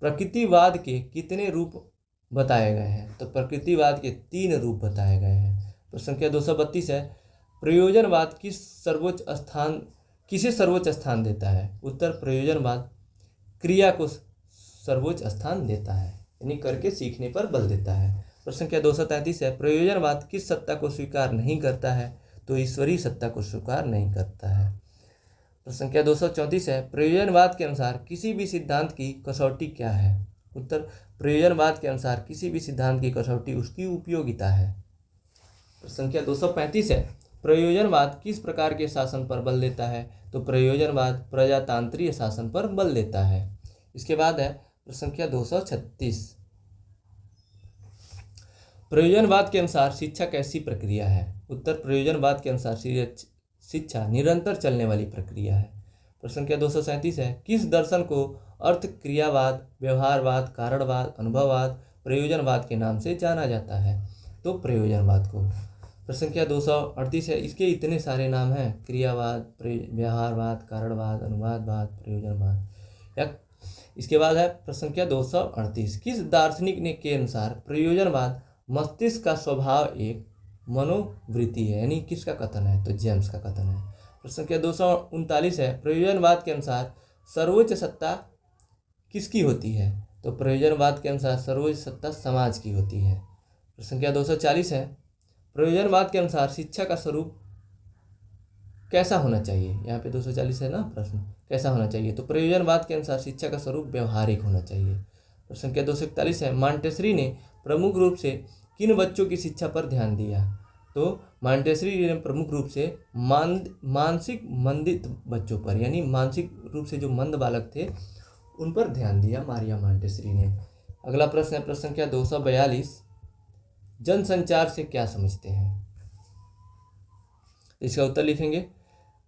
प्रकृतिवाद के कितने रूप बताए गए हैं? तो प्रकृतिवाद के 3 रूप बताए गए हैं। प्रश्न संख्या 232 है, प्रयोजनवाद किसे सर्वोच्च स्थान देता है? उत्तर, प्रयोजनवाद क्रिया को सर्वोच्च स्थान देता है, यानी करके सीखने पर बल देता है। प्रश्न संख्या 233 है, प्रयोजनवाद किस सत्ता को स्वीकार नहीं करता है? तो ईश्वरीय सत्ता को स्वीकार नहीं करता है। प्रश्न संख्या 234 है, प्रयोजनवाद के अनुसार किसी भी सिद्धांत की कसौटी क्या है? उत्तर, प्रयोजनवाद के अनुसार किसी भी सिद्धांत की कसौटी उसकी उपयोगिता है। प्रश्न संख्या 235 है, प्रयोजनवाद किस प्रकार के शासन पर बल देता है? तो प्रयोजनवाद प्रजातांत्रिक शासन पर बल देता है। इसके बाद है प्रश्न संख्या 236, प्रयोजनवाद के अनुसार शिक्षा कैसी प्रक्रिया है? उत्तर, प्रयोजनवाद के अनुसार शिक्षा निरंतर चलने वाली प्रक्रिया है। प्रश्न संख्या 237 है, किस दर्शन को अर्थ क्रियावाद, व्यवहारवाद, कारणवाद, अनुभववाद, प्रयोजनवाद के नाम से जाना जाता है? तो प्रयोजनवाद को। प्रश्न संख्या 238 है, इसके इतने सारे नाम हैं, क्रियावाद, व्यवहारवाद, कारणवाद, अनुवादवाद, प्रयोजनवाद। इसके बाद है प्रश्न संख्या 238, किस दार्शनिक ने के अनुसार प्रयोजनवाद मस्तिष्क का स्वभाव एक मनोवृत्ति है? यानी किसका कथन है? तो जेम्स का कथन है। प्रश्न संख्या 239 है, प्रयोजनवाद के अनुसार सर्वोच्च सत्ता किसकी होती है? तो प्रयोजनवाद के अनुसार सर्वोच्च सत्ता समाज की होती है। प्रश्न संख्या 240 है, प्रयोजनवाद के अनुसार शिक्षा का स्वरूप कैसा होना चाहिए? यहाँ पे 240 है ना प्रश्न, कैसा होना चाहिए? तो प्रयोजनवाद के अनुसार शिक्षा का स्वरूप व्यवहारिक होना चाहिए। प्रश्न संख्या 241 है, मॉन्टेसरी ने प्रमुख रूप से किन बच्चों की शिक्षा पर ध्यान दिया? तो मॉन्टेसरी ने प्रमुख रूप से मानसिक मंदित बच्चों पर, यानी मानसिक रूप से जो मंद बालक थे उन पर ध्यान दिया मारिया मॉन्टेसरी ने। अगला प्रश्न है प्रश्न संख्या 242, जनसंचार से क्या समझते हैं? इसका उत्तर लिखेंगे,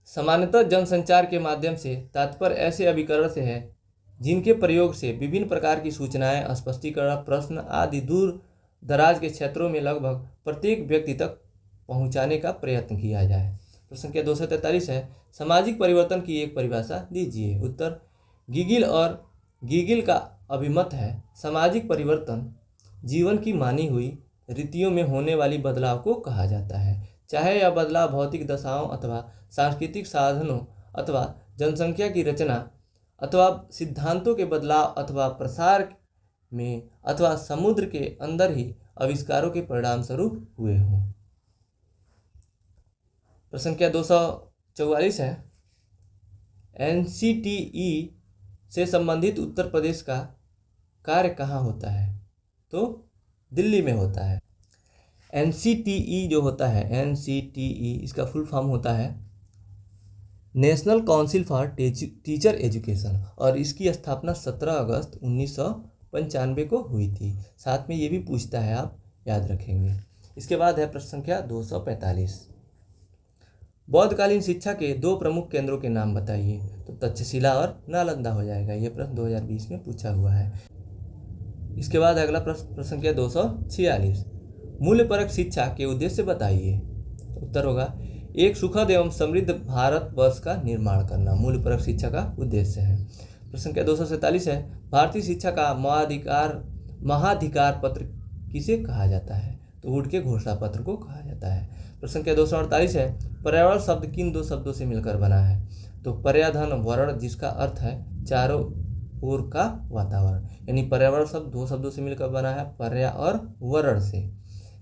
सामान्यतः जनसंचार के माध्यम से तात्पर्य ऐसे अभिकरण से है जिनके प्रयोग से विभिन्न प्रकार की सूचनाएं, स्पष्टीकरण, प्रश्न आदि दूर दराज के क्षेत्रों में लगभग प्रत्येक व्यक्ति तक पहुंचाने का प्रयत्न किया जाए। प्रश्न संख्या 243 है, सामाजिक परिवर्तन की एक परिभाषा दीजिए। उत्तर, गीगिल का अभिमत है, सामाजिक परिवर्तन जीवन की मानी हुई रीतियों में होने वाली बदलाव को कहा जाता है, चाहे यह बदलाव भौतिक दशाओं अथवा सांस्कृतिक साधनों अथवा जनसंख्या की रचना अथवा सिद्धांतों के बदलाव अथवा प्रसार में अथवा समुद्र के अंदर ही आविष्कारों के परिणाम स्वरूप हुए हों। प्रश्न संख्या 244 है, एनसीटीई से संबंधित उत्तर प्रदेश का कार्य कहाँ होता है? तो दिल्ली में होता है। एनसीटीई जो होता है, एनसीटीई इसका फुल फॉर्म होता है national council for teacher education, और इसकी स्थापना 17 अगस्त 1995 को हुई थी। साथ में ये भी पूछता है, आप याद रखेंगे। इसके बाद है प्रश्न संख्या 245, बौद्धकालीन शिक्षा के दो प्रमुख केंद्रों के नाम बताइए। तो तक्षशिला और नालंदा हो जाएगा। ये प्रश्न 2020 में पूछा हुआ है। इसके बाद अगला प्रश्न संख्या 246, मूल्यपरक शिक्षा के उद्देश्य बताइए। उत्तर होगा, एक सुखद एवं समृद्ध भारत वर्ष का निर्माण करना मूल्यपरक शिक्षा का उद्देश्य है। प्रश्न संख्या 247 है, भारतीय शिक्षा का महाधिकार पत्र किसे कहा जाता है? तो वुड के घोषणा पत्र को कहा जाता है। प्रश्न संख्या 248 है, पर्यावरण शब्द किन दो शब्दों से मिलकर बना है? तो पर्याधन वर्ण, जिसका अर्थ है चारों ओर का वातावरण, यानी पर्यावरण शब्द दो शब्दों से मिलकर बना है, पर्या और वर्ण से।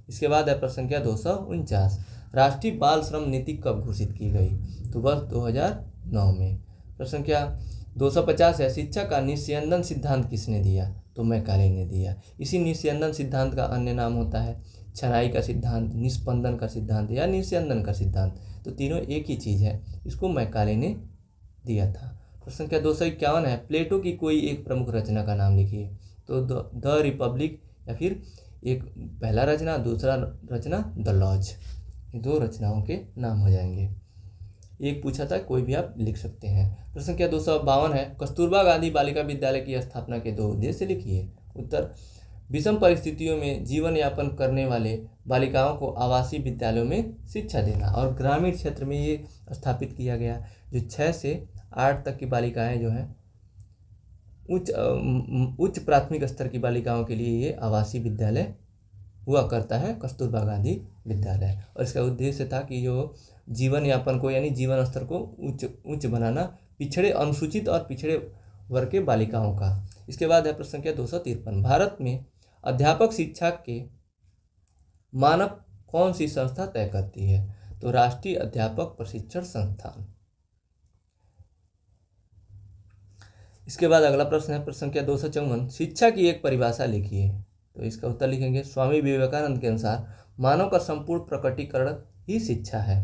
इसके बाद है प्रश्न संख्या 249, राष्ट्रीय बाल श्रम नीति कब घोषित की गई? तो वर्ष 2009 में। प्रश्न संख्या 250 है, शिक्षा का निस्यंदन सिद्धांत किसने दिया? तो मैकाले ने दिया। इसी निस्यंदन सिद्धांत का अन्य नाम होता है छनाई का सिद्धांत, निस्पंदन का सिद्धांत या निस्यंदन का सिद्धांत। तो तीनों एक ही चीज़ है, इसको मैकाले ने दिया था। प्रश्न संख्या 251 है, प्लेटो की कोई एक प्रमुख रचना का नाम लिखिए। तो द रिपब्लिक, या फिर एक पहला रचना, दूसरा रचना द लॉज, ये दो रचनाओं के नाम हो जाएंगे। एक पूछा था, कोई भी आप लिख सकते हैं। प्रश्न संख्या 252 है, कस्तूरबा गांधी बालिका विद्यालय की स्थापना के दो उद्देश्य लिखिए। उत्तर, विषम परिस्थितियों में जीवन यापन करने वाले बालिकाओं को आवासीय विद्यालयों में शिक्षा देना, और ग्रामीण क्षेत्र में ये स्थापित किया गया। जो 6 से 8 तक की बालिकाएं जो हैं, उच्च प्राथमिक स्तर की बालिकाओं के लिए ये आवासीय विद्यालय हुआ करता है, कस्तूरबा गांधी विद्यालय। और इसका उद्देश्य था कि जो जीवन यापन को, यानी जीवन स्तर को उच्च बनाना पिछड़े, अनुसूचित और पिछड़े वर्ग के बालिकाओं का। इसके बाद है प्रश्न संख्या 253, भारत में अध्यापक शिक्षा के मानक कौन सी संस्था तय करती है? तो राष्ट्रीय अध्यापक प्रशिक्षण संस्थान। इसके बाद अगला प्रश्न है प्रश्न संख्या 254, शिक्षा की एक परिभाषा लिखिए। तो इसका उत्तर लिखेंगे, स्वामी विवेकानंद के अनुसार मानव का संपूर्ण प्रकटीकरण ही शिक्षा है।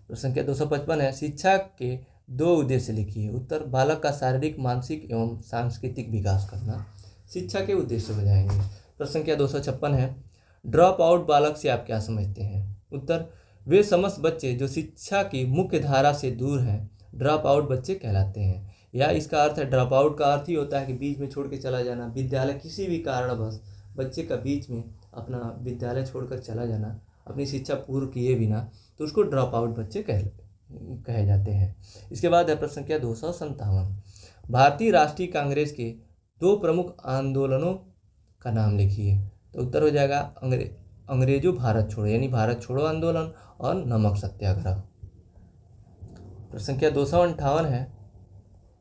प्रश्न संख्या 255 है, शिक्षा के 2 उद्देश्य लिखिए। उत्तर, बालक का शारीरिक, मानसिक एवं सांस्कृतिक विकास करना शिक्षा के उद्देश्य हो जाएंगे। प्रश्न संख्या 256 है, ड्रॉप आउट बालक से आप क्या समझते हैं? उत्तर, वे समस्त बच्चे जो शिक्षा की मुख्य धारा से दूर हैं ड्रॉप आउट बच्चे कहलाते हैं। या इसका अर्थ है, ड्रॉप आउट का अर्थ ही होता है कि बीच में छोड़ के चला जाना, विद्यालय किसी भी कारणवश बच्चे का बीच में अपना विद्यालय छोड़कर चला जाना, अपनी शिक्षा पूर्ण किए बिना, तो उसको ड्रॉप आउट बच्चे कहे जाते हैं। इसके बाद है प्रश्न संख्या 257, भारतीय राष्ट्रीय कांग्रेस के 2 प्रमुख आंदोलनों का नाम लिखिए। तो उत्तर हो जाएगा अंग्रेजों भारत छोड़ो यानी भारत छोड़ो आंदोलन और नमक सत्याग्रह। प्रश्न संख्या 258 है,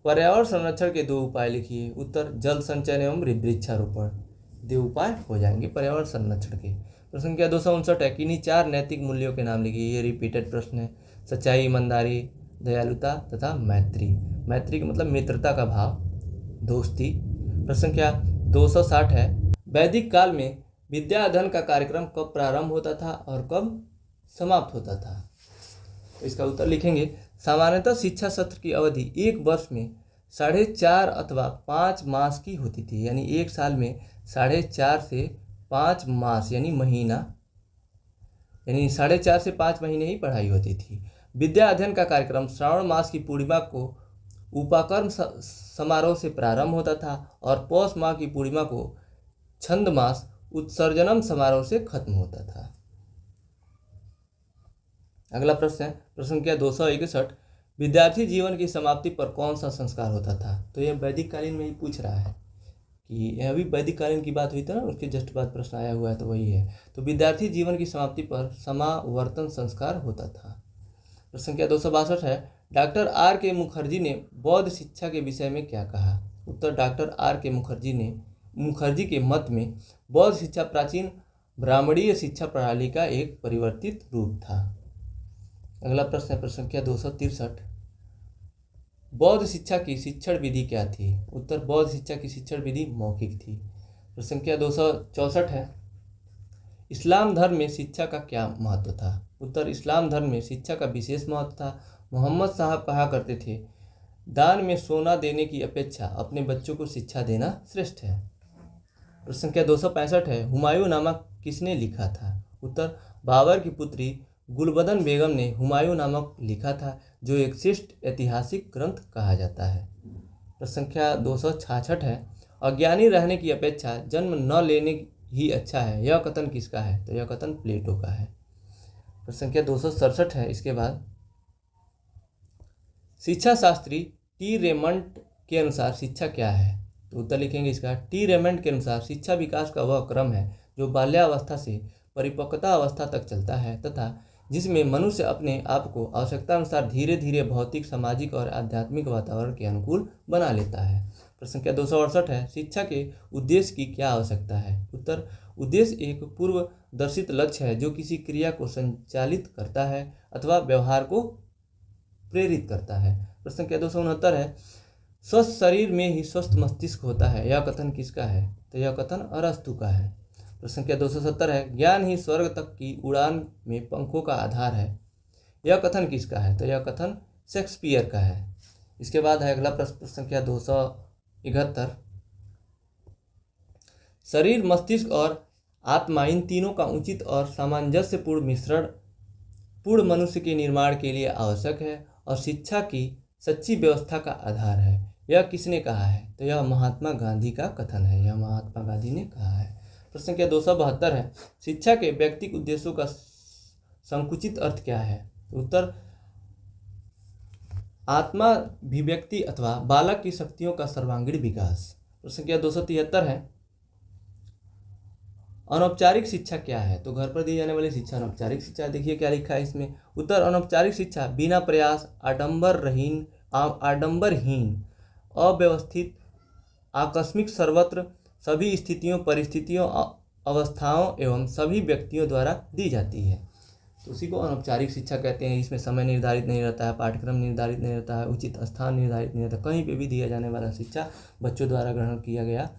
पर्यावरण संरक्षण के 2 उपाय लिखिए। उत्तर, जल संचयन एवं वृक्षारोपण 2 उपाय हो जाएंगे पर्यावरण संरक्षण के। प्रश्न संख्या 259 है, किन्हीं 4 नैतिक मूल्यों के नाम लिखिए। ये रिपीटेड प्रश्न है। सच्चाई, ईमानदारी, दयालुता तथा मैत्री। मैत्री का मतलब मित्रता का भाव, दोस्ती। प्रश्न संख्या 260 है, वैदिक काल में विद्या अध्ययन का कार्यक्रम कब प्रारंभ होता था और कब समाप्त होता था? तो इसका उत्तर लिखेंगे, सामान्यतः शिक्षा सत्र की अवधि 1 वर्ष में 4.5 अथवा 5 मास की होती थी। यानी 1 साल में 4.5 से 5 मास यानी महीना, यानी 4.5 से 5 महीने ही पढ़ाई होती थी। विद्या अध्ययन का कार्यक्रम श्रावण मास की पूर्णिमा को उपाकर्म समारोह से प्रारंभ होता था और पौष माह की पूर्णिमा को छंद मास उत्सर्जनम समारोह से खत्म होता था। अगला प्रश्न है प्रश्न संख्या 261, विद्यार्थी जीवन की समाप्ति पर कौन सा संस्कार होता था? तो यह वैदिक कालीन में ही पूछ रहा है कि यह भी वैदिक कालीन की बात हुई थी ना, उसके जस्ट बाद प्रश्न आया हुआ है, तो वही है। तो विद्यार्थी जीवन की समाप्ति पर समावर्तन संस्कार होता था। प्रश्न संख्या 262 है, डॉक्टर आर के मुखर्जी ने बौद्ध शिक्षा के विषय में क्या कहा? उत्तर, डॉक्टर आर के मुखर्जी के मत में बौद्ध शिक्षा प्राचीन ब्राह्मणीय शिक्षा प्रणाली का एक परिवर्तित रूप था। अगला प्रश्न है प्रश्न संख्या 263, बौद्ध शिक्षा की शिक्षण विधि क्या थी? उत्तर, बौद्ध शिक्षा की शिक्षण विधि मौखिक थी। प्रश्न संख्या 264 है, इस्लाम धर्म में शिक्षा का क्या महत्व था? उत्तर, इस्लाम धर्म में शिक्षा का विशेष महत्व था। मोहम्मद साहब कहा करते थे, दान में सोना देने की अपेक्षा अपने बच्चों को शिक्षा देना श्रेष्ठ है। प्रश्न संख्या 265 है, हुमायूं नामा किसने लिखा था? उत्तर, बाबर की पुत्री गुलबदन बेगम ने हुमायूं नामक लिखा था, जो एक श्रेष्ठ ऐतिहासिक ग्रंथ कहा जाता है। प्रश्न संख्या 266 है, अज्ञानी रहने की अपेक्षा जन्म न लेने ही अच्छा है, यह कथन किसका है? तो यह कथन प्लेटो का है। प्रश्न संख्या 267 है, इसके बाद शिक्षा शास्त्री टी रेमंड के अनुसार शिक्षा क्या है? तो उत्तर लिखेंगे इसका, टी रेमंड के अनुसार शिक्षा विकास का वह क्रम है जो बाल्यावस्था से परिपक्वता अवस्था तक चलता है तथा जिसमें मनुष्य अपने आप को आवश्यकता अनुसार धीरे धीरे भौतिक, सामाजिक और आध्यात्मिक वातावरण के अनुकूल बना लेता है। प्रश्न संख्या 268 है, शिक्षा के उद्देश्य की क्या आवश्यकता है? उत्तर, उद्देश्य एक पूर्व दर्शित लक्ष्य है जो किसी क्रिया को संचालित करता है अथवा व्यवहार को प्रेरित करता है। प्रश्न संख्या 269 है, स्वस्थ शरीर में ही स्वस्थ मस्तिष्क होता है, यह कथन किसका है? तो यह कथन अरस्तु का है। प्रश्न संख्या 270 है, ज्ञान ही स्वर्ग तक की उड़ान में पंखों का आधार है, यह कथन किसका है? तो यह कथन शेक्सपियर का है। इसके बाद है अगला प्रश्न संख्या 271, शरीर, मस्तिष्क और आत्मा इन तीनों का उचित और सामंजस्यपूर्ण मिश्रण पूर्ण मनुष्य के निर्माण के लिए आवश्यक है और शिक्षा की सच्ची व्यवस्था का आधार है, यह किसने कहा है? तो यह महात्मा गांधी का कथन है, यह महात्मा गांधी ने कहा है। प्रश्न संख्या 272 है, शिक्षा के व्यक्तिगत उद्देश्यों का संकुचित अर्थ क्या है? उत्तर, आत्मा अभिव्यक्ति अथवा बालक की शक्तियों का सर्वांगीण विकास। प्रश्न संख्या 273 है, अनौपचारिक शिक्षा क्या है? तो घर पर दी जाने वाली शिक्षा अनौपचारिक शिक्षा। देखिए क्या लिखा है इसमें, उत्तर, अनौपचारिक शिक्षा बिना प्रयास, आडंबरहीन, अव्यवस्थित, आकस्मिक, सर्वत्र, सभी स्थितियों, परिस्थितियों, अवस्थाओं एवं सभी व्यक्तियों द्वारा दी जाती है, तो उसी को अनौपचारिक शिक्षा कहते हैं। इसमें समय निर्धारित नहीं रहता है, पाठ्यक्रम निर्धारित नहीं रहता है, उचित स्थान निर्धारित नहीं रहता, कहीं पे भी दिया जाने वाला शिक्षा बच्चों द्वारा ग्रहण किया गया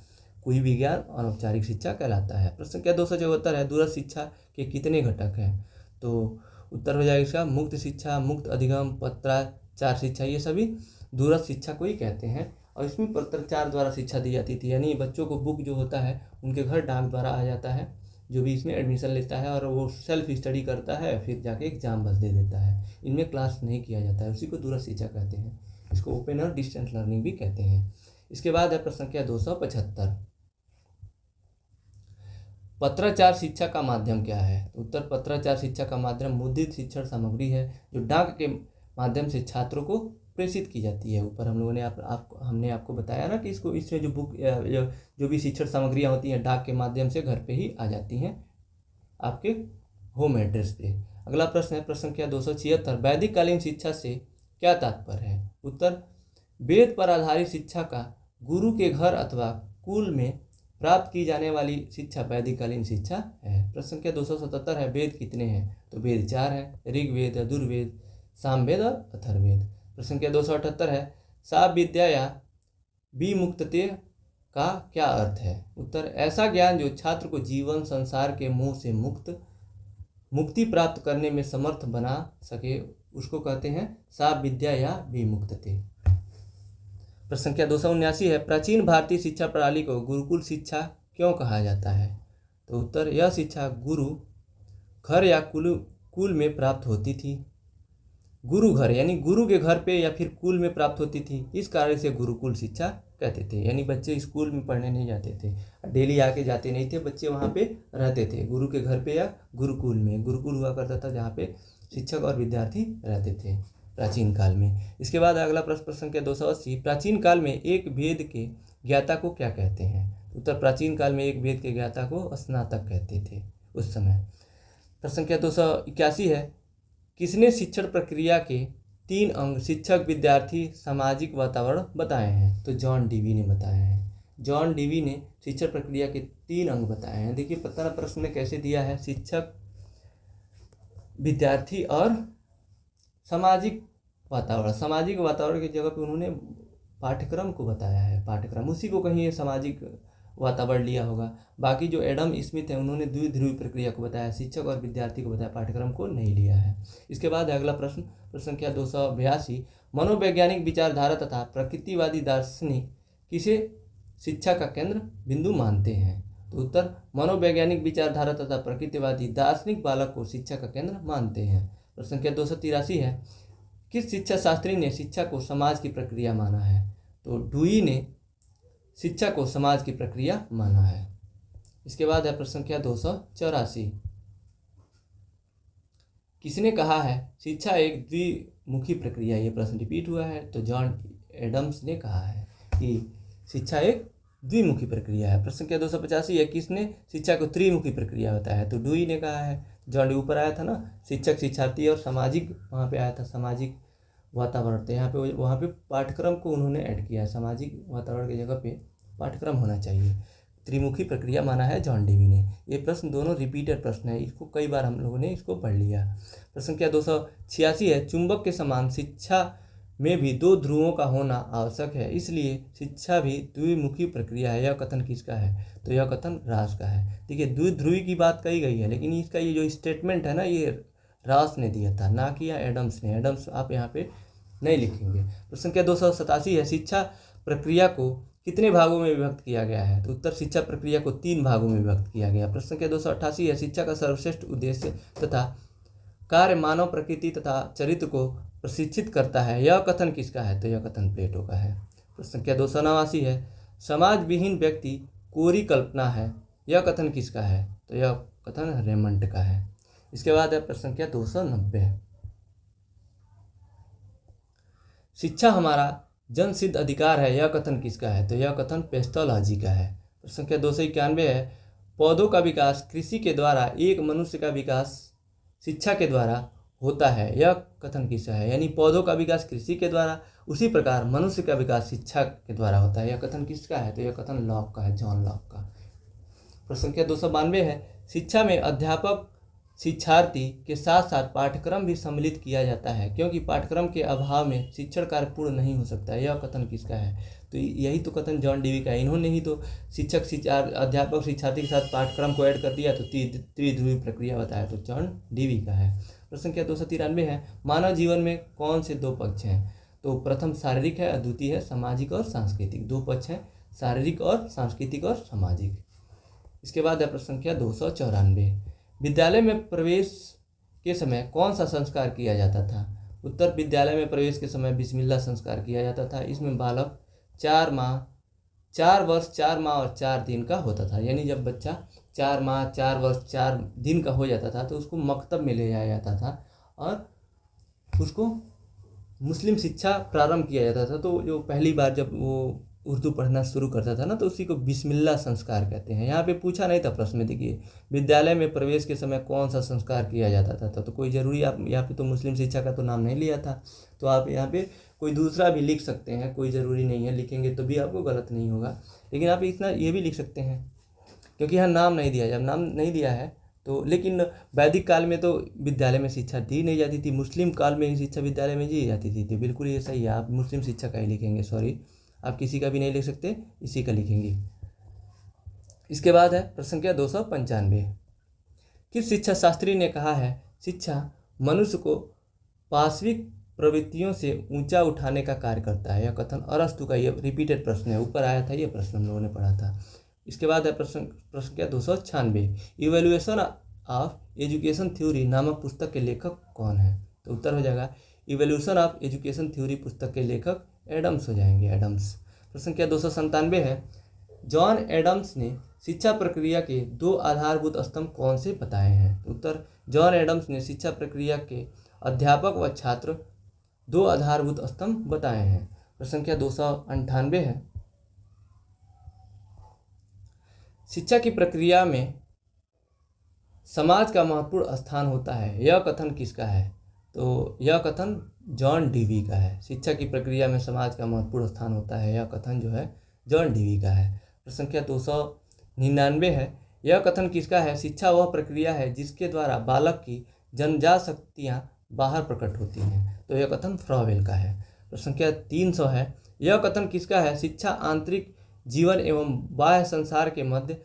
कोई भी ज्ञान अनौपचारिक शिक्षा कहलाता है। प्रश्न संख्या 274 है, दूरस्थ शिक्षा के कितने घटक हैं? तो उत्तर हो जाएगा इसका मुक्त शिक्षा, मुक्त अधिगम, पत्राचार शिक्षा, ये सभी दूरस्थ शिक्षा को ही कहते हैं। और इसमें पत्राचार द्वारा शिक्षा दी जाती थी, यानी बच्चों को बुक जो होता है उनके घर डाक द्वारा आ जाता है, जो भी इसमें एडमिशन लेता है और वो सेल्फ स्टडी करता है, फिर जाके एग्जाम बस दे देता है। इनमें क्लास नहीं किया जाता है, उसी को दूरस्थ शिक्षा कहते हैं। इसको ओपन और डिस्टेंस लर्निंग भी कहते हैं। इसके बाद है प्रश्न संख्या 275, पत्राचार शिक्षा का माध्यम क्या है? उत्तर पत्राचार शिक्षा का माध्यम मुद्रित शिक्षण सामग्री है, जो डाक के माध्यम से छात्रों को प्रेषित की जाती है। ऊपर हम लोगों ने हमने आपको बताया ना कि इसमें जो बुक जो भी शिक्षण सामग्रियाँ होती हैं डाक के माध्यम से घर पे ही आ जाती हैं आपके होम एड्रेस पे। अगला प्रश्न है प्रश्न संख्या 276, वैदिक कालीन शिक्षा से क्या तात्पर्य है? उत्तर वेद पर आधारित शिक्षा का गुरु के घर अथवा कुल में प्राप्त की जाने वाली शिक्षा वैदिक कालीन शिक्षा है। प्रश्न संख्या 277 है, वेद कितने हैं? तो वेद 4 है, ऋग्वेद, यजुर्वेद, सामवेद और अथर्ववेद। प्रश्न संख्या 278 है, सा विद्या या विमुक्तते का क्या अर्थ है? उत्तर ऐसा ज्ञान जो छात्र को जीवन संसार के मोह से मुक्ति प्राप्त करने में समर्थ बना सके, उसको कहते हैं सा विद्या या विमुक्तते। प्रश्न संख्या 279 है, प्राचीन भारतीय शिक्षा प्रणाली को गुरुकुल शिक्षा क्यों कहा जाता है? तो उत्तर यह शिक्षा गुरु घर या कुल में प्राप्त होती थी। गुरु घर यानी गुरु के घर पे या फिर कुल में प्राप्त होती थी, इस कारण से गुरुकुल शिक्षा कहते थे। यानी बच्चे स्कूल में पढ़ने नहीं जाते थे, डेली आके जाते नहीं थे, बच्चे वहाँ पे रहते थे गुरु के घर पे या गुरुकुल में। गुरुकुल हुआ करता था जहाँ पे शिक्षक और विद्यार्थी रहते थे प्राचीन काल में। इसके बाद अगला प्रश्न संख्या 280, प्राचीन काल में एक वेद के ज्ञाता को क्या कहते हैं? उत्तर प्राचीन काल में एक वेद के ज्ञाता को स्नातक कहते थे उस समय। प्रश्न संख्या 281 है, किसने शिक्षण प्रक्रिया के 3 अंग शिक्षक, विद्यार्थी, सामाजिक वातावरण बताए हैं? तो जॉन डीवी ने बताया है। जॉन डीवी ने शिक्षण प्रक्रिया के 3 अंग बताए हैं। देखिए पता प्रश्न में कैसे दिया है, शिक्षक, विद्यार्थी और सामाजिक वातावरण। सामाजिक वातावरण की जगह पे उन्होंने पाठ्यक्रम को बताया है, पाठ्यक्रम उसी को कहीं सामाजिक वातावरण लिया होगा। बाकी जो एडम स्मिथ है उन्होंने द्विध्रुवी प्रक्रिया को बताया, शिक्षक और विद्यार्थी को बताया, पाठ्यक्रम को नहीं लिया है। इसके बाद अगला प्रश्न संख्या 282, मनोवैज्ञानिक विचारधारा तथा प्रकृतिवादी दार्शनिक किसे शिक्षा का केंद्र बिंदु मानते हैं? तो उत्तर मनोवैज्ञानिक विचारधारा तथा प्रकृतिवादी दार्शनिक बालक को शिक्षा का केंद्र मानते हैं। प्रश्न संख्या 283 है, किस शिक्षा शास्त्री ने शिक्षा को समाज की प्रक्रिया माना है? तो डुई ने शिक्षा को समाज की प्रक्रिया माना है। इसके बाद है प्रश्न संख्या 284, किसने कहा है शिक्षा एक द्विमुखी प्रक्रिया? ये प्रश्न रिपीट हुआ है, तो जॉन एडम्स ने कहा है कि शिक्षा एक द्विमुखी प्रक्रिया है। प्रश्न संख्या 285 है, किसने शिक्षा को त्रिमुखी प्रक्रिया बताया है? तो डुई ने कहा है। जॉन ऊपर आया था ना, शिक्षक, शिक्षार्थी और सामाजिक, वहाँ पे आया था सामाजिक वातावरण, तो यहाँ पे वहाँ पे पाठ्यक्रम को उन्होंने ऐड किया है। सामाजिक वातावरण की जगह पे पाठ्यक्रम होना चाहिए। त्रिमुखी प्रक्रिया माना है जॉन डीवी ने। ये प्रश्न दोनों रिपीटेड प्रश्न है, इसको कई बार हम लोगों ने इसको पढ़ लिया। प्रश्न संख्या 286 है, चुंबक के समान शिक्षा में भी 2 ध्रुवों का होना आवश्यक है, इसलिए शिक्षा भी द्विमुखी प्रक्रिया है। यह कथन किसका है? तो यह कथन रास का है। देखिए द्विध्रुवी की बात कही गई है, लेकिन इसका ये जो स्टेटमेंट है ना, ये रास ने दिया था, ना कि एडम्स ने। एडम्स आप यहाँ पे नहीं लिखेंगे। प्रश्न संख्या 287 है, शिक्षा प्रक्रिया को कितने भागों में विभक्त किया गया है? तो उत्तर शिक्षा प्रक्रिया को 3 भागों में विभक्त किया गया। प्रश्न संख्या 288 है, शिक्षा का सर्वश्रेष्ठ उद्देश्य तथा कार्य मानव प्रकृति तथा चरित्र को प्रशिक्षित करता है, यह कथन किसका है? तो यह कथन प्लेटो का है। प्रश्न संख्या 289 है, समाज विहीन व्यक्ति कोरी कल्पना है, यह कथन किसका है? तो यह कथन रेमंड का है। इसके बाद है प्रश्न संख्या 290, शिक्षा हमारा जन सिद्ध अधिकार है, यह कथन किसका है? तो यह कथन पेस्टोलॉजी का है। प्रश्न संख्या 291 है, पौधों का विकास कृषि के द्वारा, एक मनुष्य का विकास शिक्षा के द्वारा होता है, यह कथन किसका है? यानी पौधों का विकास कृषि के द्वारा, उसी प्रकार मनुष्य का विकास शिक्षा के द्वारा होता है, यह कथन किसका है? तो यह कथन लॉक का है, जॉन लॉक का। प्रश्न संख्या 292 है, शिक्षा में अध्यापक शिक्षार्थी के साथ साथ पाठ्यक्रम भी सम्मिलित किया जाता है, क्योंकि पाठ्यक्रम के अभाव में शिक्षण कार्य पूर्ण नहीं हो सकता है, यह कथन किसका है? तो यही तो कथन जॉन डीवी का है। इन्होंने ही तो अध्यापक शिक्षार्थी के साथ पाठ्यक्रम को ऐड कर दिया, तो त्रिध्रुवी प्रक्रिया बताया, तो जॉन डीवी का है। प्रश्न संख्या 293 है, मानव जीवन में कौन से दो पक्ष हैं? तो प्रथम शारीरिक है और द्वितीय है सामाजिक और सांस्कृतिक। दो पक्ष हैं, शारीरिक और सांस्कृतिक और सामाजिक। इसके बाद है प्रश्न संख्या 294, विद्यालय में प्रवेश के समय कौन सा संस्कार किया जाता था? उत्तर, विद्यालय में प्रवेश के समय बिस्मिल्लाह संस्कार किया जाता था। इसमें बालक 4 वर्ष 4 माह और 4 दिन का होता था। यानी जब बच्चा 4 माह 4 वर्ष 4 दिन का हो जाता था तो उसको मकतब में ले जाया जाता था और उसको मुस्लिम शिक्षा प्रारंभ किया जाता था। तो जो पहली बार जब वो उर्दू पढ़ना शुरू करता था ना, तो उसी को बिस्मिल्लाह संस्कार कहते हैं। यहाँ पे पूछा नहीं था प्रश्न में, देखिए विद्यालय में प्रवेश के समय कौन सा संस्कार किया जाता था, तो कोई ज़रूरी आप यहाँ पे तो मुस्लिम शिक्षा का तो नाम नहीं लिया था, तो आप यहाँ पे कोई दूसरा भी लिख सकते हैं, कोई ज़रूरी नहीं है, लिखेंगे तो भी आपको गलत नहीं होगा। लेकिन आप इतना ये भी लिख सकते हैं क्योंकि यहाँ नाम नहीं दिया, जब नाम नहीं दिया है तो। लेकिन वैदिक काल में तो विद्यालय में शिक्षा दी नहीं जाती थी, मुस्लिम काल में ही शिक्षा विद्यालय में दी जाती थी। तो बिल्कुल ये सही है, आप मुस्लिम शिक्षा का ही लिखेंगे, सॉरी आप किसी का भी नहीं लिख सकते, इसी का लिखेंगे। इसके बाद है प्रश्न संख्या 295, किस शिक्षा शास्त्री ने कहा है शिक्षा मनुष्य को पाश्विक प्रवृत्तियों से ऊंचा उठाने का कार्य करता है? यह कथन अरस्तु का, ये रिपीटेड प्रश्न है, ऊपर आया था ये प्रश्न, हम लोगों ने पढ़ा था। इसके बाद है प्रश्न संख्या 296, इवैल्यूएशन ऑफ एजुकेशन थ्योरी नामक पुस्तक के लेखक कौन है? तो उत्तर हो जाएगा इवैल्यूएशन ऑफ एजुकेशन थ्योरी पुस्तक के लेखक एडम्स हो जाएंगे, एडम्स। प्रश्न संख्या 297 है, जॉन एडम्स ने शिक्षा प्रक्रिया के 2 आधारभूत स्तंभ कौन से बताए हैं? तो उत्तर, जॉन एडम्स ने शिक्षा प्रक्रिया के अध्यापक व छात्र 2 आधारभूत स्तंभ बताए हैं। प्रश्न संख्या 298 है, शिक्षा की प्रक्रिया में समाज का महत्वपूर्ण स्थान होता है, यह कथन किसका है? तो यह कथन जॉन डीवी का है। शिक्षा की प्रक्रिया में समाज का महत्वपूर्ण स्थान होता है, यह कथन जो है जॉन डीवी का है। प्रश्न संख्या 299 है, यह कथन किसका है? शिक्षा वह प्रक्रिया है जिसके द्वारा बालक की जन्मजात शक्तियाँ बाहर प्रकट होती हैं, तो यह कथन फ्रॉवेल का है। प्रश्न संख्या 300 है, यह कथन किसका है? शिक्षा आंतरिक जीवन एवं बाह्य संसार के मध्य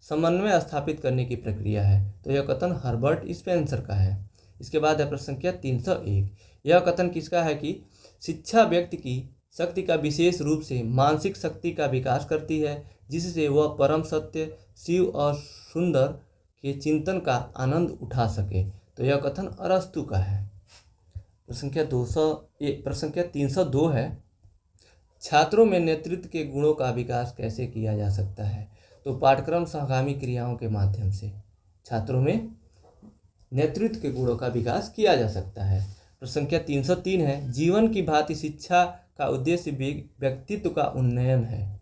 समन्वय स्थापित करने की प्रक्रिया है, तो यह कथन हर्बर्ट स्पेंसर का है। इसके बाद है प्रश्न संख्या 301, यह कथन किसका है कि शिक्षा व्यक्ति की शक्ति का विशेष रूप से मानसिक शक्ति का विकास करती है, जिससे वह परम सत्य, शिव और सुंदर के चिंतन का आनंद उठा सके, तो यह कथन अरस्तु का है। प्रश्न संख्या 302 है, छात्रों में नेतृत्व के गुणों का विकास कैसे किया जा सकता है? तो पाठ्यक्रम सहगामी क्रियाओं के माध्यम से छात्रों में नेतृत्व के गुणों का विकास किया जा सकता है। प्रश्न संख्या 303 है, जीवन की भांति शिक्षा का उद्देश्य व्यक्तित्व का उन्नयन है,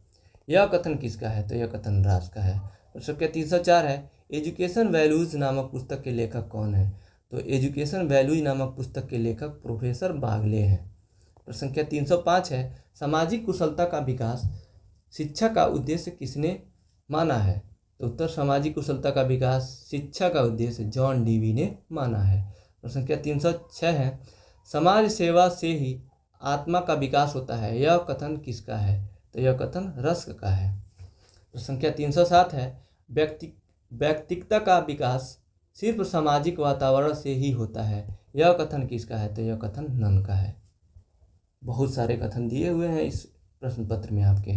यह कथन किसका है? तो यह कथन राज का है। प्रश्न संख्या 304 है, एजुकेशन वैल्यूज नामक पुस्तक के लेखक कौन है? तो एजुकेशन वैल्यूज नामक पुस्तक के लेखक प्रोफेसर बागले हैं। प्रश्न संख्या 305 है, सामाजिक कुशलता का विकास शिक्षा का उद्देश्य किसने माना है? तो उत्तर, सामाजिक कुशलता का विकास शिक्षा का उद्देश्य जॉन डीवी ने माना है। प्रश्न संख्या 306 है, समाज सेवा से ही आत्मा का विकास होता है, यह कथन किसका है? तो यह कथन रस्क का है। प्रश्न संख्या 307 है, व्यक्तित्व का विकास सिर्फ सामाजिक वातावरण से ही होता है, यह कथन किसका है? तो यह कथन नन का है। बहुत सारे कथन दिए हुए हैं इस प्रश्न पत्र में आपके।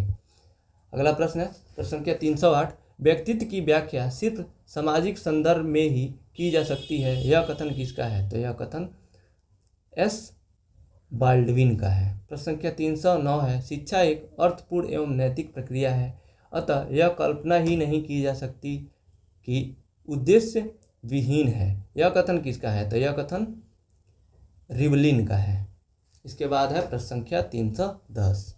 अगला प्रश्न है प्रश्न संख्या 308, व्यक्तित्व की व्याख्या सिर्फ सामाजिक संदर्भ में ही की जा सकती है, यह कथन किसका है? तो यह कथन एस बाल्डविन का है। प्रश्न संख्या 309 है, शिक्षा एक अर्थपूर्ण एवं नैतिक प्रक्रिया है, अतः यह कल्पना ही नहीं की जा सकती कि उद्देश्य विहीन है, यह कथन किसका है? तो यह कथन रिवलिन का है। इसके बाद है प्रश्न संख्या 310,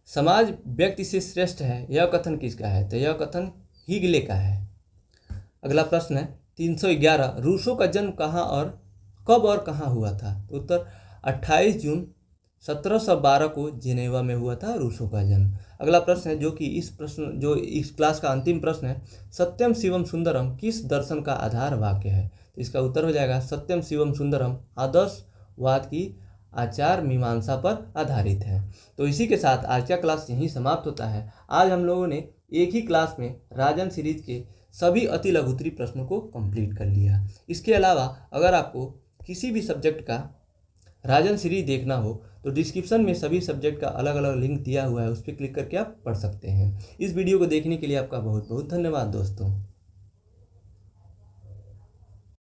समाज व्यक्ति से श्रेष्ठ है, यह कथन किसका है? तो यह कथन हीगले का है। अगला प्रश्न है 311, रूसो का जन्म कहाँ और कब और कहाँ हुआ था? तो उत्तर, 28 जून 1712 को जिनेवा में हुआ था रूसो का जन्म। अगला प्रश्न है जो इस क्लास का अंतिम प्रश्न है, सत्यम शिवम सुंदरम किस दर्शन का आधार वाक्य है? तो इसका उत्तर हो जाएगा, सत्यम शिवम सुंदरम आदर्श वाद की आचार मीमांसा पर आधारित है। तो इसी के साथ आज का क्लास यहीं समाप्त होता है। आज हम लोगों ने एक ही क्लास में राजन सीरीज के सभी अति लघुत्तरी प्रश्नों को कंप्लीट कर लिया। इसके अलावा अगर आपको किसी भी सब्जेक्ट का राजन सीरीज देखना हो तो डिस्क्रिप्शन में सभी सब्जेक्ट का अलग अलग लिंक दिया हुआ है, उस पर क्लिक करके आप पढ़ सकते हैं। इस वीडियो को देखने के लिए आपका बहुत बहुत धन्यवाद दोस्तों।